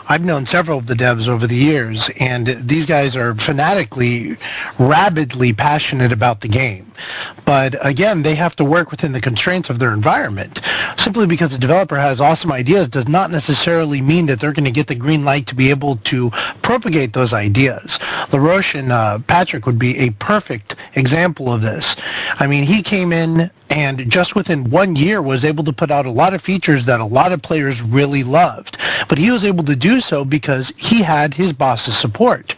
I've known several of the devs over the years, and these guys are fanatically, rabidly passionate about the game. But again, they have to work within the constraints of their environment. Simply because a developer has awesome ideas does not necessarily mean that they're going to get the green light to be able to propagate those ideas. LaRoche and Patrick would be a perfect example of this. I mean, he came in and just within 1 year was able to put out a lot of features that a lot of players really loved. But he was able to do so because he had his boss's support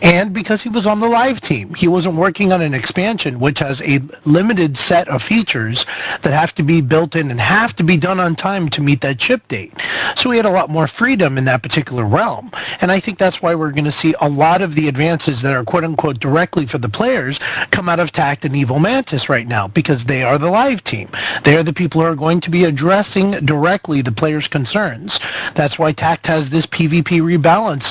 and because he was on the live team. He wasn't working on an expansion which has a limited set of features that have to be built in and have to be done on time to meet that ship date. So he had a lot more freedom in that particular realm. And I think that's why we're going to see a lot of the advances that are quote-unquote directly for the players come out of Tact and Evil Mantis right now, because they are the live team. They are the people who are going to be addressing directly the players' concerns. That's why Tact has this PvP rebalance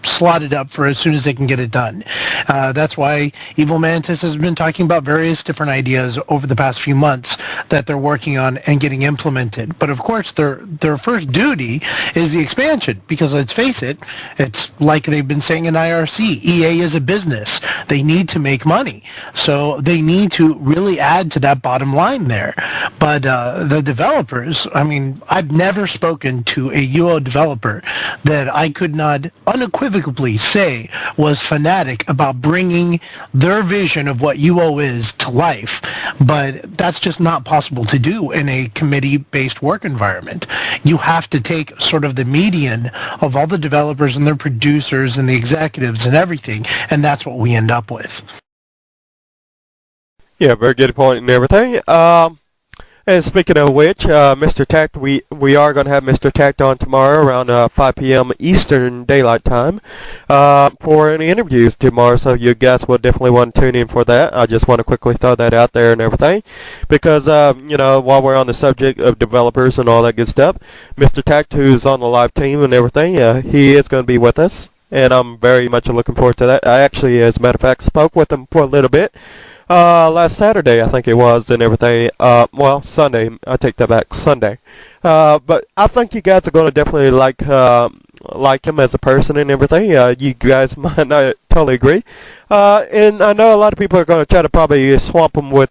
slotted up for as soon as they can get it done. That's why Evil Mantis has been talking about various different ideas over the past few months that they're working on and getting implemented. But of course, their first duty is the expansion, because let's face it, it's like they've been saying in IRC, EA is a business. They need to make money. So they need to really add to that bottom line there. But the developers, I mean, I've never spoken to a UO developer that I could not unequivocally say was fanatic about bringing their vision of what UO is to life. But that's just not possible to do in a committee-based work environment. You have to take sort of the median of all the developers and their producers and the executives and everything, and that's what we end up with. Yeah, very good point and everything. And speaking of which, Mr. Tact, we are going to have Mr. Tact on tomorrow around 5 p.m. Eastern Daylight Time for any interviews tomorrow, so you guys will definitely want to tune in for that. I just want to quickly throw that out there and everything, because, you know, while we're on the subject of developers and all that good stuff, Mr. Tact, who's on the live team and everything, he is going to be with us, and I'm very much looking forward to that. I actually, as a matter of fact, spoke with him for a little bit. Last Saturday, I think it was, and everything. Well, Sunday. I take that back. Sunday. But I think you guys are going to definitely like him as a person and everything. You guys might not totally agree. And I know a lot of people are going to try to probably swamp him with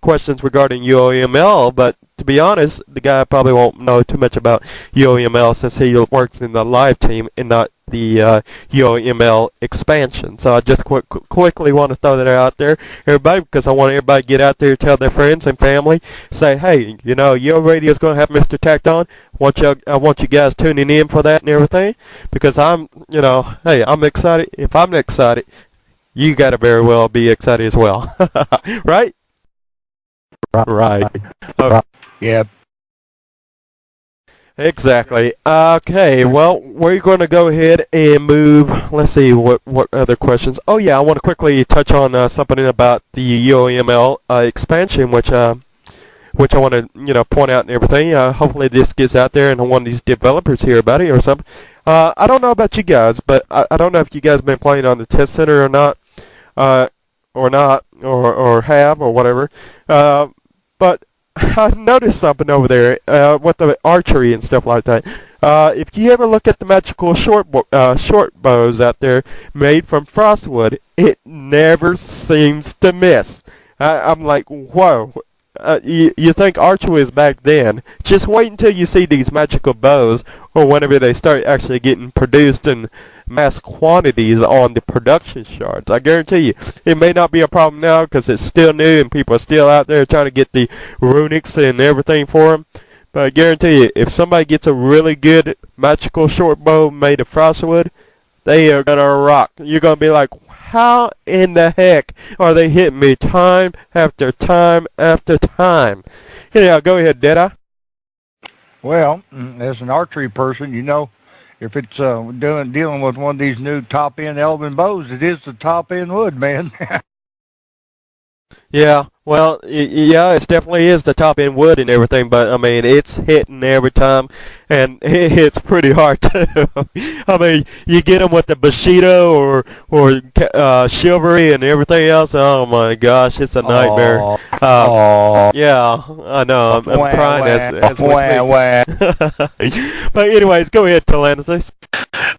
questions regarding UOML, but to be honest, the guy probably won't know too much about UOML since he works in the live team and not the UOML expansion. So I just quickly want to throw that out there, everybody, because I want everybody to get out there, tell their friends and family, say, hey, you know, your radio's going to have Mr. Tact on. I want you guys tuning in for that and everything, because I'm, you know, hey, I'm excited. If I'm excited, you got to very well be excited as well. Right? Right. Yep. Exactly. Okay, well, we're going to go ahead and move. Let's see, what other questions? Oh, yeah, I want to quickly touch on something about the UOML expansion, which I want to, you know, point out and everything. Hopefully this gets out there and one of these developers hear about it or something. I don't know about you guys, but I don't know if you guys have been playing on the test center or not, or have, or whatever. But I noticed something over there with the archery and stuff like that. If you ever look at the magical short bows out there made from frostwood, it never seems to miss. I'm like, whoa. You think archery was back then. Just wait until you see these magical bows, or whenever they start actually getting produced in mass quantities on the production shards. I guarantee you, it may not be a problem now because it's still new and people are still out there trying to get the runics and everything for them. But I guarantee you, if somebody gets a really good magical short bow made of frostwood, they are going to rock. You're going to be like, how in the heck are they hitting me time after time after time? Yeah, go ahead, Deadeye. Well, as an archery person, you know, if it's dealing with one of these new top-end Elvin bows, it is the top-end wood, man. Yeah, well, yeah, it definitely is the top end wood and everything, but I mean, it's hitting every time, and it hits pretty hard too. I mean, you get them with the Bushido or Chivalry and everything else. Oh my gosh, it's a nightmare. Oh, oh, Yeah, I know. I'm crying as we speak. But anyways, go ahead, Telanthus.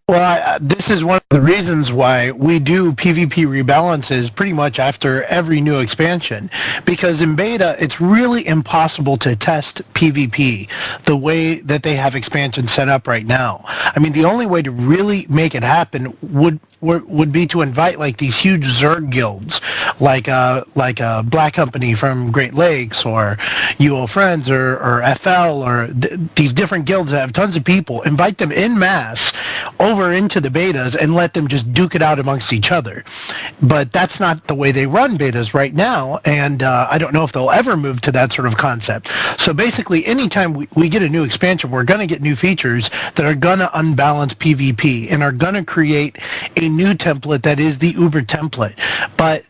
Well, this is one of the reasons why we do PvP rebalances pretty much after every new expansion, because in beta it's really impossible to test PvP the way that they have expansions set up right now. I mean, the only way to really make it happen would be to invite like these huge Zerg guilds, like a Black Company from Great Lakes, or UO Friends, or FL, or these different guilds that have tons of people. Invite them in mass over into the betas and let them just duke it out amongst each other. But that's not the way they run betas right now, and I don't know if they'll ever move to that sort of concept. So basically, anytime we get a new expansion, we're going to get new features that are going to unbalance PvP and are going to create a new template that is the Uber template. But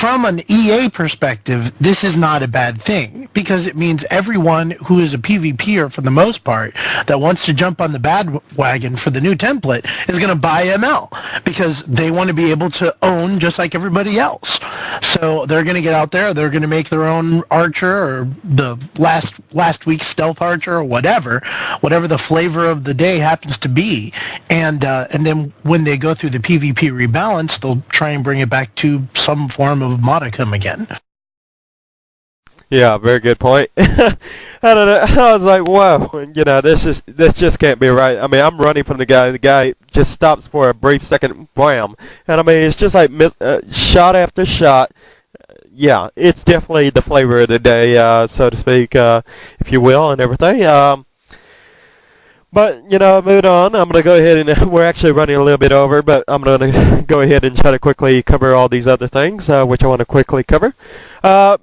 from an EA perspective, this is not a bad thing, because it means everyone who is a PvPer, for the most part, that wants to jump on the bandwagon for the new template is going to buy ML, because they want to be able to own just like everybody else. So they're going to get out there, they're going to make their own archer, or the last week's stealth archer, or whatever the flavor of the day happens to be, and then when they go through the PvP rebalance, they'll try and bring it back to some form of modicum again. Yeah, very good point. I don't know. I was like, wow, you know, this just can't be right. I mean, I'm running from the guy. The guy just stops for a brief second, wham, and I mean, it's just like shot after shot. Yeah, it's definitely the flavor of the day, so to speak, if you will, and everything. But, you know, moving on, I'm going to go ahead and, we're actually running a little bit over, but I'm going to go ahead and try to quickly cover all these other things, which I want to quickly cover. I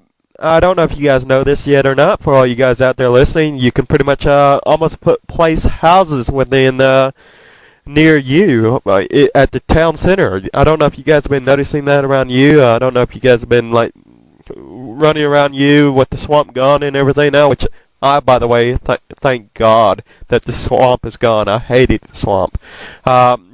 don't know if you guys know this yet or not. For all you guys out there listening, you can pretty much almost place houses within near you at the town center. I don't know if you guys have been noticing that around you. I don't know if you guys have been, like, running around you with the swamp gone and everything now, which by the way, thank God that the swamp is gone. I hated the swamp.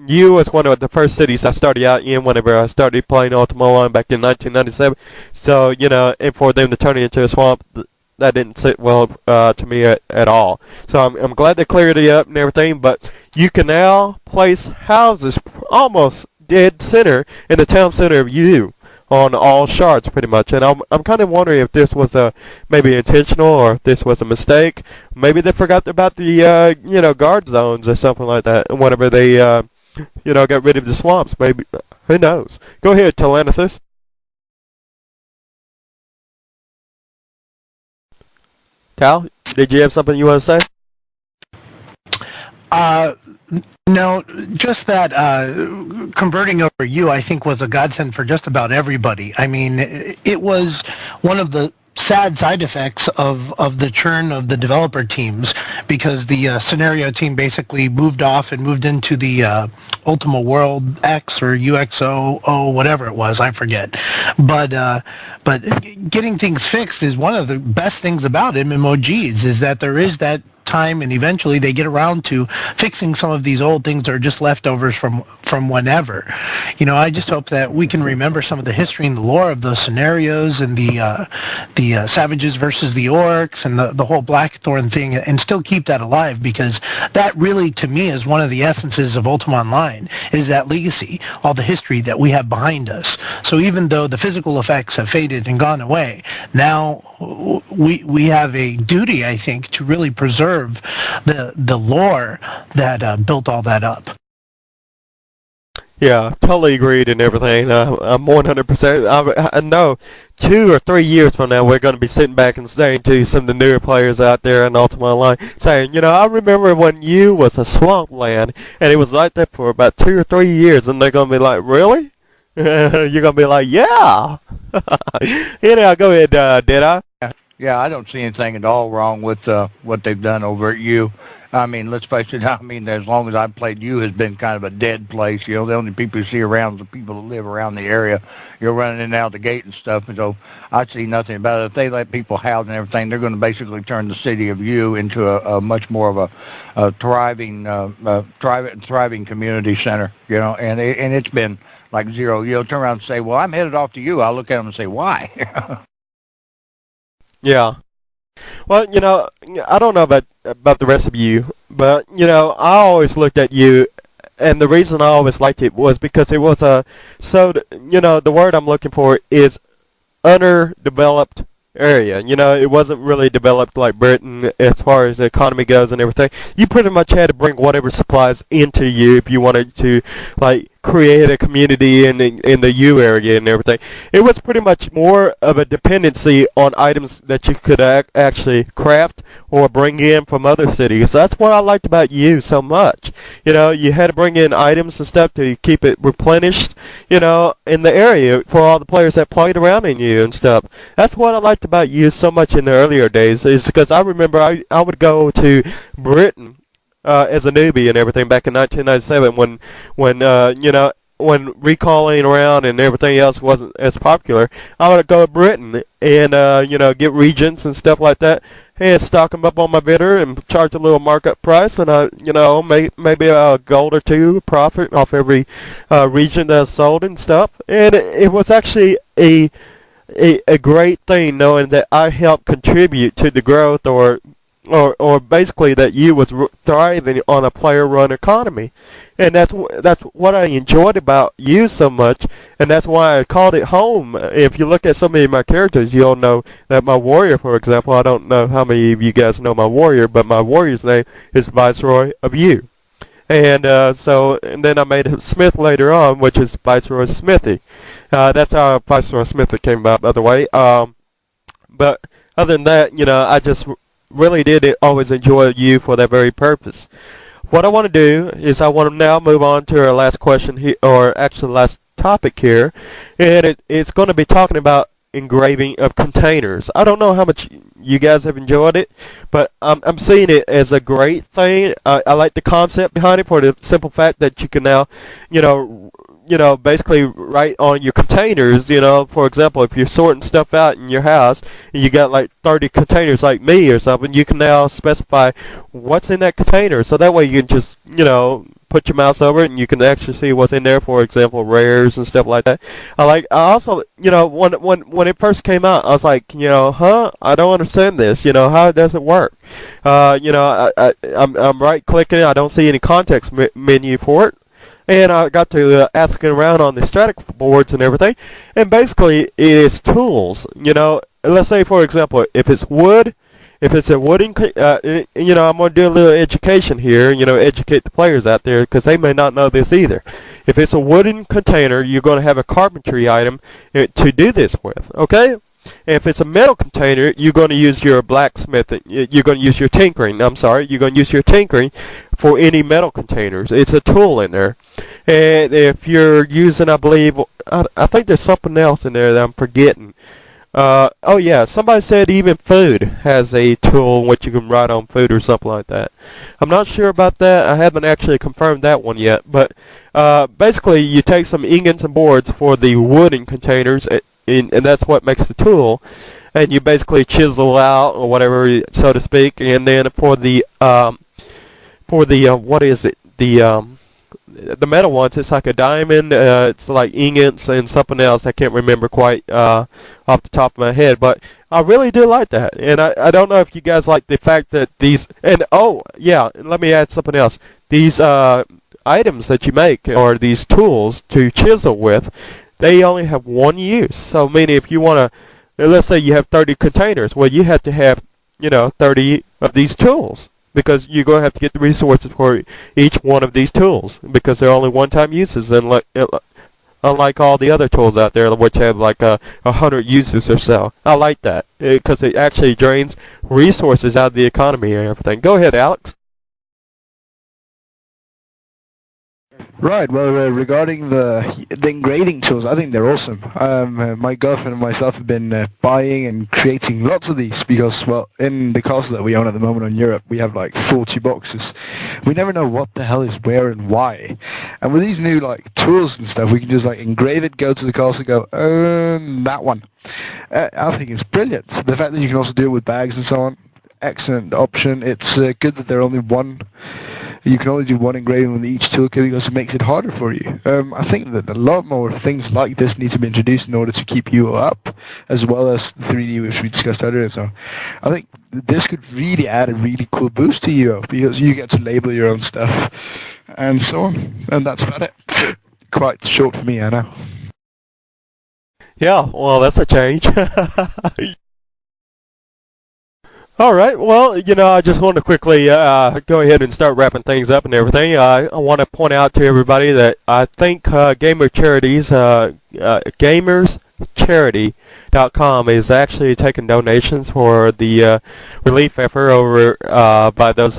You was one of the first cities I started out in whenever I started playing Ultima Online back in 1997. So, you know, and for them to turn it into a swamp, that didn't sit well to me at all. So I'm glad they cleared it up and everything, but you can now place houses almost dead center in the town center of you, on all shards pretty much, and I'm kind of wondering if this was maybe intentional, or if this was a mistake. Maybe they forgot about the you know, guard zones or something like that whenever they you know, got rid of the swamps. Maybe, who knows? Go ahead, Telanthus. Tal, did you have something you want to say? No, just that converting over you, I think, was a godsend for just about everybody. I mean, it was one of the sad side effects of the churn of the developer teams, because the scenario team basically moved off and moved into the Ultima World X or UXO, whatever it was, I forget. But getting things fixed is one of the best things about MMOGs, is that there is that time, and eventually they get around to fixing some of these old things that are just leftovers from whenever. You know, I just hope that we can remember some of the history and the lore of those scenarios, and the savages versus the orcs, and the whole Blackthorn thing, and still keep that alive, because that really, to me, is one of the essences of Ultima Online, is that legacy, all the history that we have behind us. So even though the physical effects have faded and gone away, now we have a duty, I think, to really preserve the lore that built all that up. Yeah, totally agreed and everything. I'm 100%. I know 2 or 3 years from now, we're going to be sitting back and saying to some of the newer players out there in Ultima Online, saying, you know, I remember when you was a swampland, and it was like that for about 2 or 3 years, and they're going to be like, really? You're going to be like, yeah. Anyhow, go ahead, Deadeye. Yeah, I don't see anything at all wrong with what they've done over at U. I mean, let's face it. I mean, as long as I've played, U has been kind of a dead place. You know, the only people you see around is the people that live around the area. You're running in and out the gate and stuff, and so I see nothing about it. If they let people house and everything, they're going to basically turn the city of U into a much more of a thriving community center. You know, and it's been like zero. You'll turn around and say, "Well, I'm headed off to U." I'll look at them and say, "Why?" Yeah. Well, you know, I don't know about the rest of you, but you know, I always looked at you, and the reason I always liked it was because it was you know, the word I'm looking for is underdeveloped area. You know, it wasn't really developed like Britain as far as the economy goes and everything. You pretty much had to bring whatever supplies into you if you wanted to, like, create a community in the U area and everything. It was pretty much more of a dependency on items that you could actually craft or bring in from other cities. That's what I liked about you so much. You know, you had to bring in items and stuff to keep it replenished, you know, in the area for all the players that played around in you and stuff. That's what I liked about you so much in the earlier days, is because I remember I would go to Britain as a newbie and everything back in 1997 when you know, when recalling around and everything else wasn't as popular. I would go to Britain and you know, get regents and stuff like that and stock them up on my bidder and charge a little markup price, and you know, maybe a gold or two profit off every regent that's sold and stuff. And it was actually a great thing knowing that I helped contribute to the growth or basically that you was thriving on a player-run economy, and that's what I enjoyed about you so much, and that's why I called it home. If you look at some of my characters, you'll know that my warrior, for example, I don't know how many of you guys know my warrior, but my warrior's name is Viceroy of U, and and then I made him Smith later on, which is Viceroy Smithy. That's how Viceroy Smithy came about, by the way. But other than that, you know, I just really did always enjoy you for that very purpose. What I want to do is I want to now move on to our last question here, or actually last topic here, and it's going to be talking about engraving of containers. I don't know how much you guys have enjoyed it, but I'm seeing it as a great thing. I like the concept behind it for the simple fact that you can now, you know, basically write on your containers, you know, for example, if you're sorting stuff out in your house and you got like 30 containers like me or something, you can now specify what's in that container. So that way you can just, you know, put your mouse over it and you can actually see what's in there, for example, rares and stuff like that. I also, you know, when it first came out, I was like, you know, I don't understand this, you know, how does it work? You know, I'm right clicking, I don't see any context menu for it. And I got to asking around on the static boards and everything, and basically it is tools. You know, let's say for example, if it's wood, if it's a wooden, you know, I'm going to do a little education here. You know, educate the players out there because they may not know this either. If it's a wooden container, you're going to have a carpentry item to do this with. Okay. If it's a metal container, you're going to use your blacksmith. You're going to use your tinkering. I'm sorry, you're going to use your tinkering for any metal containers. It's a tool in there. And if you're using, I believe, I think there's something else in there that I'm forgetting. Oh yeah, somebody said even food has a tool in which you can write on food or something like that. I'm not sure about that. I haven't actually confirmed that one yet. But basically, you take some ingots and boards for the wooden containers, and that's what makes the tool. And you basically chisel out or whatever, so to speak. And then for the what is it? The metal ones, it's like a diamond. It's like ingots and something else. I can't remember quite off the top of my head, but I really do like that. And I don't know if you guys like the fact that these. And oh yeah, let me add something else. These items that you make, or these tools to chisel with, they only have one use. So meaning if you want to, let's say you have 30 containers, well you have to have, you know, 30 of these tools, because you're going to have to get the resources for each one of these tools, because they're only one-time uses, and unlike all the other tools out there which have like 100 uses or so. I like that because it actually drains resources out of the economy and everything. Go ahead, Alex. Right. Well, regarding the engraving tools, I think they're awesome. My girlfriend and myself have been buying and creating lots of these because, well, in the castle that we own at the moment in Europe, we have like 40 boxes. We never know what the hell is where and why. And with these new like tools and stuff, we can just like engrave it, go to the castle, go, that one. I think it's brilliant. The fact that you can also do it with bags and so on, excellent option. It's good that they're only one. You can only do one engraving with each toolkit because it makes it harder for you. I think that a lot more things like this need to be introduced in order to keep you up, as well as 3D, which we discussed earlier. So I think this could really add a really cool boost to you because you get to label your own stuff and so on. And that's about it. Quite short for me, I know. Yeah, well, that's a change. All right. Well, I just want to quickly go ahead and start wrapping things up and everything. I want to point out to everybody that I think Gamer Charities, gamerscharity.com is actually taking donations for the relief effort over by those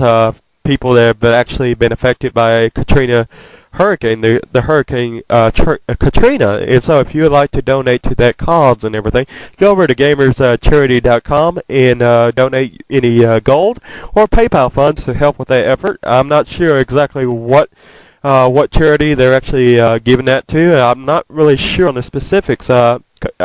people that have actually been affected by Katrina hurricane, the hurricane Katrina. And so if you would like to donate to that cause and everything, go over to gamerscharity.com and donate any gold or PayPal funds to help with that effort. I'm not sure exactly what charity they're actually giving that to. I'm not really sure on the specifics.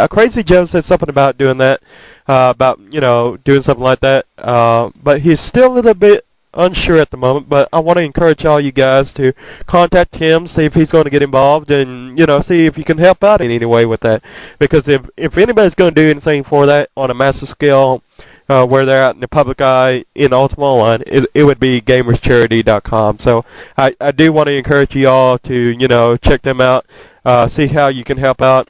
Crazy Joe said something about doing that, about doing something like that, but he's still a little bit unsure at the moment, but I want to encourage all you guys to contact him, see if he's going to get involved, and see if you can help out in any way with that. Because if anybody's going to do anything for that on a massive scale, where they're out in the public eye in Ultima Online, it would be gamerscharity.com. So I do want to encourage you all to check them out, see how you can help out,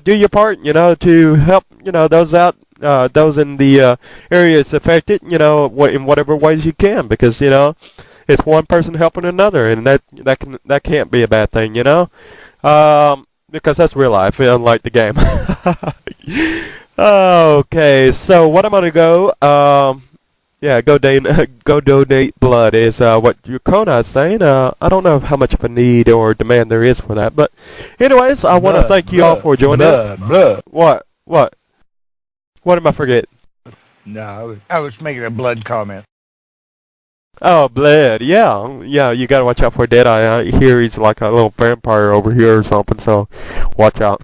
do your part, to help those out. Those in the areas affected, in whatever ways you can, because it's one person helping another, and that can't be a bad thing, because that's real life, unlike the game. Okay, so what I'm gonna go, go donate blood is what Kona is saying. I don't know how much of a need or demand there is for that, but anyways, I want to thank you all for joining us. What? What am I forgetting? No, I was making a blood comment. Oh, blood. Yeah, you gotta watch out for Deadeye. I hear he's like a little vampire over here or something, so watch out.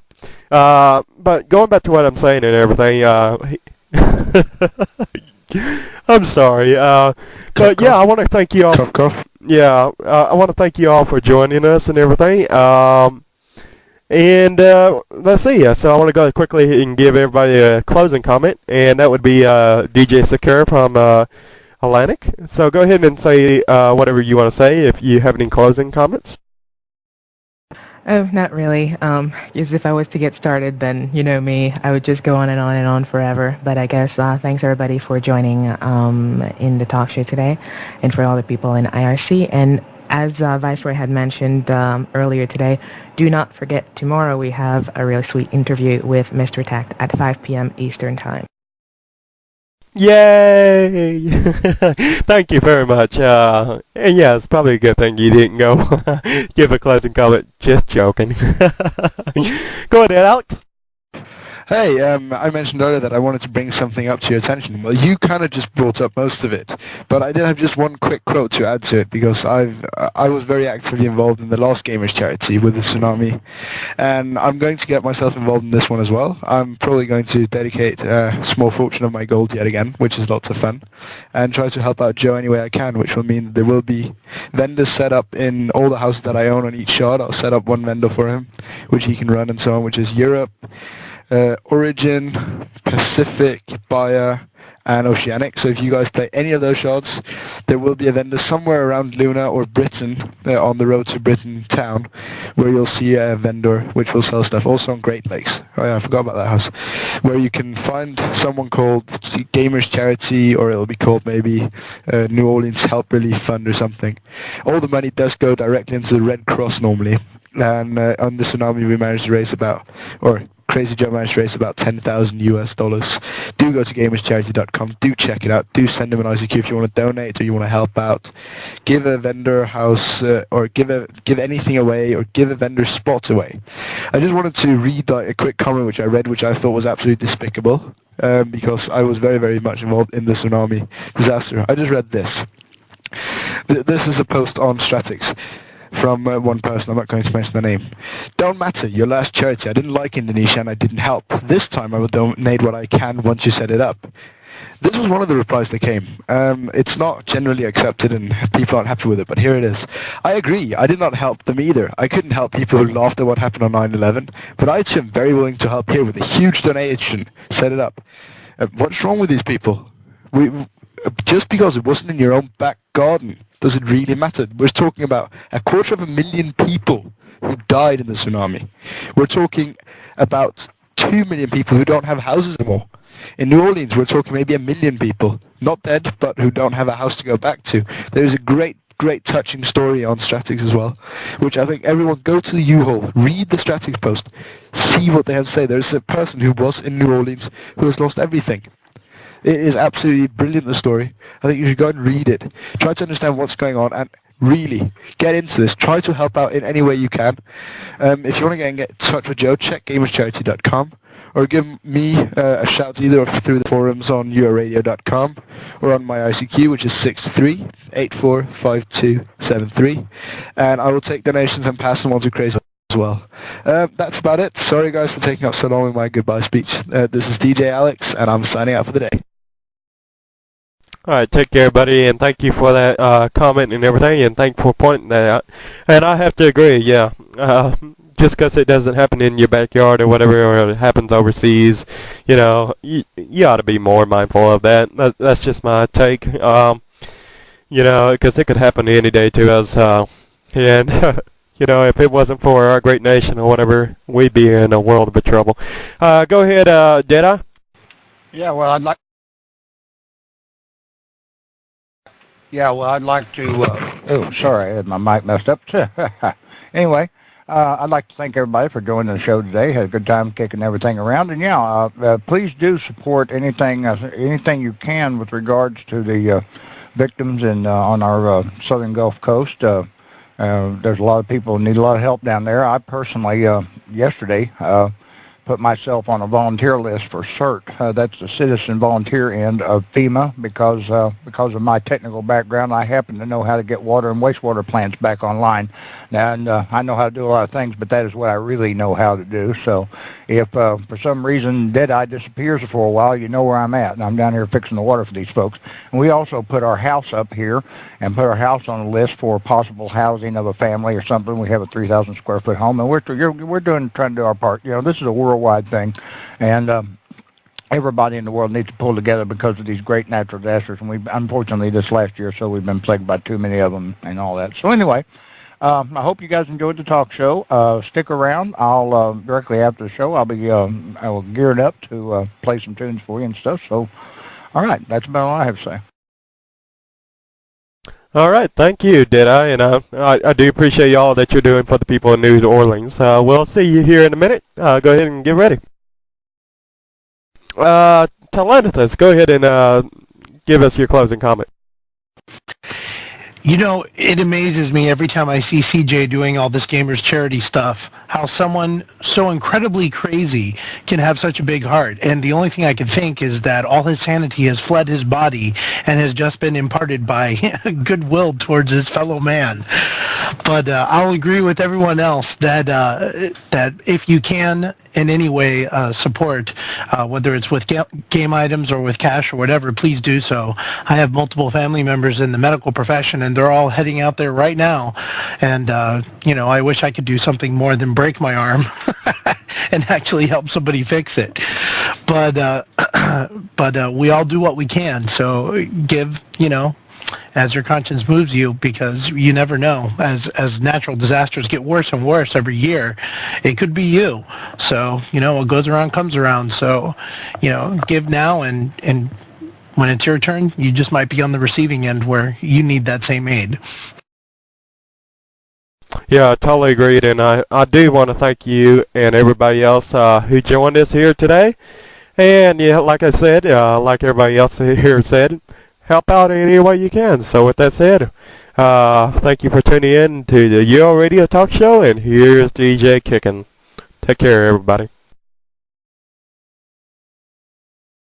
But going back to what I'm saying and everything, I'm sorry. But yeah, I want to thank you all. Cough. Yeah, I want to thank you all for joining us and everything. And let's see. So I want to go quickly and give everybody a closing comment, and that would be DJ Secure from Atlantic. So go ahead and say whatever you want to say if you have any closing comments. Oh, not really. Because if I was to get started, then you know me, I would just go on and on and on forever. But I guess thanks everybody for joining in the talk show today, and for all the people in IRC. And as Viceroy had mentioned earlier today, do not forget tomorrow we have a really sweet interview with Mr. Tact at 5 p.m. Eastern Time. Yay! Thank you very much. And yeah, it's probably a good thing you didn't go give a closing comment. Just joking. Go ahead, Alex. Hey, I mentioned earlier that I wanted to bring something up to your attention. Well, you kind of just brought up most of it, but I did have just one quick quote to add to it, because I was very actively involved in the last Gamers Charity with the tsunami, and I'm going to get myself involved in this one as well. I'm probably going to dedicate a small fortune of my gold yet again, which is lots of fun, and try to help out Joe any way I can, which will mean that there will be vendors set up in all the houses that I own on each shard. I'll set up one vendor for him, which he can run and so on, which is Europe, Origin, Pacific, Bayer, and Oceanic. So if you guys play any of those shards, there will be a vendor somewhere around Luna or Britain, on the road to Britain town, where you'll see a vendor which will sell stuff. Also on Great Lakes. Oh yeah, I forgot about that house. Where you can find someone called Gamers Charity, or it'll be called maybe New Orleans Help Relief Fund or something. All the money does go directly into the Red Cross normally. And on the tsunami we managed to raise about, or crazy German race, about $10,000 US. Do go to gamerscharity.com. Do check it out. Do send them an ICQ if you want to donate or you want to help out. Give a vendor house or give anything away or give a vendor spot away. I just wanted to read a quick comment which I read, which I thought was absolutely despicable because I was very, very much involved in the tsunami disaster. I just read this. This is a post on Stratix from one person. I'm not going to mention the name. Don't matter, your last charity. I didn't like Indonesia and I didn't help. This time I will donate what I can once you set it up. This was one of the replies that came. It's not generally accepted and people aren't happy with it, but here it is. I agree, I did not help them either. I couldn't help people who laughed at what happened on 9/11, but I too am very willing to help here with a huge donation. Set it up. What's wrong with these people? Just because it wasn't in your own back garden, does it really matter? We're talking about 250,000 people who died in the tsunami. We're talking about 2 million people who don't have houses anymore. In New Orleans, we're talking maybe 1 million people, not dead, but who don't have a house to go back to. There's a great touching story on Stratix as well, which I think everyone go to the U-Haul, read the Stratix post, see what they have to say. There's a person who was in New Orleans who has lost everything. It is absolutely brilliant, the story. I think you should go and read it. Try to understand what's going on and really get into this. Try to help out in any way you can. If you want to get in touch with Joe, check gamerscharity.com or give me a shout either through the forums on urradio.com or on my ICQ, which is 63845273. And I will take donations and pass them on to Crazy as well. That's about it. Sorry guys for taking up so long with my goodbye speech. This is DJ Alex, and I'm signing out for the day. All right, take care, buddy, and thank you for that comment and everything, and thank you for pointing that out. And I have to agree, yeah. Just because it doesn't happen in your backyard or whatever, or it happens overseas, you know, you ought to be more mindful of that. That's just my take. You know, because it could happen any day to us, and you know, if it wasn't for our great nation or whatever, we'd be in a world of trouble. Go ahead, Deadeye. Yeah, well, I'd like to. Oh, sorry, I had my mic messed up. Anyway, I'd like to thank everybody for joining the show today. Had a good time kicking everything around, and yeah, please do support anything you can with regards to the victims on our southern Gulf Coast. There's a lot of people who need a lot of help down there. I personally, yesterday, put myself on a volunteer list for CERT. That's the Citizen Volunteer end of FEMA because of my technical background. I happen to know how to get water and wastewater plants back online. And I know how to do a lot of things, but that is what I really know how to do. So if for some reason Deadeye disappears for a while, you know where I'm at. And I'm down here fixing the water for these folks. And we also put our house up here and put our house on a list for possible housing of a family or something. We have a 3,000 square foot home, and we're trying to do our part. You know, this is a worldwide thing, and everybody in the world needs to pull together because of these great natural disasters. And we, unfortunately, this last year or so, we've been plagued by too many of them and all that. So anyway, I hope you guys enjoyed the talk show. Stick around. I'll directly after the show, I'll be geared up to play some tunes for you and stuff. So, all right, that's about all I have to say. All right, thank you, Deadeye, and I do appreciate all that you're doing for the people in New Orleans. We'll see you here in a minute. Go ahead and get ready. Telenithus, go ahead and give us your closing comment. You know, it amazes me every time I see CJ doing all this gamers charity stuff, how someone so incredibly crazy can have such a big heart. And the only thing I can think is that all his sanity has fled his body and has just been imparted by goodwill towards his fellow man. But I'll agree with everyone else that that if you can in any way support, whether it's with game items or with cash or whatever, please do so. I have multiple family members in the medical profession, and they're all heading out there right now. And, you know, I wish I could do something more than break my arm and actually help somebody fix it. But we all do what we can. So give, you know, as your conscience moves you, because you never know. As natural disasters get worse and worse every year, it could be you. So, you know, what goes around comes around. So, you know, give now, and when it's your turn, you just might be on the receiving end where you need that same aid. Yeah, I totally agreed, and I do want to thank you and everybody else who joined us here today. And yeah, like I said, like everybody else here said, help out any way you can. So with that said, thank you for tuning in to the Euro Radio Talk Show, and here's DJ kicking. Take care, everybody.